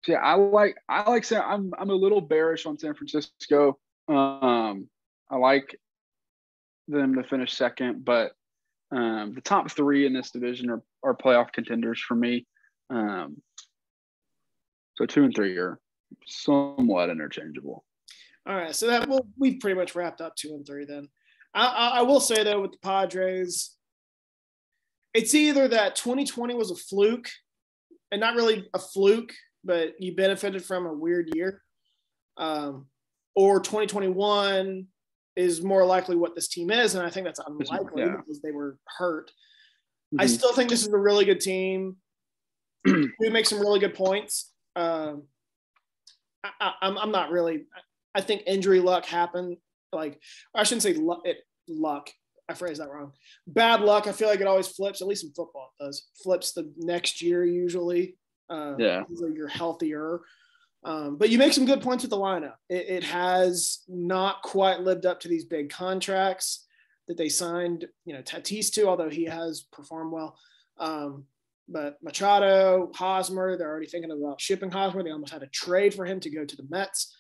yeah, I like Sam. I'm a little bearish on San Francisco. I like them to finish second, but the top 3 in this division are playoff contenders for me. So 2 and 3 are somewhat interchangeable. All right, so we've pretty much wrapped up 2 and 3 then. I will say, though, with the Padres, it's either that 2020 was a fluke, and not really a fluke, but you benefited from a weird year, or 2021 is more likely what this team is, and I think that's unlikely because they were hurt. I still think this is a really good team. We make some really good points. I'm not really – I think injury luck happened. Like, I shouldn't say luck. I phrased that wrong. Bad luck, I feel like it always flips, at least in football it does. Flips the next year usually. Usually you're healthier. But you make some good points with the lineup. It has not quite lived up to these big contracts that they signed, Tatis to, although he has performed well. But Machado, Hosmer, they're already thinking about shipping Hosmer. They almost had a trade for him to go to the Mets.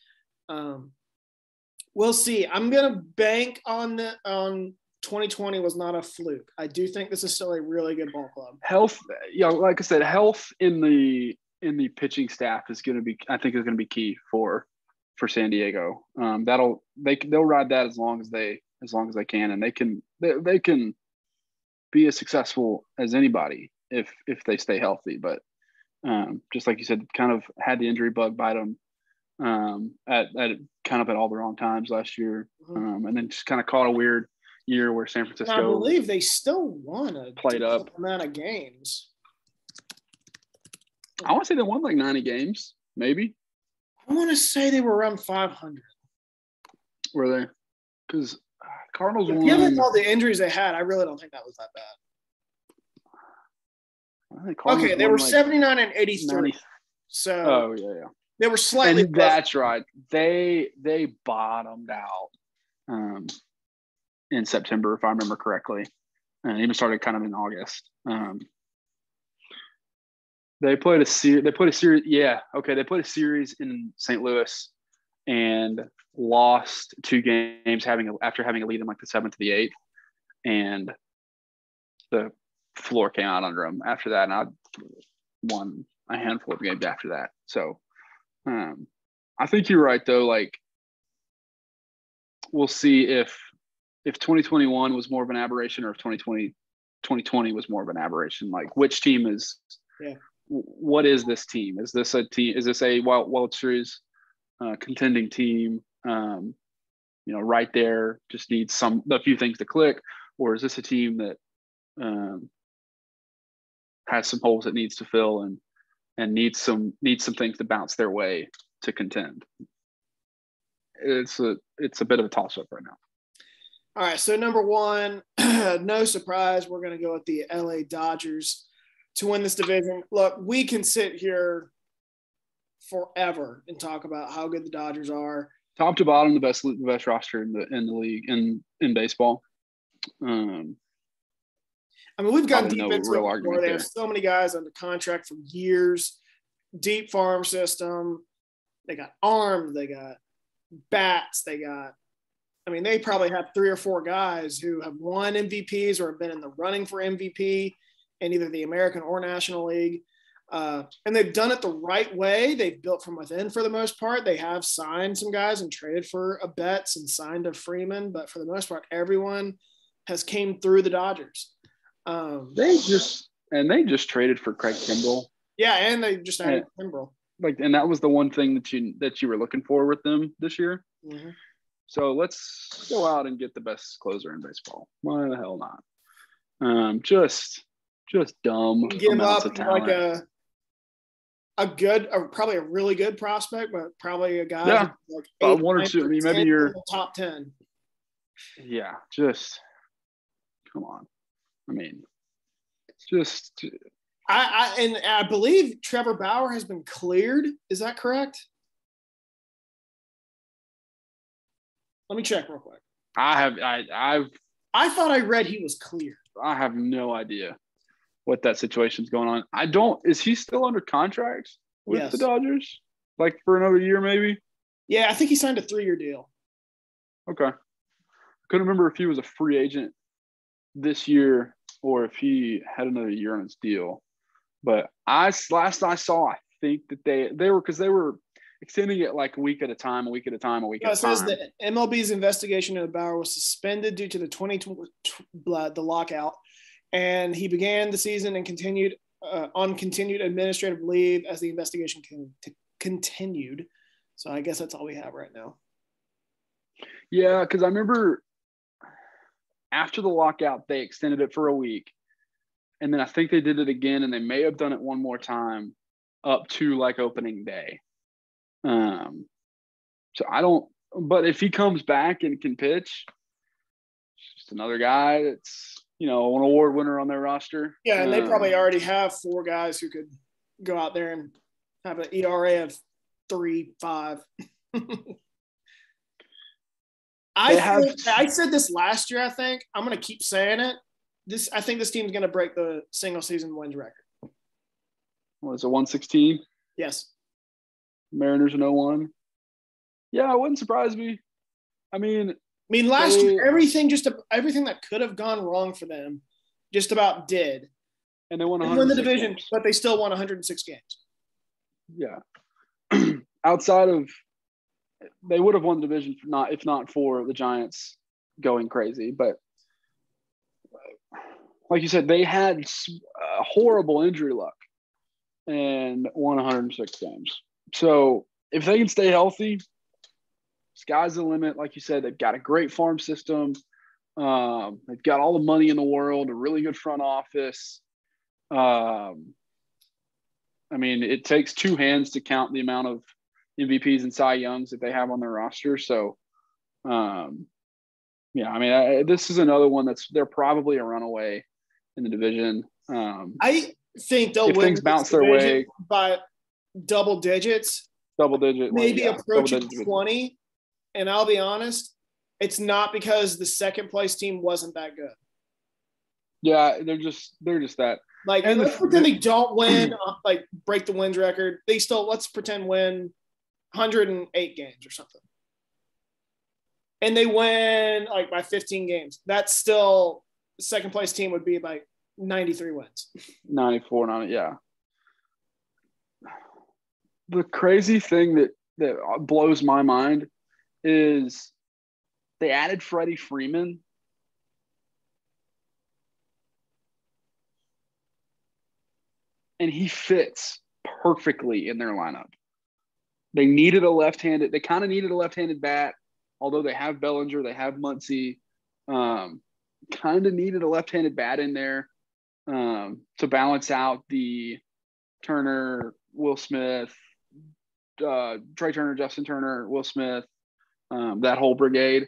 We'll see. I'm going to bank on 2020 was not a fluke. I do think this is still a really good ball club. Health, like I said, health in the pitching staff is going to be, I think, is going to be key for San Diego. They'll ride that as long as they can, and they can be as successful as anybody if they stay healthy. But just like you said, kind of had the injury bug bite them at all the wrong times last year, and then just kind of caught a weird year where San Francisco. And I believe they still won a played up amount of games. I want to say they won like 90 games, maybe. I want to say they were around 500. Were they? Because Cardinals won. Given all the injuries they had, I really don't think that was that bad. Okay, they were 79 and 83. So yeah. They were slightly. And that's right. They bottomed out in September, if I remember correctly, and even started kind of in August. They played a series. Yeah, okay. They played a series in St. Louis and lost 2 games after having a lead in like the 7th to the 8th, and the floor came out under them after that. And I won a handful of games after that. So I think you're right, though. Like, we'll see if 2021 was more of an aberration or if 2020 was more of an aberration. Like, which team is what is this team? Is this a team? Is this a World Series contending team? Right there, just needs a few things to click, or is this a team that has some holes it needs to fill and needs some things to bounce their way to contend? It's a bit of a toss up right now. All right, so number one, no surprise, we're going to go with the LA Dodgers to win this division. Look, we can sit here forever and talk about how good the Dodgers are. Top to bottom, the best roster in the league in baseball. We've gotten deep into it before. They have so many guys under contract for years. Deep farm system. They got arms. They got bats. They probably have 3 or 4 guys who have won MVPs or have been in the running for MVP in either the American or National League. And they've done it the right way. They've built from within for the most part. They have signed some guys and traded for a Betts and signed a Freeman, but for the most part, everyone has came through the Dodgers. They just traded for Craig Kimbrell. Yeah, and they just added Kimbrell. And that was the one thing that you were looking for with them this year. Mm-hmm. So let's go out and get the best closer in baseball. Why the hell not? Just dumb. Give up like a good, or probably a really good prospect, but probably a guy. Yeah, like 1 or 2. I mean, maybe you're in the top 10. Yeah, just come on. I mean, just. I believe Trevor Bauer has been cleared. Is that correct? Let me check real quick. I thought I read he was cleared. I have no idea what that situation's going on. Is he still under contract with the Dodgers? Like for another year, maybe? Yeah, I think he signed a 3-year deal. Okay. Couldn't remember if he was a free agent this year or if he had another year on his deal. But last I saw, I think that they were, because they were extending it like a week at a time, a week at a time, a week at a time. It says that MLB's investigation of Bauer was suspended due to the lockout, and he began the season and continued administrative leave as the investigation continued. So I guess that's all we have right now. Yeah, because I remember after the lockout, they extended it for a week. And then I think they did it again, and they may have done it one more time up to like opening day. So I don't – but if he comes back and can pitch, just another guy that's, an award winner on their roster. Yeah, and they probably already have 4 guys who could go out there and have an ERA of 3.5. I said this last year, I think. I'm going to keep saying it. I think this team's going to break the single season wins record. What is it, 116? Yes. Mariners in 01. Yeah, it wouldn't surprise me. I mean, last year, everything that could have gone wrong for them just about did. And they won the division, games. But they still won 106 games. Yeah. Outside of – they would have won the division if not for the Giants going crazy. But like you said, they had horrible injury luck and won 106 games. So if they can stay healthy, sky's the limit. Like you said, they've got a great farm system. They've got all the money in the world, a really good front office. I mean, it takes 2 hands to count the amount of MVPs and Cy Youngs that they have on their roster. So, yeah, I mean, this is another one they're probably a runaway in the division. I think they'll win things bounce their way by double digits. Maybe approaching 20. And I'll be honest, it's not because the second place team wasn't that good. Yeah, they're just that. Like, and let's pretend they don't win, like break the wins record. They still, let's pretend, win 108 games or something. And they win like by 15 games. That's still, the second place team would be like 93 wins. 94, yeah. The crazy thing that blows my mind is they added Freddie Freeman. And he fits perfectly in their lineup. They kind of needed a left-handed bat, although they have Bellinger, they have Muncy. Kind of needed a left-handed bat in there to balance out the Turner, Will Smith, Trey Turner, Justin Turner, Will Smith, that whole brigade.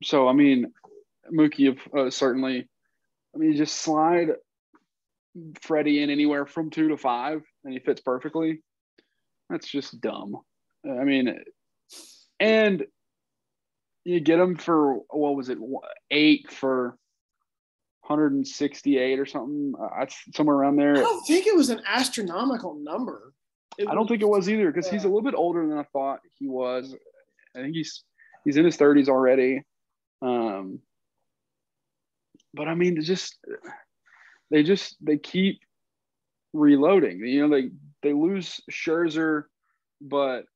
So, I mean, Mookie certainly, just slide Freddie in anywhere from 2 to 5, and he fits perfectly. That's just dumb. I mean, and you get him for, what was it, 8 for 168 or something, somewhere around there. I don't think it was an astronomical number. I don't think it was either, because he's a little bit older than I thought he was. I think he's in his 30s already. But I mean, they keep reloading. They lose Scherzer, but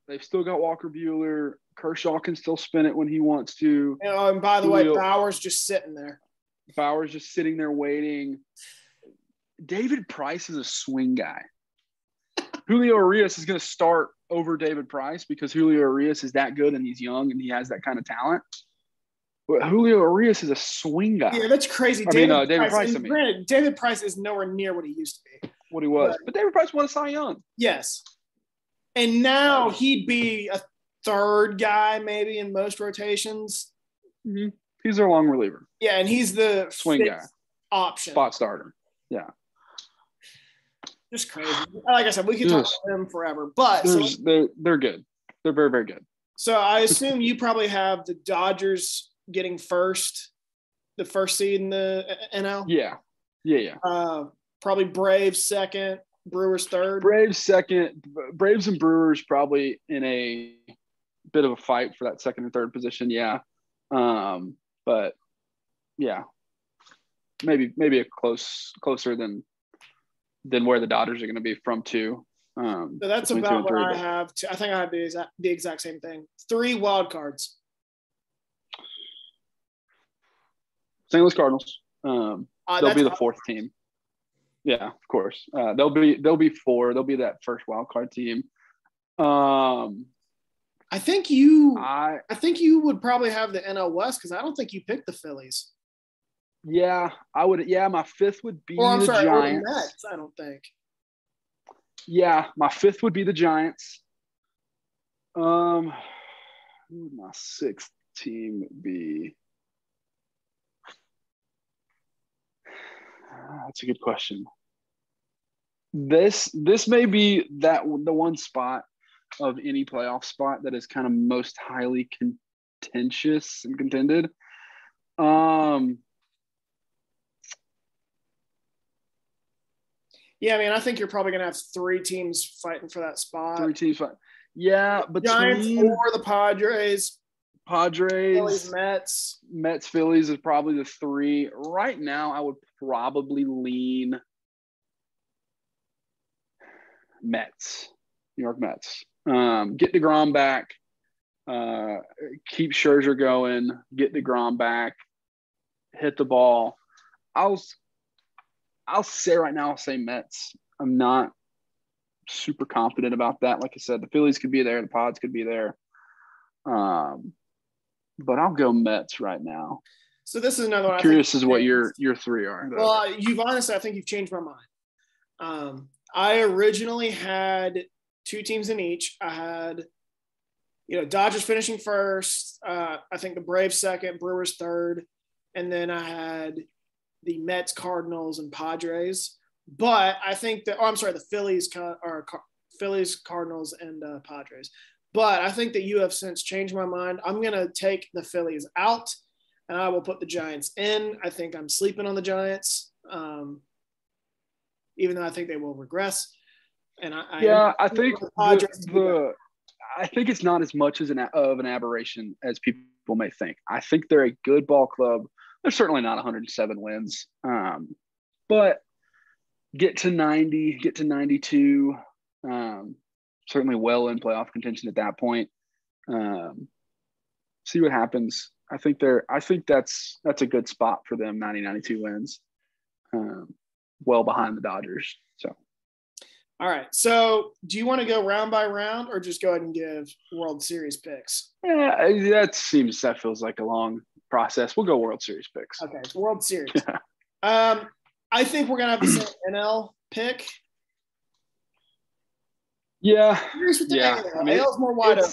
they've still got Walker Buehler. Kershaw can still spin it when he wants to. And by the way, Bauer's just sitting there. Bauer's just sitting there waiting. David Price is a swing guy. Julio Urias is going to start over David Price because Julio Urias is that good and he's young and he has that kind of talent. But Julio Urias is a swing guy. Yeah, that's crazy. David Price. Granted, David Price is nowhere near what he used to be. What he was. But David Price won a Cy Young. Yes. And now he'd be a third guy maybe in most rotations. Mm-hmm. He's their long reliever. Yeah, and he's the swing guy. Option. Spot starter. Yeah. Just crazy. Like I said, we could talk about them forever. But they're good. They're very, very good. So I assume you probably have the Dodgers getting the first seed in the NL? Yeah. Probably Braves second, Brewers third. Braves second. Braves and Brewers probably in a bit of a fight for that second and third position, yeah. But yeah, maybe a closer than where the Dodgers are going to be from 2. So that's between 2 about and what 3. I have. I think I have the exact same thing. 3 wild cards. St. Louis Cardinals. They'll be the 4th team. Yeah, of course. They'll be 4. They'll be that first wild card team. I think you would probably have the NL West because I don't think you picked the Phillies. Yeah, I would. Yeah, my 5th would be the Giants. Or the Mets, I don't think. Yeah, my 5th would be the Giants. Who would my 6th team be? That's a good question. This may be the one spot of any playoff spot that is kind of most highly contentious and contended. Yeah, I mean, I think you're probably going to have 3 teams fighting for that spot. 3 teams fighting. Yeah, but Giants or the Padres. Phillies, Mets, Phillies is probably the 3. Right now, I would probably lean Mets, New York Mets. Get DeGrom back. Keep Scherzer going. Get DeGrom back. Hit the ball. I'll say right now, I'll say Mets. I'm not super confident about that. Like I said, the Phillies could be there. The Pods could be there. But I'll go Mets right now. So this is another one. Curious as what your 3 are. Well, I think you've changed my mind. I originally had 2 teams in each. I had, Dodgers finishing first. I think the Braves second, Brewers third, and then I had the Mets, Cardinals, and Padres. But I think the Phillies, Cardinals, and Padres. But I think that you have since changed my mind. I'm going to take the Phillies out, and I will put the Giants in. I think I'm sleeping on the Giants, even though I think they will regress. And I think I think it's not as much as an aberration as people may think. I think they're a good ball club. They're certainly not 107 wins, but get to 90, get to 92. Certainly well in playoff contention at that point. See what happens. I think that's a good spot for them. 90, 92 wins. Well behind the Dodgers. So. All right. So do you want to go round by round or just go ahead and give World Series picks? Yeah, that feels like a long process. We'll go World Series picks. Okay. It's World Series. I think we're going to have the same NL pick. Yeah. AL. I mean, AL's more wide open.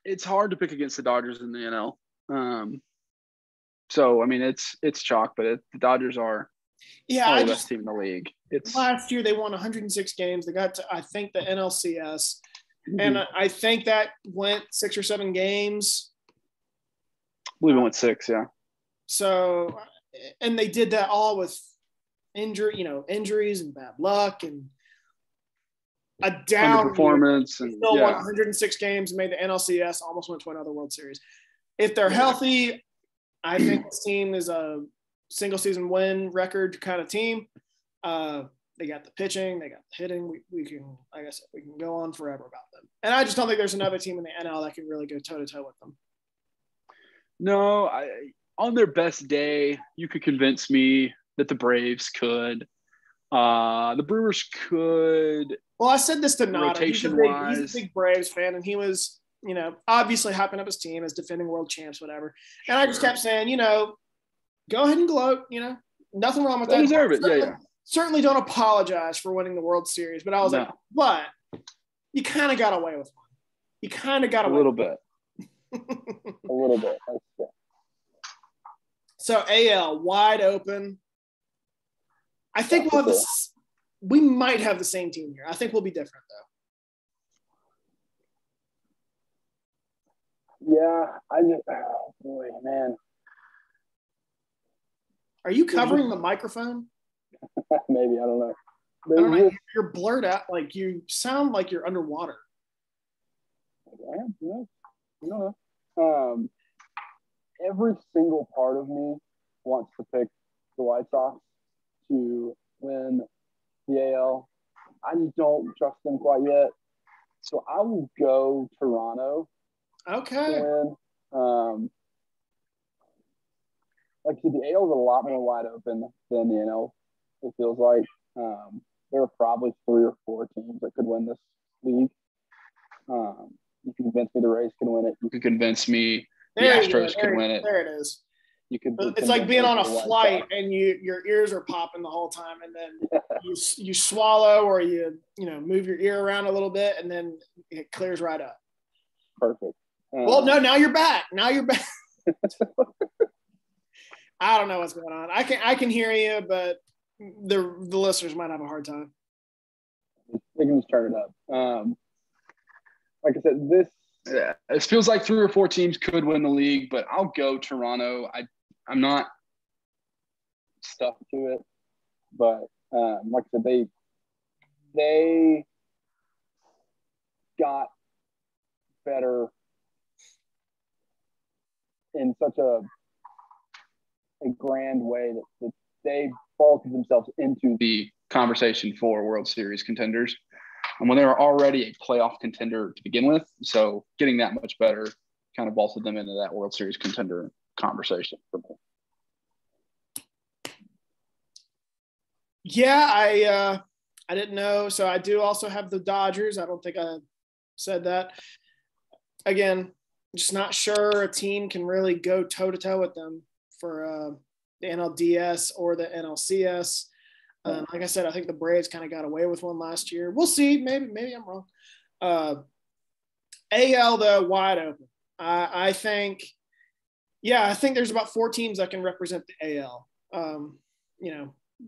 It's hard to pick against the Dodgers in the NL. So, I mean, it's chalk, but the Dodgers are the best team in the league. Last year, they won 106 games. They got to, I think, the NLCS. And I think that went 6 or 7 games. I believe it went 6, yeah. So, and they did that all with injuries and bad luck and a down performance, and still won 106 games, made the NLCS, almost went to another World Series. If they're healthy, I think this team is a single season win record kind of team. They got the pitching, they got the hitting. We can, like I said, we can go on forever about them. And I just don't think there's another team in the NL that can really go toe to toe with them. No, on their best day, you could convince me that the Braves could. The Brewers could. Well, I said this to Nada. He's a big Braves fan, and he was, obviously hyping up his team as defending world champs, whatever. And I just kept saying, go ahead and gloat. Nothing wrong with that. They deserve it. Yeah. Certainly don't apologize for winning the World Series, but I was like, but you kind of got away with one. You kind of got away a little bit. A little bit. So AL wide open. I think we might have the same team here. I think we'll be different though. Yeah, oh boy, man. Are you covering the microphone? Maybe, I don't know. I don't know. You're blurred out. Like you sound like you're underwater. Yeah. Every single part of me wants to pick the White Sox to win the AL. I just don't trust them quite yet. So I will go Toronto. Okay. To win. Like I said, the AL is a lot more wide open than the NL. It feels like there are probably 3 or 4 teams that could win this league. You can convince me the Rays can win it. You can convince me the Astros could win it. There it is. You could. It's like being on a flight and your ears are popping the whole time, and then you swallow or you move your ear around a little bit, and then it clears right up. Perfect. Well, no, now you're back. I don't know what's going on. I can hear you, but the listeners might have a hard time. They can just turn it up. Like I said, it feels like 3 or 4 teams could win the league, but I'll go Toronto. I'm not stuck to it, but like I said, they got better in such a grand way that they vaulted themselves into the conversation for World Series contenders. And when they were already a playoff contender to begin with, so getting that much better kind of vaulted them into that World Series contender conversation for me. Yeah, I didn't know. So I do also have the Dodgers. I don't think I said that. Again, just not sure a team can really go toe-to-toe with them for the NLDS or the NLCS. Like I said, I think the Braves kind of got away with one last year. We'll see. Maybe I'm wrong. AL, though, wide open. I think there's about 4 teams that can represent the AL.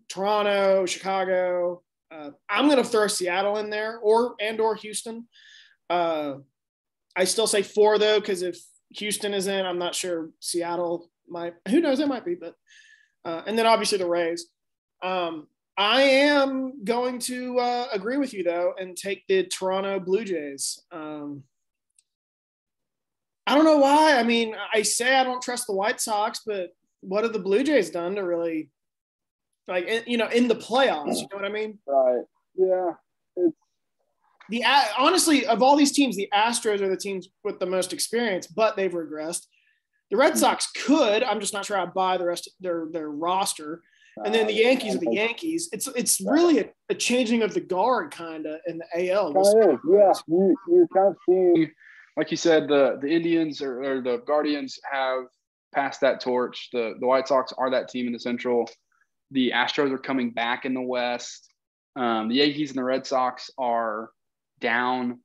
Toronto, Chicago. I'm going to throw Seattle in there or Houston. I still say 4, though, because if Houston is in, I'm not sure Seattle might. Who knows? It might be. But and then obviously the Rays. I am going to agree with you, though, and take the Toronto Blue Jays. I don't know why. I mean, I say I don't trust the White Sox, but what have the Blue Jays done to really, in the playoffs? You know what I mean? Right. Yeah. Honestly, of all these teams, the Astros are the teams with the most experience, but they've regressed. The Red Sox could. I'm just not sure I buy the rest of their roster. And then the Yankees are the Yankees. It's really a changing of the guard kind of in the AL. Yeah, you're kind of seeing, like you said, the Indians or the Guardians have passed that torch. The White Sox are that team in the Central. The Astros are coming back in the West. The Yankees and the Red Sox are down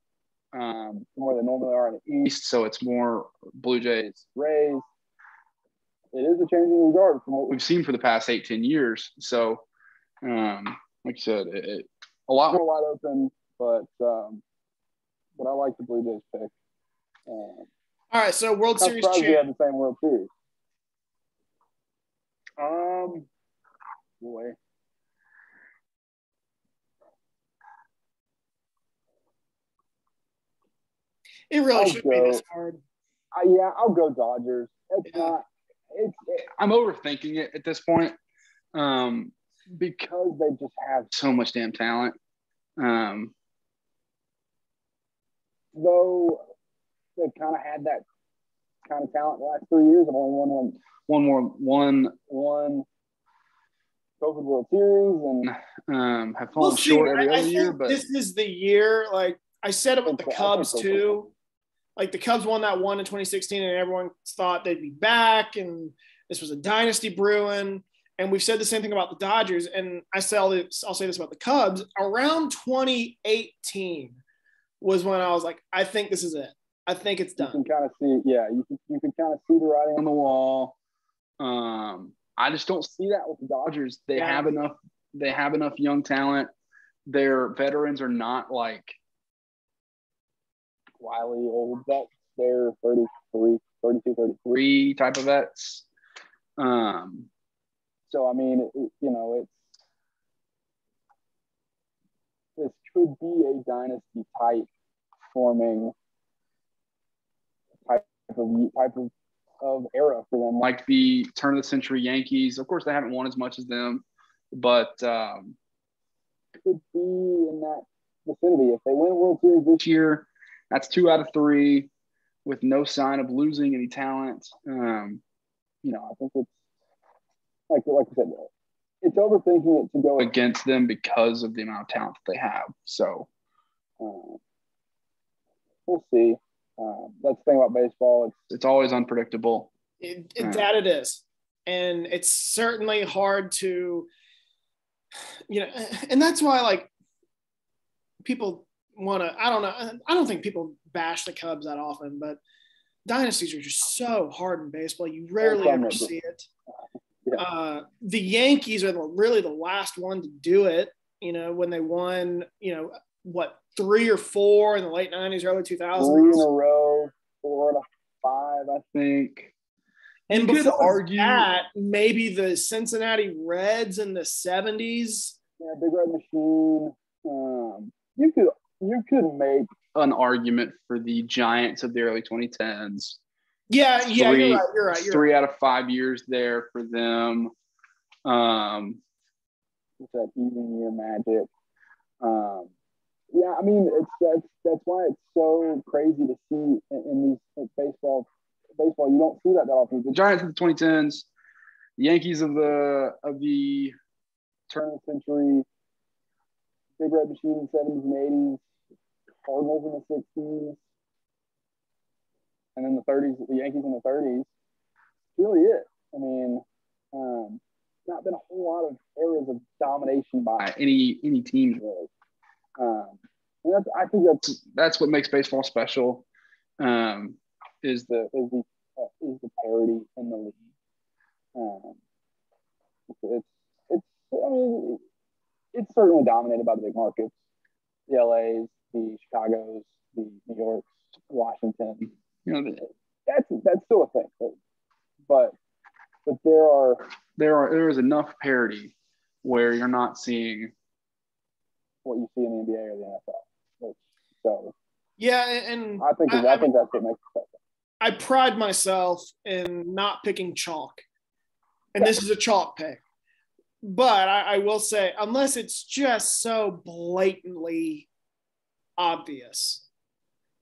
more than normally are in the East, so it's more Blue Jays, Rays. It is a changing of the guard from what we've seen for the past 8-10 years. So, like you said, a lot more wide open, but I like the Blue Jays pick. All right, so World Series champ. We have the same World Series. Boy. It really shouldn't be this hard. I'll go Dodgers. I'm overthinking it at this point because they just have so much damn talent. Though they've kind of had that kind of talent the last 3 years. I've only won one COVID World Series and have fallen short every other year. But this is the year. Like I said it with the Cubs too. Like the Cubs won that one in 2016 and everyone thought they'd be back and this was a dynasty brewing. And we've said the same thing about the Dodgers. And I'll say this about the Cubs. Around 2018 was when I was like, I think this is it. I think it's done. You can kind of see, you can kind of see the writing on the wall. I just don't see that with the Dodgers. They have enough young talent. Their veterans are not like wily old vets. They're 32, 33 type of vets. So, I mean, this could be a dynasty type forming type of era for them. Like the turn of the century Yankees. Of course, they haven't won as much as them, but could be in that vicinity. If they win a World Series this year, that's 2 out of 3 with no sign of losing any talent. I think it's like I said, it's overthinking it to go against them because of the amount of talent that they have. So we'll see. That's the thing about baseball. It's always unpredictable. That it is. And it's certainly hard to, and that's why, like, people want to, I don't think people bash the Cubs that often, but dynasties are just so hard in baseball. You rarely ever see it. Yeah. The Yankees are really the last one to do it, when they won, 3 or 4 in the late 90s, early 2000s. 3 in a row, 4 out of 5, I think. And you could argue that maybe the Cincinnati Reds in the 70s. Yeah, Big Red Machine. You could make an argument for the Giants of the early 2010s. Yeah, you're right. 3 out of 5 years there for them. It's that even year magic. Yeah, I mean, that's why it's so crazy to see in these baseball. You don't see that often. The Giants of the 2010s, the Yankees of the turn of the century, Big Red Machine in the 70s and 80s, Cardinals in the 60s, and then the 30s, the Yankees in the 30s. That's really it. I mean, not been a whole lot of eras of domination by any teams really. And I think that's what makes baseball special. Is the parity in the league. It's certainly dominated by the big markets, the LAs, the Chicagos, the New Yorks, Washington. That's still a thing, but there is enough parity where you're not seeing what you see in the NBA or the NFL. So yeah, and I think that's what makes it special. I pride myself in not picking chalk, and this is a chalk pick. But I will say, unless it's just so blatantly obvious,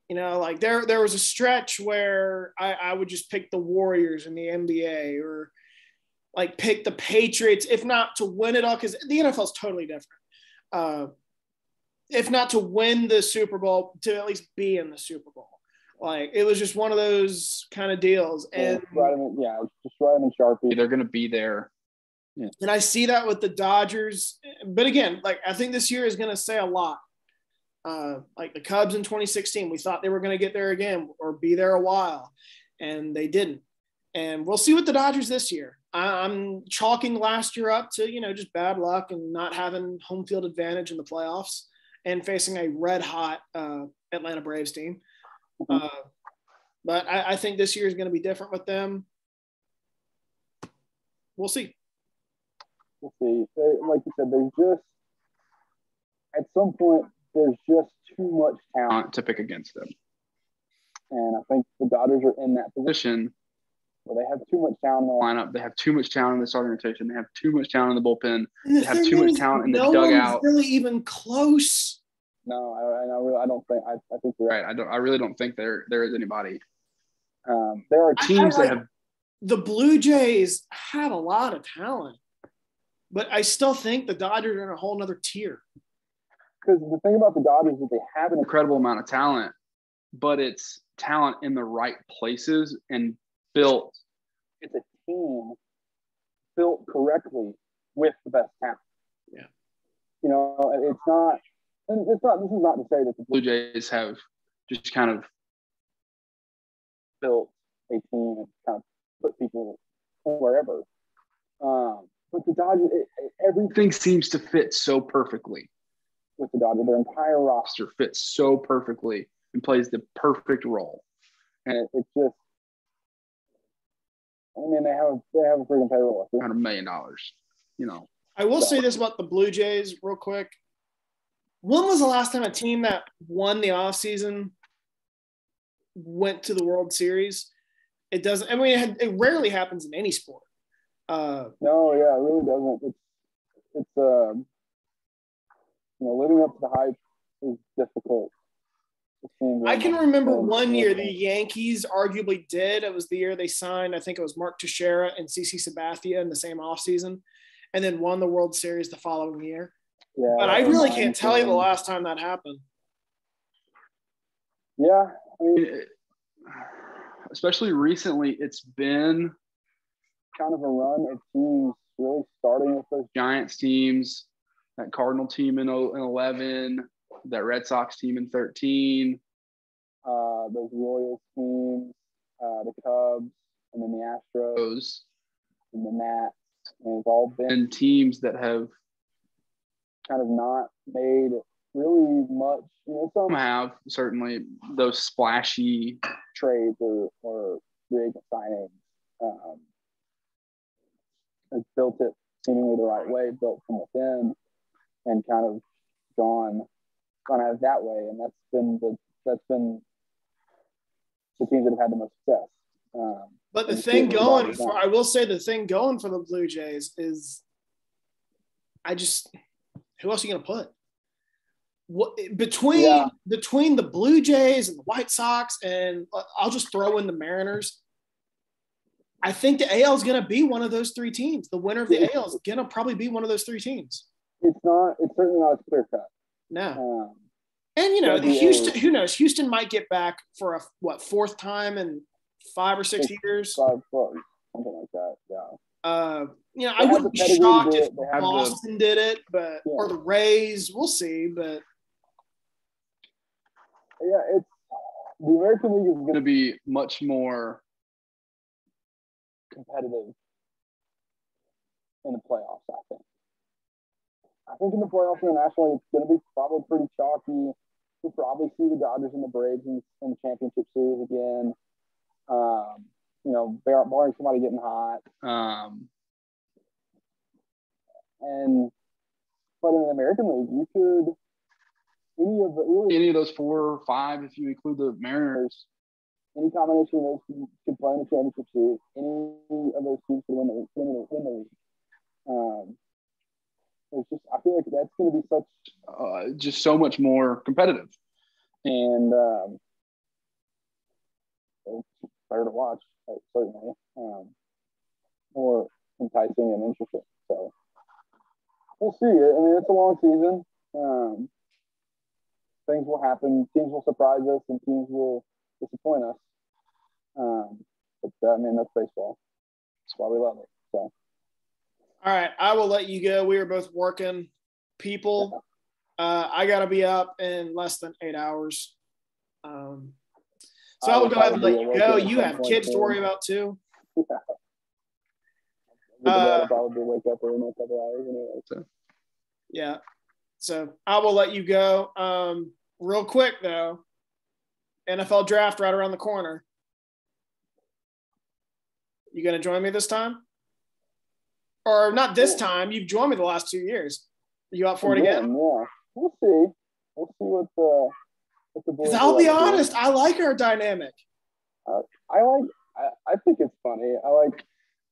like there was a stretch where I would just pick the Warriors in the NBA, or like pick the Patriots, if not to win it all, because the NFL is totally different. If not to win the Super Bowl, to at least be in the Super Bowl. Like, it was just one of those kind of deals. And just write them in Sharpie. They're going to be there. Yeah. And I see that with the Dodgers. But again, like, I think this year is going to say a lot. Like the Cubs in 2016, we thought they were going to get there again or be there a while, and they didn't. And we'll see with the Dodgers this year. I'm chalking last year up to, just bad luck and not having home field advantage in the playoffs and facing a red-hot Atlanta Braves team. But I think this year is going to be different with them. We'll see. Like you said, at some point, there's just too much talent to pick against them. And I think the Dodgers are in that position where they have too much talent in the lineup. They have too much talent in the starting rotation. They have too much talent in the bullpen. They have too much talent in the dugout. Really even close. No, I don't think. I think you're right. I really don't think there is anybody. There are teams that have. The Blue Jays have a lot of talent, but I still think the Dodgers are in a whole nother tier. Because the thing about the Dodgers is they have an incredible amount of talent, but it's talent in the right places and built. It's a team built correctly with the best talent. Yeah. It's not. And this is not to say that the Blue Jays have just kind of built a team and kind of put people wherever. But the Dodgers, everything seems to fit so perfectly with the Dodgers. Their entire roster fits so perfectly and plays the perfect role. And it's just, they have a freaking payroll of $300 million. I will say this about the Blue Jays real quick. When was the last time a team that won the offseason went to the World Series? It doesn't. It rarely happens in any sport. No, yeah, it really doesn't. living up to the hype is difficult. I can remember one year the Yankees arguably did. It was the year they signed, I think it was Mark Teixeira and CC Sabathia in the same offseason, and then won the World Series the following year. Yeah, but I really can't tell you the last time that happened. Yeah. I mean, especially recently, it's been kind of a run of teams really starting with those Giants teams, that Cardinal team in 11, that Red Sox team in 13. Those Royals teams, the Cubs, and then the Astros, and the Nats. And it's all been teams that have kind of not made really much. Some have certainly those splashy trades or free agent signings. It's built it seemingly the right way, built from within, and kind of gone out of that way. And that's been the teams that have had the most success. But the thing going for, I will say the thing going for the Blue Jays is who else are you going to put? Between the Blue Jays and the White Sox, and I'll just throw in the Mariners, I think the AL is going to be one of those three teams. The winner of the AL is going to probably be one of those three teams. It's certainly not as clear cut. No. And, Houston, who knows? Houston might get back for a fourth time in 5 or 6 years. 5, something like that, yeah. I wouldn't be shocked if Boston did it, or the Rays. We'll see, but yeah, the American League is going to be much more competitive in the playoffs. I think in the playoffs internationally, it's going to be probably pretty chalky. We'll probably see the Dodgers and the Braves in the championship series again. Barring somebody getting hot. But in the American League, you could any of those 4 or 5, if you include the Mariners, any combination of those teams could play in the championship series. Any of those teams could win the league. I feel like that's going to be such just so much more competitive, and it's better to watch, certainly, more enticing and interesting. So we'll see. I mean, it's a long season. Things will happen. Teams will surprise us, and teams will disappoint us. But that's baseball. That's why we love it. So. All right, I will let you go. We are both working people. I got to be up in less than 8 hours. So I will go ahead and let you go. You have kids to worry about too. I'll probably wake up in a couple hours anyway. So. Yeah. So I will let you go. Real quick though, NFL draft right around the corner. You going to join me this time? Or not this time. You've joined me the last 2 years. Are you up for it again? Yeah. We'll see. We'll see what the boys. I'll be honest. I like our dynamic. I think it's funny. I like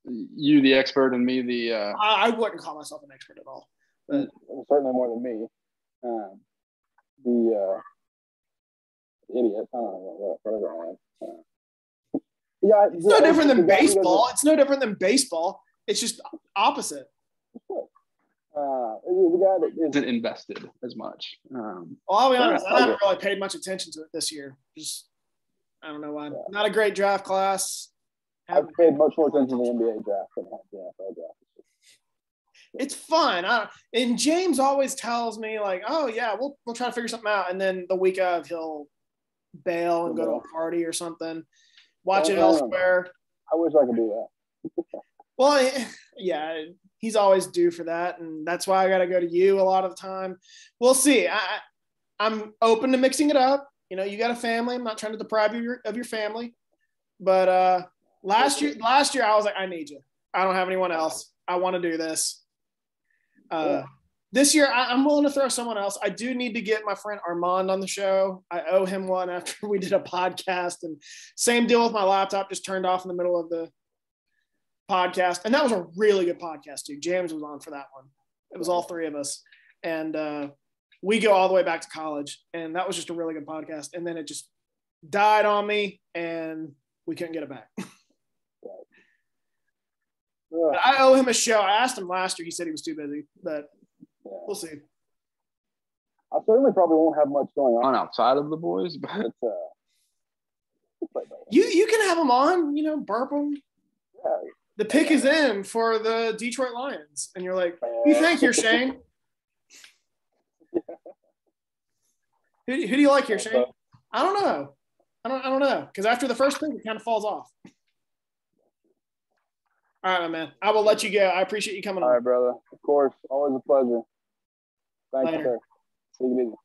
you, the expert, and me, the. I wouldn't call myself an expert at all. But certainly more than me. The idiot. I don't know whatever I am. Yeah, it's no different than baseball. It's no different than baseball. It's just opposite. The guy that isn't invested as much. Well, I'll be honest. I haven't really paid much attention to it this year. Just I don't know why. Yeah. Not a great draft class. I've paid much more attention to the NBA draft than the NFL draft. It's fun. And James always tells me like, "Oh yeah, we'll try to figure something out," and then the week of he'll bail and go to a party or something. Watch it elsewhere. I wish I could do that. Well, yeah, he's always due for that, and that's why I got to go to you a lot of the time. We'll see. I'm open to mixing it up. You got a family. I'm not trying to deprive you of your family. But last year I was like, I need you. I don't have anyone else. I want to do this. This year I'm willing to throw someone else. I do need to get my friend Armand on the show. I owe him one after we did a podcast, and same deal with my laptop just turned off in the middle of the podcast. And that was a really good podcast too. James was on for that one. It was all 3 of us. And we go all the way back to college, and that was just a really good podcast. And then it just died on me, and we couldn't get it back. I owe him a show. I asked him last year. He said he was too busy, but we'll see. I certainly probably won't have much going on outside of the boys, but you can have them on, burp them. Yeah. The pick is in for the Detroit Lions, and you're like, "You think you're Shane?" Who do you like here, Shane? I don't know. I don't know, because after the first pick, it kind of falls off. All right, my man. I will let you go. I appreciate you coming on. All right, brother. Of course. Always a pleasure. Thank you, sir. See you later.